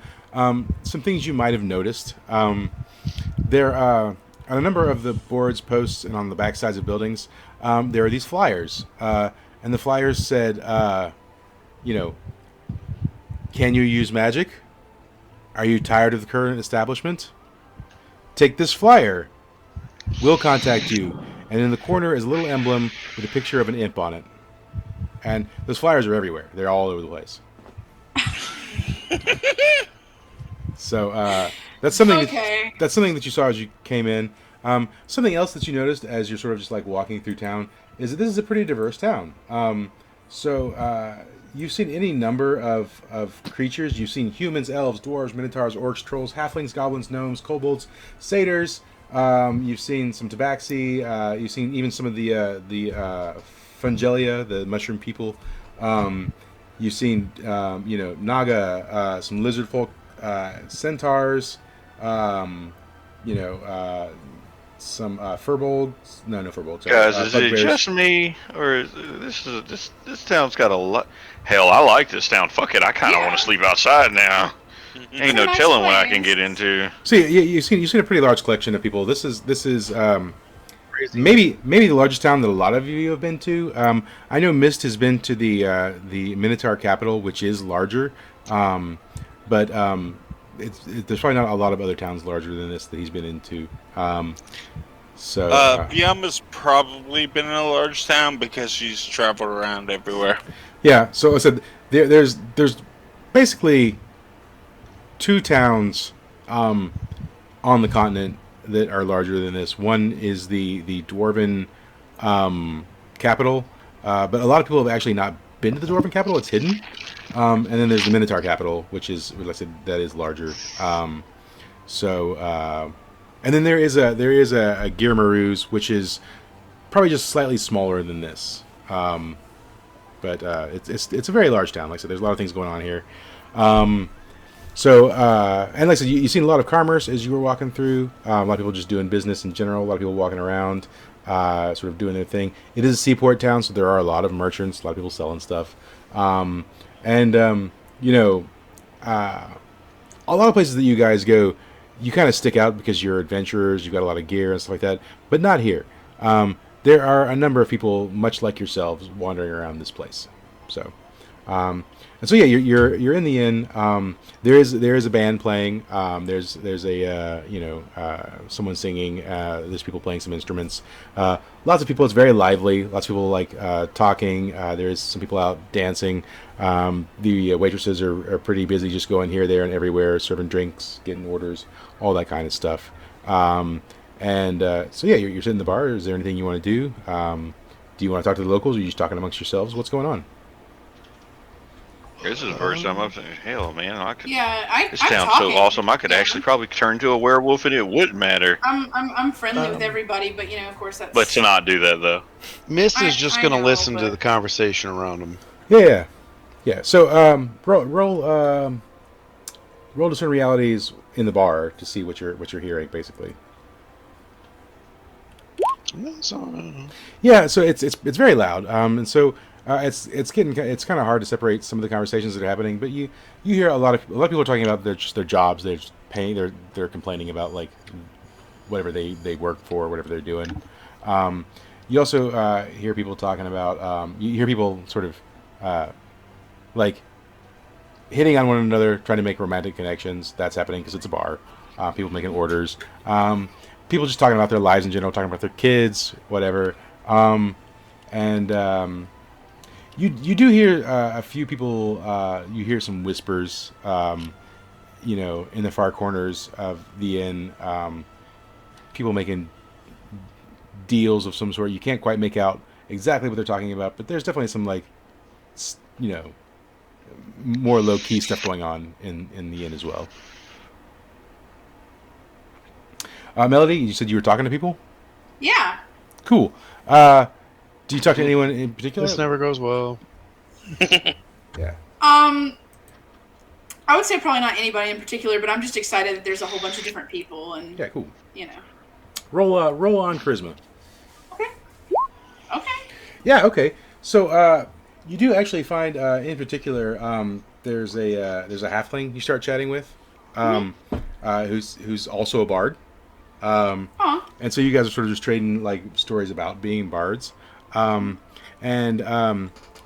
some things you might have noticed. There on a number of the boards, posts, and on the back sides of buildings, there are these flyers, and the flyers said, can you use magic? Are you tired of the current establishment? Take this flyer. We'll contact you. And in the corner is a little emblem with a picture of an imp on it. And those flyers are everywhere. They're all over the place. So that's something. Okay. That's something that you saw as you came in. Something else that you noticed as you're sort of just like walking through town is that this is a pretty diverse town. You've seen any number of creatures. You've seen humans, elves, dwarves, minotaurs, orcs, trolls, halflings, goblins, gnomes, kobolds, satyrs. You've seen some tabaxi. You've seen even some of the fungelia, the mushroom people. You've seen naga, some lizard folk, centaurs. Some furbolgs. No furbolgs. Guys, is it bugbears. just me, or is this town's got a lot? Hell, I like this town. Fuck it, I kind of Yeah. want to sleep outside now. Ain't no Nice telling what I place. can get into. So you've seen a pretty large collection of people. This is maybe the largest town that a lot of you have been to. I know Mist has been to the Minotaur capital, which is larger, but there's probably not a lot of other towns larger than this that he's been into. Biama's probably been in a large town because she's traveled around everywhere. Yeah. So I said there's basically 2 towns on the continent that are larger than this. One is the dwarven capital, but a lot of people have actually not been to the dwarven capital. It's hidden. And then there's the Minotaur capital, which is, like I said, that is larger. And then there is a Girmaroo's, which is probably just slightly smaller than this. But it's a very large town. Like I said, there's a lot of things going on here. And like I said, you've seen a lot of commerce as you were walking through. A lot of people just doing business in general. A lot of people walking around, sort of doing their thing. It is a seaport town, so there are a lot of merchants, a lot of people selling stuff. A lot of places that you guys go, you kind of stick out because you're adventurers, you've got a lot of gear and stuff like that, but not here. There are a number of people much like yourselves wandering around this place. So, you're in the inn. There is a band playing. There's a someone singing. There's people playing some instruments. Lots of people. It's very lively. Lots of people like talking. There's some people out dancing. The waitresses are pretty busy, just going here, there, and everywhere, serving drinks, getting orders, all that kind of stuff. And so yeah, you're sitting in the bar. Is there anything you want to do? Do you want to talk to the locals, or are you just talking amongst yourselves? What's going on? This is the first time I've seen. Hell, man, I could. Yeah, This I'm town's talking. so awesome. I could Yeah. actually probably turn into a werewolf, and it wouldn't matter. I'm friendly with everybody, but of course that's. But to not do that though. Mist is just going to know, listen to but- the conversation around him. Yeah. So roll discern realities in the bar to see what you're hearing, basically. Yeah, so it's very loud, and so it's kind of hard to separate some of the conversations that are happening. But you hear a lot of people are talking about their jobs. They're just paying. They're complaining about like whatever they work for, whatever they're doing. You also hear people talking about. You hear people sort of like hitting on one another, trying to make romantic connections. That's happening because it's a bar. People making orders. People just talking about their lives in general, talking about their kids, whatever. You do hear a few people. You hear some whispers, in the far corners of the inn. People making deals of some sort. You can't quite make out exactly what they're talking about, but there's definitely some more low key stuff going on in the inn as well. Melody, you said you were talking to people? Yeah. Cool. Do you talk to anyone in particular? This never goes well. Yeah. I would say probably not anybody in particular, but I'm just excited that there's a whole bunch of different people and Yeah, cool. you know. Roll on charisma. Okay. Yeah, okay. So you do actually find in particular there's a halfling you start chatting with who's also a bard. And so you guys are sort of just trading like stories about being bards.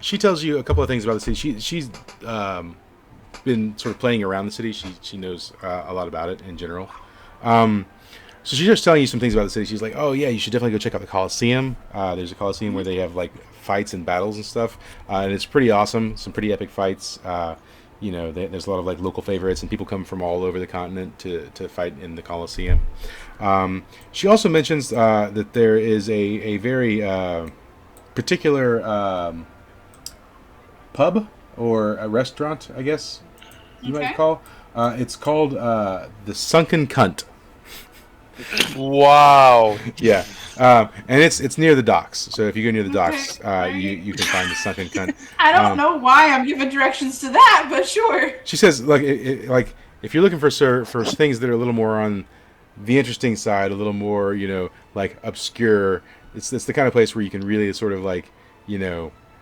She tells you a couple of things about the city. She's been sort of playing around the city. She knows a lot about it in general. So she's just telling you some things about the city. She's like, oh yeah, you should definitely go check out the Coliseum. There's a Coliseum where they have like fights and battles and stuff. And it's pretty awesome. Some pretty epic fights. There's a lot of like local favorites, and people come from all over the continent to fight in the Coliseum. She also mentions that there is a very particular pub or a restaurant, I guess you might call. It's called the Sunken Cunt. Wow. Yeah, and it's near the docks. So if you go near the docks, you can find the Sunken Cunt. I don't know why I'm giving directions to that, but sure. She says, like, if you're looking for things that are a little more on the interesting side, a little more, like obscure, it's the kind of place where you can really sort of like,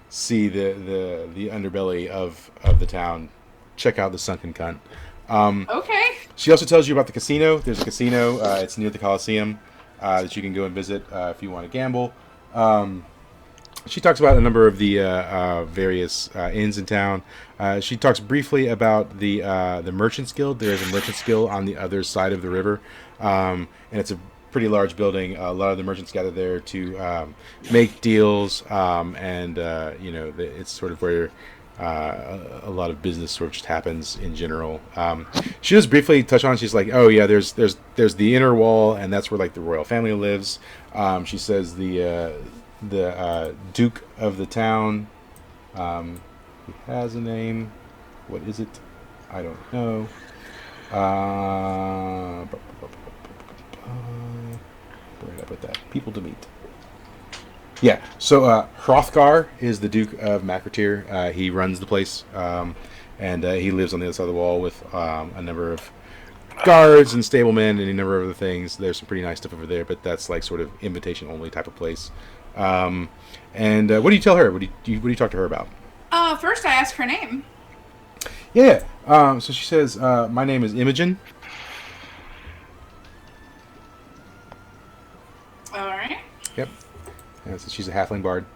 see the underbelly of the town. Check out the Sunken Cunt. Okay. She also tells you about the casino. There's a casino. It's near the Coliseum that you can go and visit if you want to gamble. She talks about a number of the various inns in town. She talks briefly about the Merchants Guild. There is a Merchants Guild on the other side of the river, and it's a pretty large building. A lot of the merchants gather there to make deals, it's sort of where a lot of business sort of just happens in general. She does briefly touch on. She's like, "Oh yeah, there's the inner wall, and that's where like the royal family lives." She says the Duke of the town. He has a name. What is it? I don't know. Where did I put that? People to meet. Yeah, so Hrothgar is the Duke of Macrotir. He runs the place, and he lives on the other side of the wall with a number of guards and stablemen and a number of other things. There's some pretty nice stuff over there, but that's like sort of invitation-only type of place. What do you tell her? What do you talk to her about? First I ask her name. Yeah, so she says, my name is Imogen. All right. Yep. And so she's a halfling bard.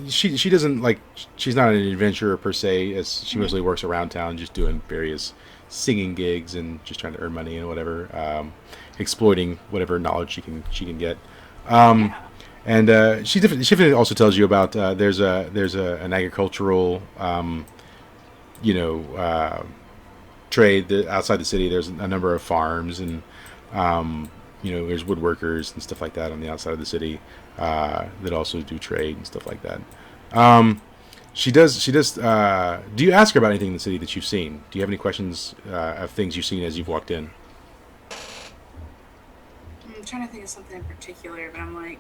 She doesn't like, she's not an adventurer per se, as she mostly works around town just doing various singing gigs and just trying to earn money and whatever, exploiting whatever knowledge she can get. She definitely also tells you about there's an agricultural trade. Outside the city, there's a number of farms and there's woodworkers and stuff like that on the outside of the city that also do trade and stuff like that. She does. Do you ask her about anything in the city that you've seen? Do you have any questions of things you've seen as you've walked in? I'm trying to think of something in particular, but I'm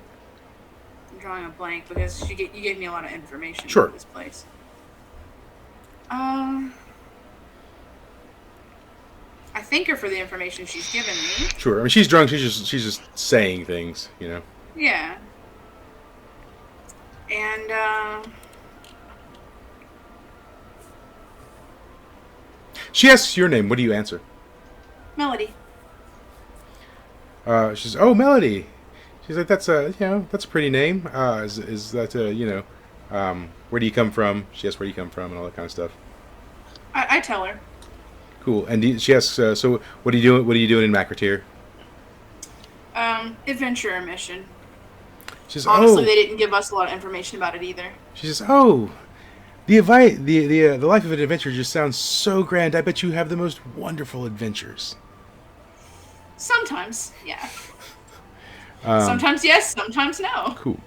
drawing a blank because you gave me a lot of information Sure. about this place. I thank her for the information she's given me. Sure. I mean, she's drunk. She's just saying things, Yeah. And She asks your name. What do you answer? Melody. She says, "Oh, Melody." She's like, "That's that's a pretty name. Is that where do you come from?" She asks where you come from and all that kind of stuff. I tell her. Cool. And she asks, "So what are you doing? What are you doing in Macratir?" Adventurer mission. She says, Honestly, "Oh." they didn't give us a lot of information about it either. She says, "Oh, the life of an adventurer just sounds so grand. I bet you have the most wonderful adventures." Sometimes, yeah. Sometimes yes, sometimes no. Cool.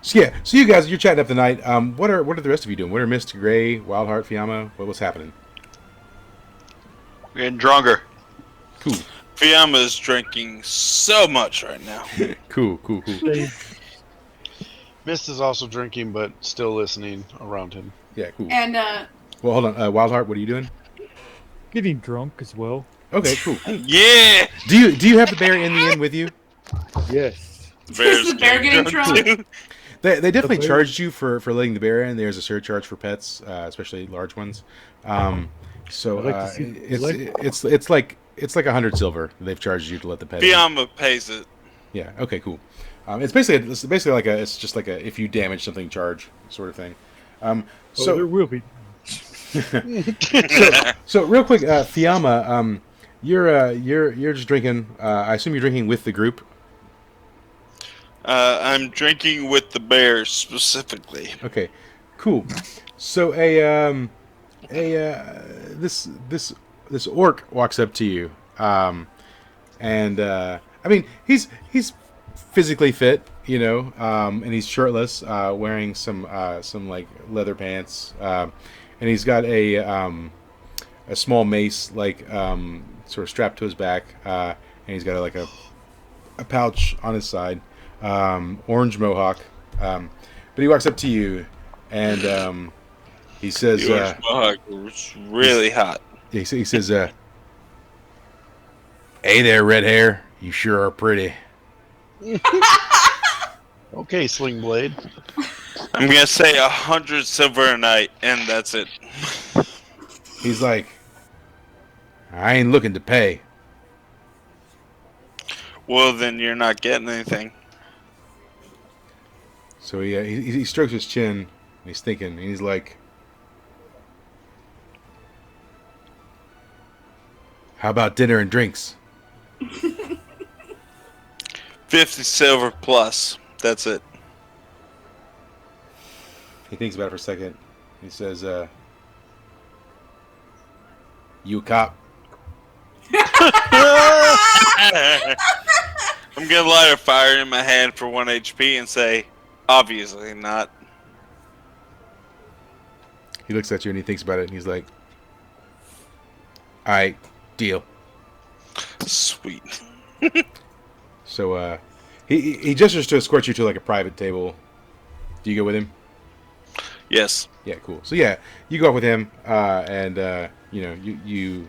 So yeah, so you guys, you're chatting up the night. What are the rest of you doing? What are Mist, Gray, Wildheart, Fiamma? What's happening? We're getting drunker. Cool. Fiamma's drinking so much right now. Cool. Mist is also drinking, but still listening around him. Yeah, cool. And Well, hold on. Wildheart, what are you doing? Getting drunk as well. Okay, cool. Yeah. Do you have the bear in the inn with you? Yes. Bear's Is the bear getting drunk? too. They definitely The bear- charged you for letting the bear in. There's a surcharge for pets, especially large ones. So I'd like to see the leg. it's like 100 silver they've charged you to let the pet in. Fiamma pays it. Yeah. Okay. Cool. It's basically like a if you damage something charge sort of thing. So there will be. So real quick, Fiamma, you're just drinking. I assume you're drinking with the group. I'm drinking with the bear specifically. Okay, cool. So this orc walks up to you, and I mean he's physically fit, and he's shirtless, wearing some like leather pants, and he's got a small mace like sort of strapped to his back, and he's got like a pouch on his side, orange mohawk, but he walks up to you, and he says, The orange mohawk was really hot. he says, "Hey there, red hair. You sure are pretty." Okay, Sling Blade. I'm gonna say 100 silver a night, and that's it. He's like, "I ain't looking to pay." Well, then you're not getting anything. So he strokes his chin, and he's thinking, and he's like, "How about dinner and drinks?" 50 silver plus. That's it. He thinks about it for a second. He says, "You a cop?" I'm gonna light a fire in my hand for 1 HP and say, obviously not. He looks at you and he thinks about it, and he's like, "All right, deal." Sweet. So he gestures to escort you to like a private table. Do you go with him? Yes. Yeah, cool. So yeah, you go up with him, and you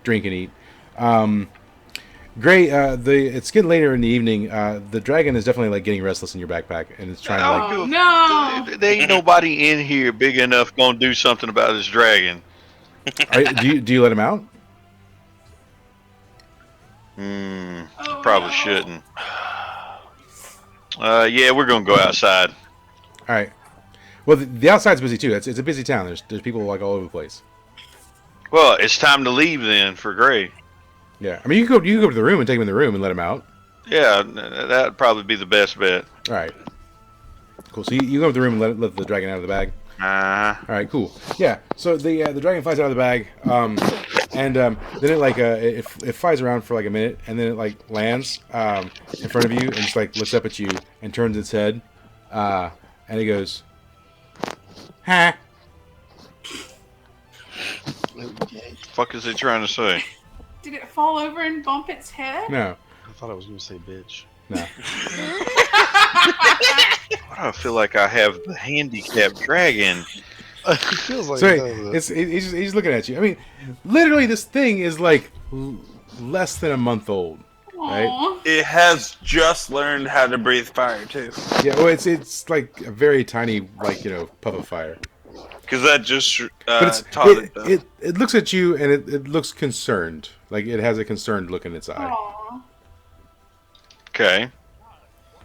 drink and eat. Gray, it's getting later in the evening. The dragon is definitely like getting restless in your backpack, and it's trying to like. Oh no! There ain't nobody in here big enough gonna do something about this dragon. Do you let him out? Oh, Probably no. shouldn't. Yeah, we're gonna go outside. All right. Well, the outside's busy too. It's a busy town. There's people like all over the place. Well, it's time to leave then for Gray. Yeah, I mean you can go to the room and take him in the room and let him out. Yeah, that'd probably be the best bet. All right. Cool. So you go to the room and let the dragon out of the bag. All right, cool. Yeah. So the dragon flies out of the bag, and then it like it flies around for like a minute, and then it like lands in front of you and just like looks up at you and turns its head, and it goes, "Ha." Fuck is it trying to say? Did it fall over and bump its head? No, I thought I was going to say bitch. no. I feel like I have the handicapped dragon. It feels like So it does. he's just looking at you. I mean, literally, this thing is like less than a month old. Right? Aw. It has just learned how to breathe fire too, Yeah, well, it's like a very tiny, like puff of fire. because that just But taught it. Though. it looks at you and it looks concerned. Like it has a concerned look in its eye. Aw. Okay.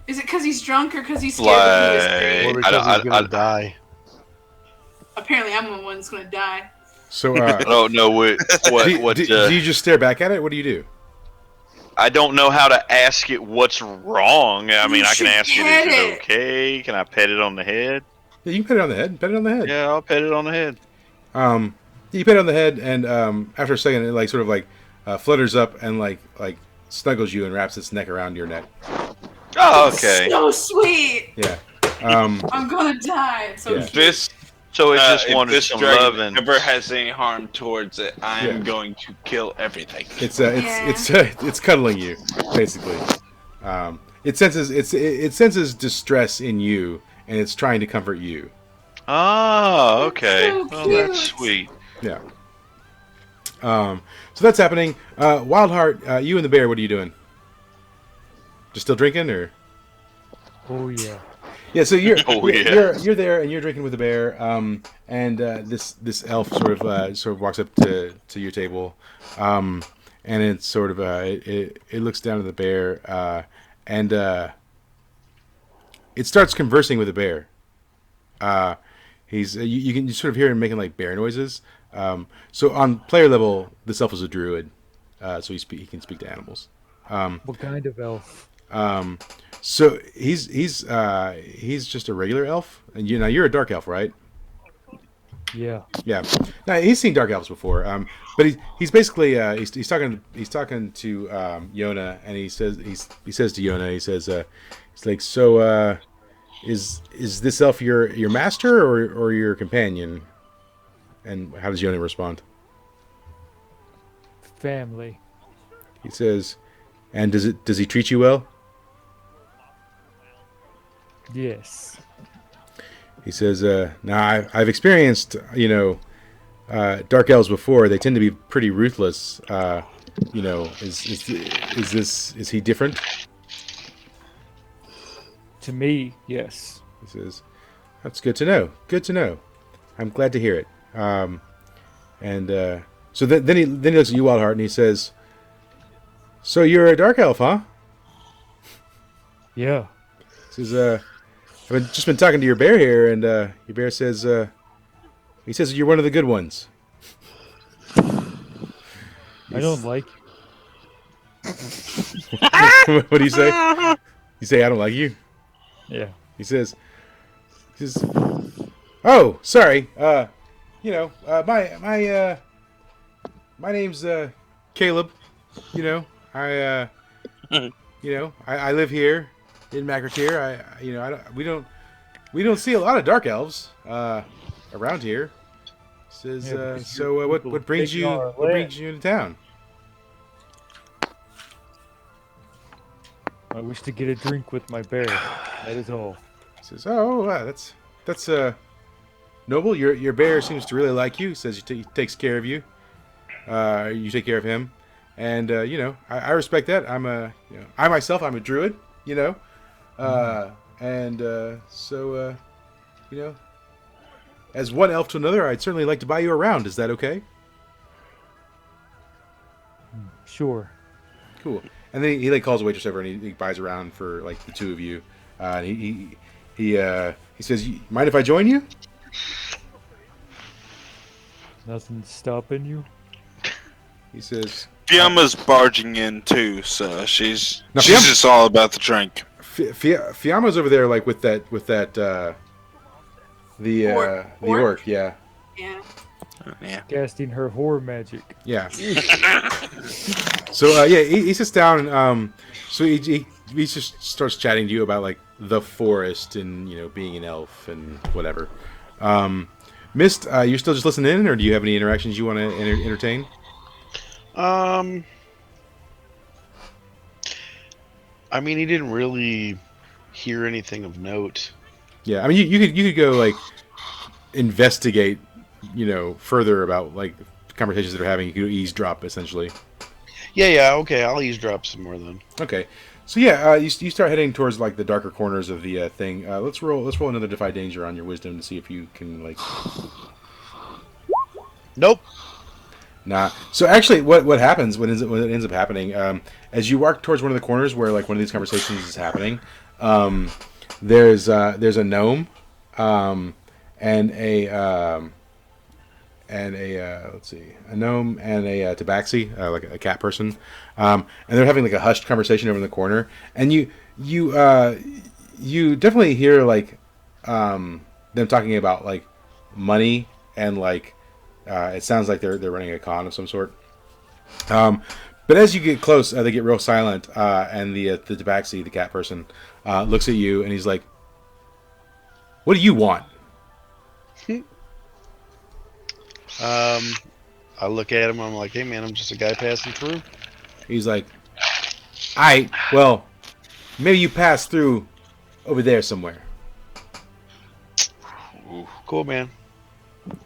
Is it because he's drunk or because he's scared that he was Like- Or buried? because I he's going I- to die. Apparently, I'm the one that's gonna die. So, I don't know what do you just stare back at it? What do you do? I don't know how to ask it what's wrong. I mean, You I can should ask it, pet is it it. okay? Can I pet it on the head? Yeah, you can pet it on the head. Pet it on the head. Yeah, I'll pet it on the head. You pet it on the head, and after a second, it like sort of like flutters up and like snuggles you and wraps its neck around your neck. Oh, okay. So sweet. Yeah. I'm gonna die. It's so Yeah. cute. This So it just if wanted this some dragon love and ever has any harm towards it, I'm Yeah. going to kill everything. It's cuddling you basically. It senses distress in you, and it's trying to comfort you. Oh, okay. So Well, that's cute. sweet. Yeah. So that's happening. Wildheart, you and the bear, what are you doing? Just still drinking, or? Oh yeah. Yeah, so you're Oh, you're, yeah. you're there and you're drinking with the bear, and this elf sort of walks up to your table, and it's sort of it looks down at the bear, and it starts conversing with the bear. You can sort of hear him making like bear noises. So on player level, this elf is a druid, so he can speak to animals. What kind of elf? So he's just a regular elf, and you're a dark elf, right? Yeah. Yeah. Now he's seen dark elves before, but he's basically he's talking to Yona, and he says to Yona, he's like, so is this elf your master or your companion? And how does Yona respond? Family. He says, and does he treat you well? Yes. He says, now I've experienced, dark elves before. They tend to be pretty ruthless. Is he different? To me, yes. He says, that's good to know. Good to know. I'm glad to hear it. So then he looks at you, Wildheart, and he says, so you're a dark elf, huh? Yeah. He says, I've just been talking to your bear here, and your bear says, he says you're one of the good ones. I don't like you. What do you say? You say I don't like you? Yeah. He says, oh, sorry. My name's Caleb. I live here in Macrotier. We don't see a lot of dark elves around here. He says, Yeah, because so you're what brings taking you our what brings you into town? I wish to get a drink with my bear. That is all. He says, oh, wow, that's noble. Your bear seems to really like you. He says he takes care of you. You take care of him, and I respect that. I myself, I'm a druid. As one elf to another, I'd certainly like to buy you around. Is that okay? Sure. Cool. And then he like calls a waitress over and he buys around for like the two of you. And he says, "Mind if I join you?" Nothing stopping you? He says, Fiamma's barging in too, so she's Now, just all about the drink. Fiamma's over there, like with that the Orc. orc, yeah. Yeah. Yeah. Casting her horror magic. Yeah. So yeah, he sits down and so he just starts chatting to you about like the forest and being an elf and whatever. Mist, you're still just listening in, or do you have any interactions you want to entertain? I mean, he didn't really hear anything of note. Yeah, I mean you could go like investigate, further about like conversations that are having. You could eavesdrop essentially. Yeah, okay, I'll eavesdrop some more then. Okay, so yeah, you start heading towards like the darker corners of the thing. Let's roll another Defy Danger on your wisdom to see if you can like. Nope. Nah. So actually, what happens when it ends up happening? As you walk towards one of the corners where like one of these conversations is happening, there's a gnome, and a let's see, a gnome and a tabaxi, like a cat person, and they're having like a hushed conversation over in the corner, and you definitely hear like them talking about like money and like it sounds like they're running a con of some sort. But as you get close, they get real silent, and the tabaxi, the cat person, looks at you and he's like, "What do you want?" I look at him. I'm like, "Hey, man, I'm just a guy passing through." He's like, "Aight, well, maybe you pass through over there somewhere." Ooh, cool, man.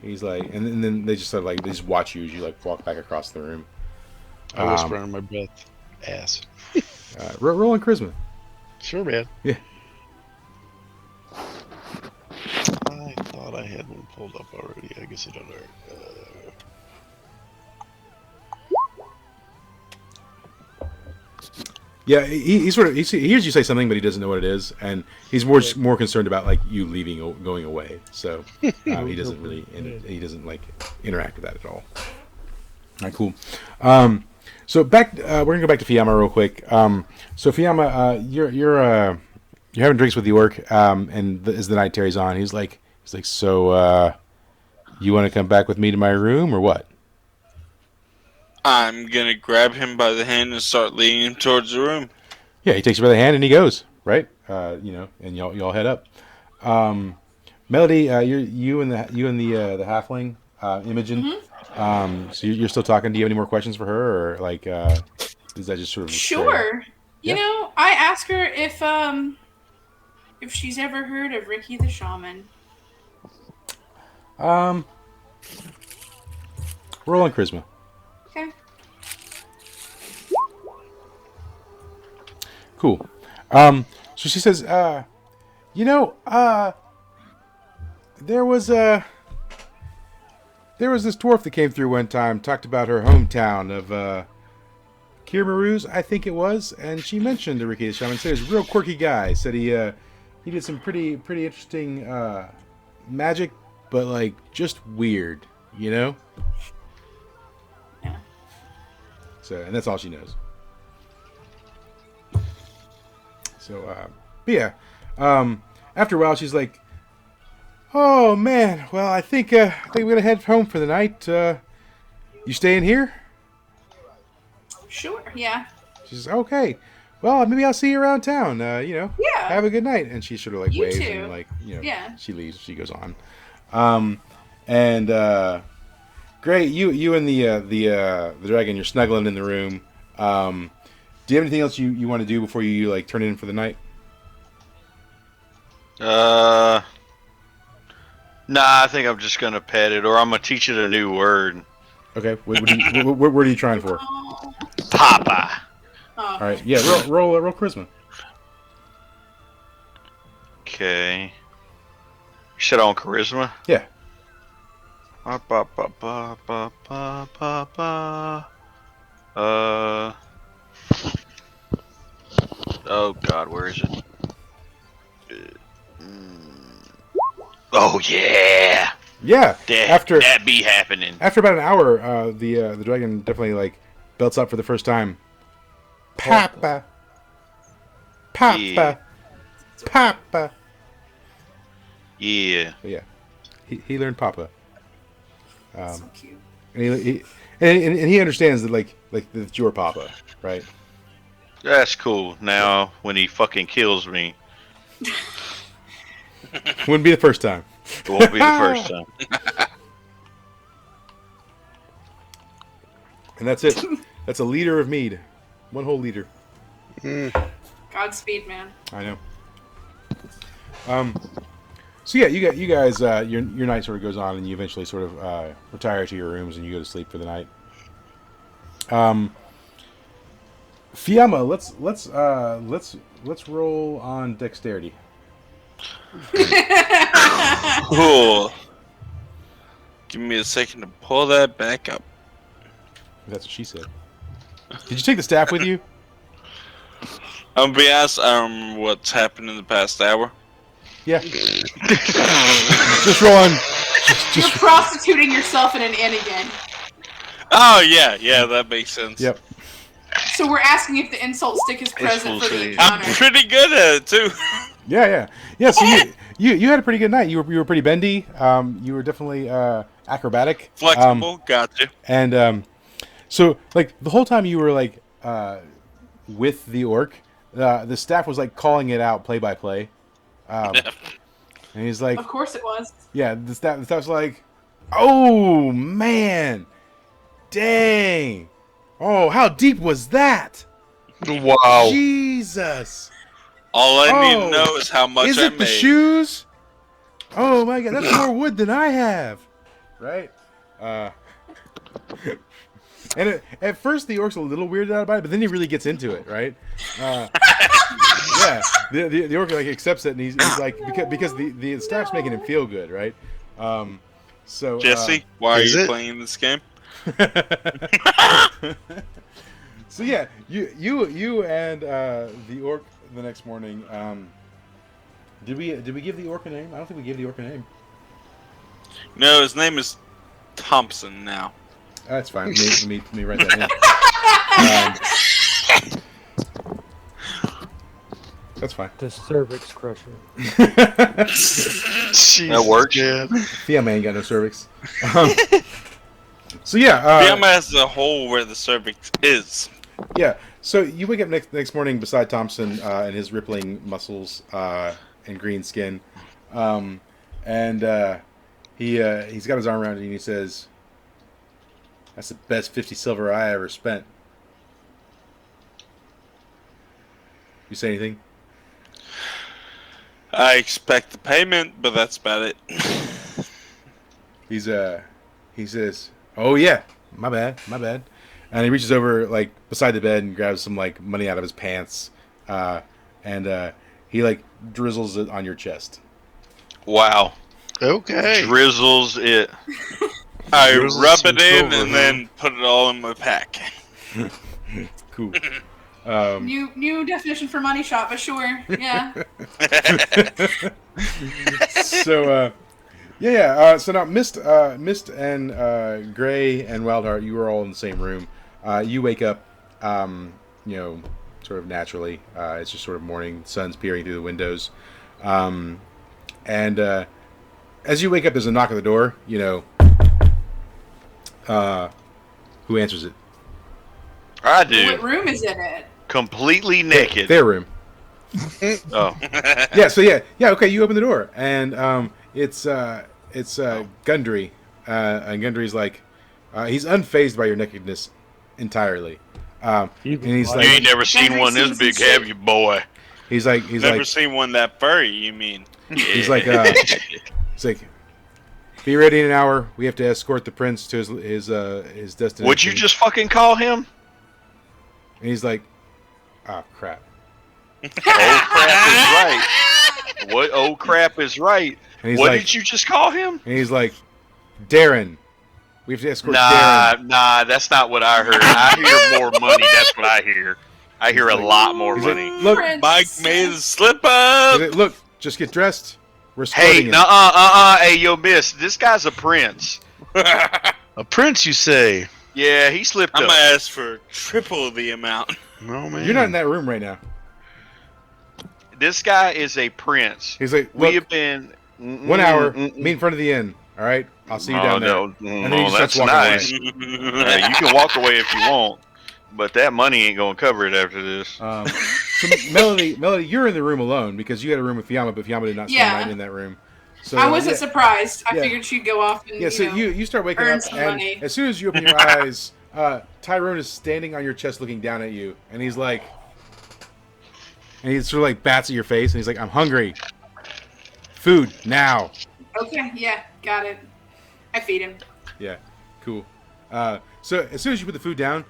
He's like, and then they just sort of like they just watch you as you like walk back across the room. I whisper under my breath, "Ass." Roll on charisma. Sure, man. Yeah. I thought I had one pulled up already. I guess I don't know. Yeah, he sort of he hears you say something, but he doesn't know what it is, and he's more concerned about like you leaving, going away. So he doesn't really he doesn't like interact with that at all. All right, cool. So back we're gonna go back to Fiamma real quick. So Fiamma, you're having drinks with the orc, and as the night carries on, he's like, so you want to come back with me to my room or what? I'm gonna grab him by the hand and start leading him towards the room. Yeah, he takes you by the hand and he goes, right? And y'all head up. Melody, you and the halfling, Imogen. So you're still talking. Do you have any more questions for her, or like is that just sort of Sure. Yeah. You know, I ask her if she's ever heard of Ricky the Shaman. Roll on charisma. Okay. Cool. So she says, there was this dwarf that came through one time, talked about her hometown of Kirmaruz, I think it was, and she mentioned the Ricky the Shaman. Said he was a real quirky guy. Said he did some pretty interesting magic, but like just weird, Yeah. So, and that's all she knows. So, but yeah. After a while, she's like, "Oh man, well, I think we're gonna head home for the night. You staying here?" Sure. Yeah. She says, "Okay. Well, maybe I'll see you around town. Yeah. Have a good night." And she sort of like You waves too. and like Yeah. she leaves. She goes on. Great. You and the dragon, you're snuggling in the room. Do you have anything else you want to do before you like turn in for the night? Nah, I think I'm just gonna pet it, or I'm gonna teach it a new word. Okay. What are you trying for? Oh. Papa. Oh. All right. Yeah. Roll charisma. Okay. You said on charisma? Yeah. Ba, ba, ba, ba, ba, ba, ba, ba. Oh God, where is it? Oh yeah. Yeah. That be happening. After about an hour, the dragon definitely like belts up for the first time. Papa. Papa. Yeah. Papa. Yeah. But yeah. He learned Papa. So cute. And he understands that like that's your papa, right? That's cool. Now, when he fucking kills me, Wouldn't be the first time. it won't be the first time. And that's it. That's a liter of mead. 1 whole liter. Godspeed, man. I know. So yeah, you guys, your night sort of goes on, and you eventually sort of retire to your rooms, and you go to sleep for the night. Fiamma, let's roll on dexterity. Cool. Give me a second to pull that back up. That's what she said. Did you take the staff with you? I'm gonna be honest, I don't remember what's happened in the past hour. Yeah. Just roll on. You're prostituting yourself in an inn again. Oh yeah, that makes sense. Yep. So we're asking if the insult stick is present for the full I'm encounter. pretty good at it too. Yeah. So you had a pretty good night. You were pretty bendy. You were definitely acrobatic. Flexible, gotcha. And so like the whole time you were like with the orc, the staff was like calling it out play by play. And he's like, Of course it was. yeah, the staff's like, oh man, dang, oh how deep was that? Wow. Jesus. All I need Oh, to know is how much Is I it the made. shoes? Oh my god, that's more wood than I have. Right? And at first the orc's a little weirded out about it, but then he really gets into it, right? Yeah, the orc like accepts it, and he's like because the staff's making him feel good, right? So Jesse, why are is you it? playing this game? So yeah, you and the orc the next morning. Did we give the orc a name? I don't think we gave the orc a name. No, his name is Thompson now. That's fine. Let me write that in. That's fine. The cervix crusher. That works. Yeah. Fiamma ain't got no cervix. So yeah, Fiamma has a hole where the cervix is. yeah. So you wake up next morning beside Thompson and his rippling muscles and green skin, and he's got his arm around you and he says, "That's the best 50 silver I ever spent." You say anything? I expect the payment, but that's about it. He says, "Oh yeah, my bad," and he reaches over like beside the bed and grabs some like money out of his pants, and he like drizzles it on your chest. Wow. Okay. Drizzles it. I Drizzle rub some it in silver, and huh? then put it all in my pack. Cool. New definition for money shot, but sure. Yeah. So so now Mist and Gray and Wildheart, you were all in the same room. You wake up, sort of naturally. It's just sort of morning, sun's peering through the windows, and as you wake up, there's a knock at the door. Who answers it? I What do. room is it in? Completely naked. Their room. Oh. Yeah. So yeah. Okay. You open the door, and it's Gundry, and Gundry's like, he's unfazed by your nakedness entirely. And he's You like, ain't never seen one this big, have you, boy? he's like, Never seen one that furry, you mean? he's like, be ready in an hour. We have to escort the prince to his destination. Would you just fucking call him? And he's like, oh crap. Old crap is right. What old crap is right? And he's What like, did you just call him? and he's like, Darren. We have to escort Darren. Nah, that's not what I heard. I hear more money. That's what I hear. I hear a lot more He's like, money. look, Mike made the slip he's up! like, look, just get dressed. We're escorting Hey, him. hey, yo, miss, this guy's a prince. A prince, you say? Yeah, he slipped I'm up. gonna ask for triple the amount. No, man. You're not in that room right now. This guy is a prince. He's like, We look, have been 1 hour, meet in front of the inn. All right, I'll see you down there. No, And then he just that's starts walking nice. away. Yeah, you can walk away if you want, but that money ain't gonna cover it after this. So Melody, you're in the room alone because you had a room with Fiamma, but Fiamma did not spend Yeah. the night in that room. So I wasn't surprised. I Yeah. figured she'd go off and So you start waking earn up, some and money. as soon as you open your eyes, Tyrone is standing on your chest, looking down at you, and he's like, sort of like bats at your face, and he's like, "I'm hungry. Food now." Okay, yeah, got it. I feed him. Yeah, cool. So as soon as you put the food down,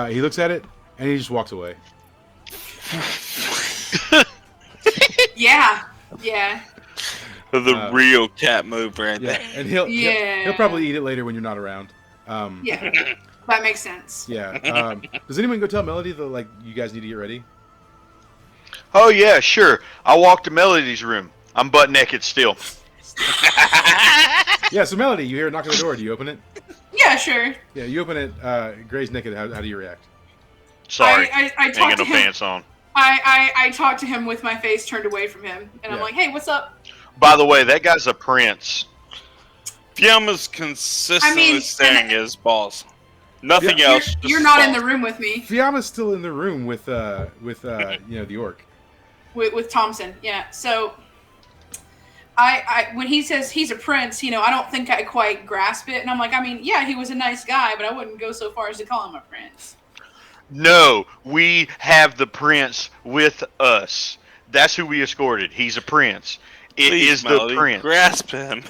he looks at it and he just walks away. Yeah. The real cat move right Yeah, there. and he'll Yeah. probably eat it later when you're not around. Yeah, that makes sense. Yeah. Does anyone go tell Melody that like you guys need to get ready? Oh yeah, sure. I'll walk to Melody's room. I'm butt naked still. Yeah. So Melody, you hear a knock on the door. Do you open it? Yeah, sure. Yeah, you open it. Gray's naked. How do you react? Sorry, I ain't talked got to no him. pants on. I talked to him with my face turned away from him, and I'm Yeah. like, "Hey, what's up?" By the way, that guy's a prince. Fiamma's consistently staring at his balls. Nothing Yeah. else. just You're not in balls. the room with me Fiamma's still in the room with the orc. with Thompson. Yeah, so. I when he says he's a prince, I don't think I quite grasp it, and I'm like, I mean, yeah, he was a nice guy, but I wouldn't go so far as to call him a prince. No, we have the prince with us. That's who we escorted. He's a prince. It is Please, Melody, the prince. grasp him.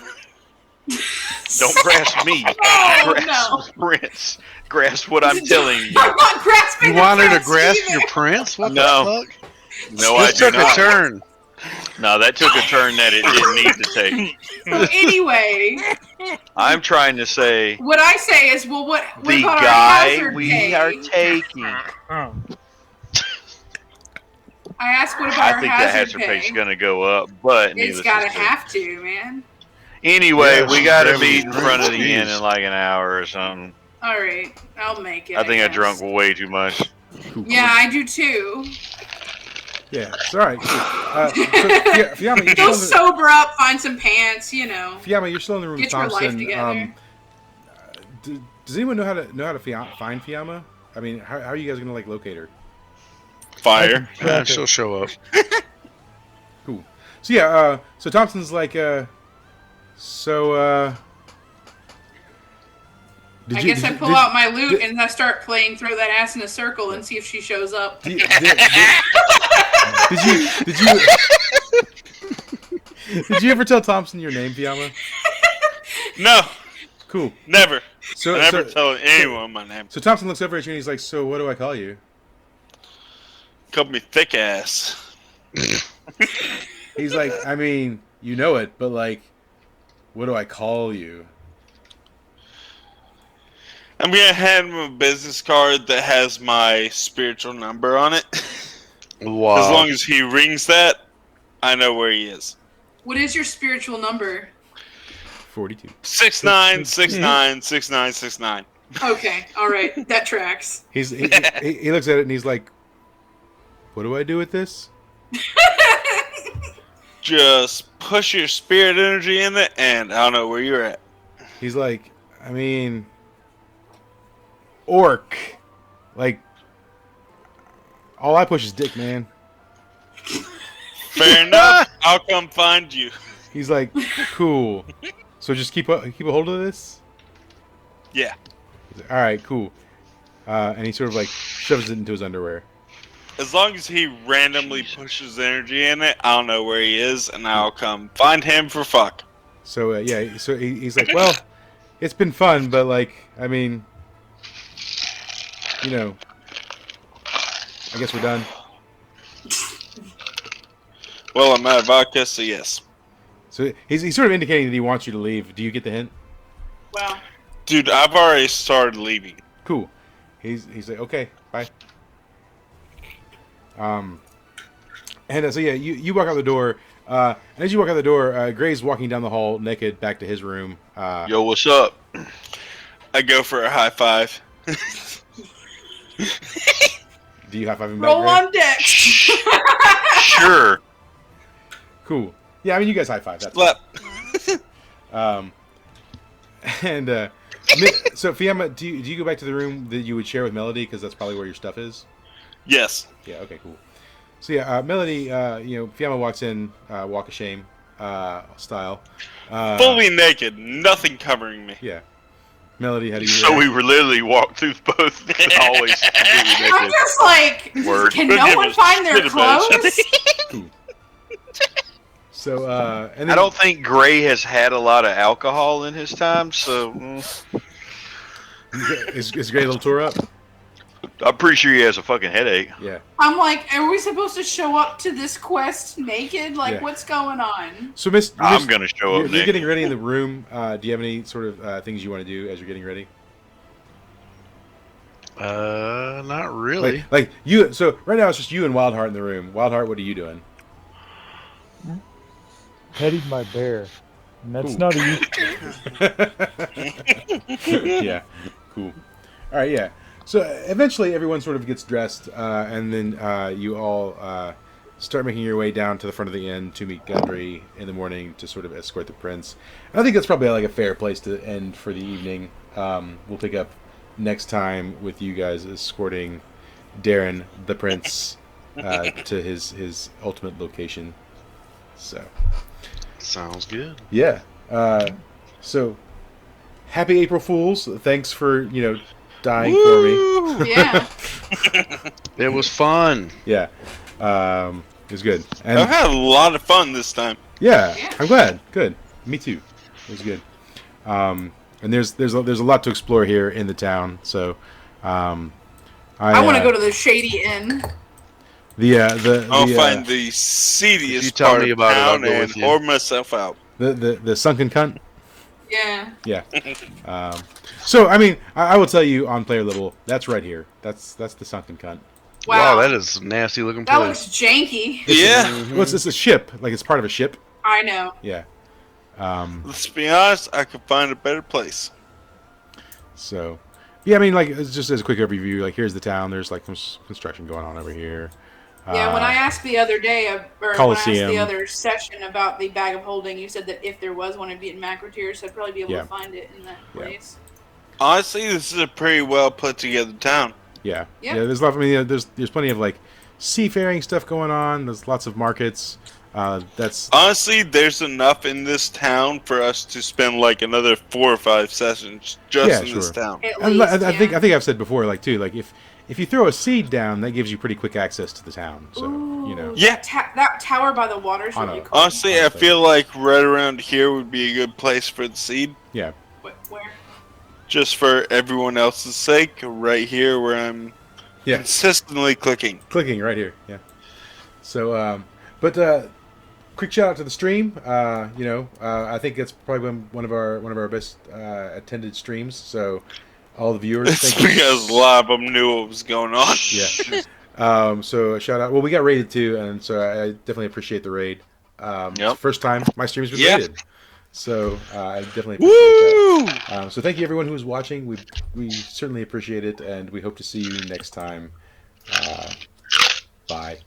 Don't grasp me. Oh, grasp no. the prince. Grasp what I'm telling you. I'm not grasping. You the want her to prince grasp either. your prince? What No. the fuck? No, I This do took not. a turn. No, that took a turn that it didn't need to take. So anyway, I'm trying to say what I say is, well, what the about our guy hazard we pay? are taking. I asked, what about I our think that hazard hazard pay? pay's gonna go up, but It's needless gotta to say. have to, man. Anyway, Yeah, we she's gotta grabbing be in the front of drink. the inn Jeez. in like an hour or something. All right, I'll make it. I think I guess. drunk way too much. Cool. Yeah, I do too. Yeah. It's all right. Cool. Fiamma, you're Go still in sober up, find some pants, Fiamma, you're still in the room Get with your life Thompson. together. Does anyone know how to find Fiamma? I mean, how are you guys gonna like locate her? Fire. Yeah, she'll show up. Cool. So yeah, so Thompson's like, I guess I pull out my loot and I start playing throw that ass in a circle and see if she shows up. Did you ever tell Thompson your name, Fiamma? No, Cool. never. So Never tell anyone my name. So Thompson looks over at you and he's like, "So what do I call you?" Call me thick ass. He's like, "I mean, you know it, but like, what do I call you?" I'm gonna hand him a business card that has my spiritual number on it. Wow. As long as he rings that, I know where he is. What is your spiritual number? 42. 69696969. Okay, all right, that tracks. He looks at it and he's like, "What do I do with this?" Just push your spirit energy in it, and I don't know where you're at. He's like, "I mean, orc, like, all I push is dick, man." Fair enough. I'll come find you. He's like, "Cool. So just keep a hold of this." Yeah. He's like, "All right, cool." And he sort of like shoves it into his underwear. As long as he randomly pushes energy in it, I don't know where he is, and I'll come find him for fuck. So yeah, so he's like, "Well, it's been fun, but like, I mean, you know, I guess we're done." Well, I'm out of vodka, so yes. So he's sort of indicating that he wants you to leave. Do you get the hint? Wow. Dude, I've already started leaving. Cool. He's like, "Okay, bye." And so yeah, you walk out the door. And as you walk out the door, Gray's walking down the hall naked back to his room. Yo, what's up? I go for a high five. Do you high five him back, Roll Gray? on deck. Sure. Cool. Yeah, I mean, you guys high five. That's Slap. And so Fiamma, do you go back to the room that you would share with Melody because that's probably where your stuff is? Yes. Yeah. Okay. Cool. So yeah, Melody, Fiamma walks in, walk of shame, style. Fully naked, nothing covering me. Yeah. Melody, how do you? So we react? were literally walked through both always completely I'm naked. just like, Word. can no one find their clothes? Cool. So and then I don't think Gray has had a lot of alcohol in his time, so is Gray a little tore up? I'm pretty sure he has a fucking headache. Yeah. I'm like, are we supposed to show up to this quest naked? Like, Yeah. what's going on? So Miss, I'm gonna show up you're naked. getting ready in the room. Do you have any sort of things you want to do as you're getting ready? Not really. Like you. So right now it's just you and Wildheart in the room. Wildheart, what are you doing? Petting my bear. And that's Ooh. not a Yeah. Cool. All right. Yeah. So eventually everyone sort of gets dressed, and then you all start making your way down to the front of the inn to meet Gundry in the morning to sort of escort the prince. And I think that's probably like a fair place to end for the evening. We'll pick up next time with you guys escorting Darren the prince to his ultimate location. So Sounds good. yeah. So happy April Fools! Thanks for dying for me. Yeah. It was fun. Yeah. It was good. I've And had a lot of fun this time. yeah, Yeah. I'm glad. Good. Me too. It was good. And there's a lot to explore here in the town. So I I want to go to the Shady Inn. I'll find the seediest If you tell part me of about it, I'll town go and with you. whore myself out. the sunken cunt. Yeah. Yeah. So I mean, I will tell you on player level, that's right here. That's the sunken cunt. Wow. Wow, that is a nasty looking That place. looks janky. Yeah. Well, it's a ship. Like it's part of a ship. I know. Yeah. Let's be honest, I could find a better place. So, yeah, I mean, like, it's just as a quick overview, like, here's the town. There's, like, some construction going on over here. Yeah, when I asked the other day, or when I asked Coliseum. the other session about the bag of holding, you said that if there was one, it'd be in Macrotier, so I'd probably be able Yeah. to find it in that Yeah. place. Honestly, this is a pretty well put together town. Yeah. Yeah. Yeah, there's a lot, I mean, there's plenty of, like, seafaring stuff going on. There's lots of markets. That's, Honestly, there's enough in this town for us to spend like another 4 or 5 sessions just Yeah, in this sure. town. At I least, think yeah. I've said before, like, too, like, if you throw a seed down, that gives you pretty quick access to the town. So, you know. Ooh, Yeah. that tower by the water's I really know. cool. Honestly, I Honestly. feel like right around here would be a good place for the seed. Yeah. Where? Just for everyone else's sake, right here where I'm Yeah. consistently clicking. Clicking right here. Yeah. So, quick shout out to the stream. I think that's probably been one of our best attended streams. So, all the viewers, It's thank you. because a lot of them knew what was going on. Yeah. So a shout out. Well, we got raided too, and so I definitely appreciate the raid. It's the first time my stream's been Yeah. raided. So I definitely appreciate that. Woo! So thank you everyone who was watching. We certainly appreciate it, and we hope to see you next time. Bye.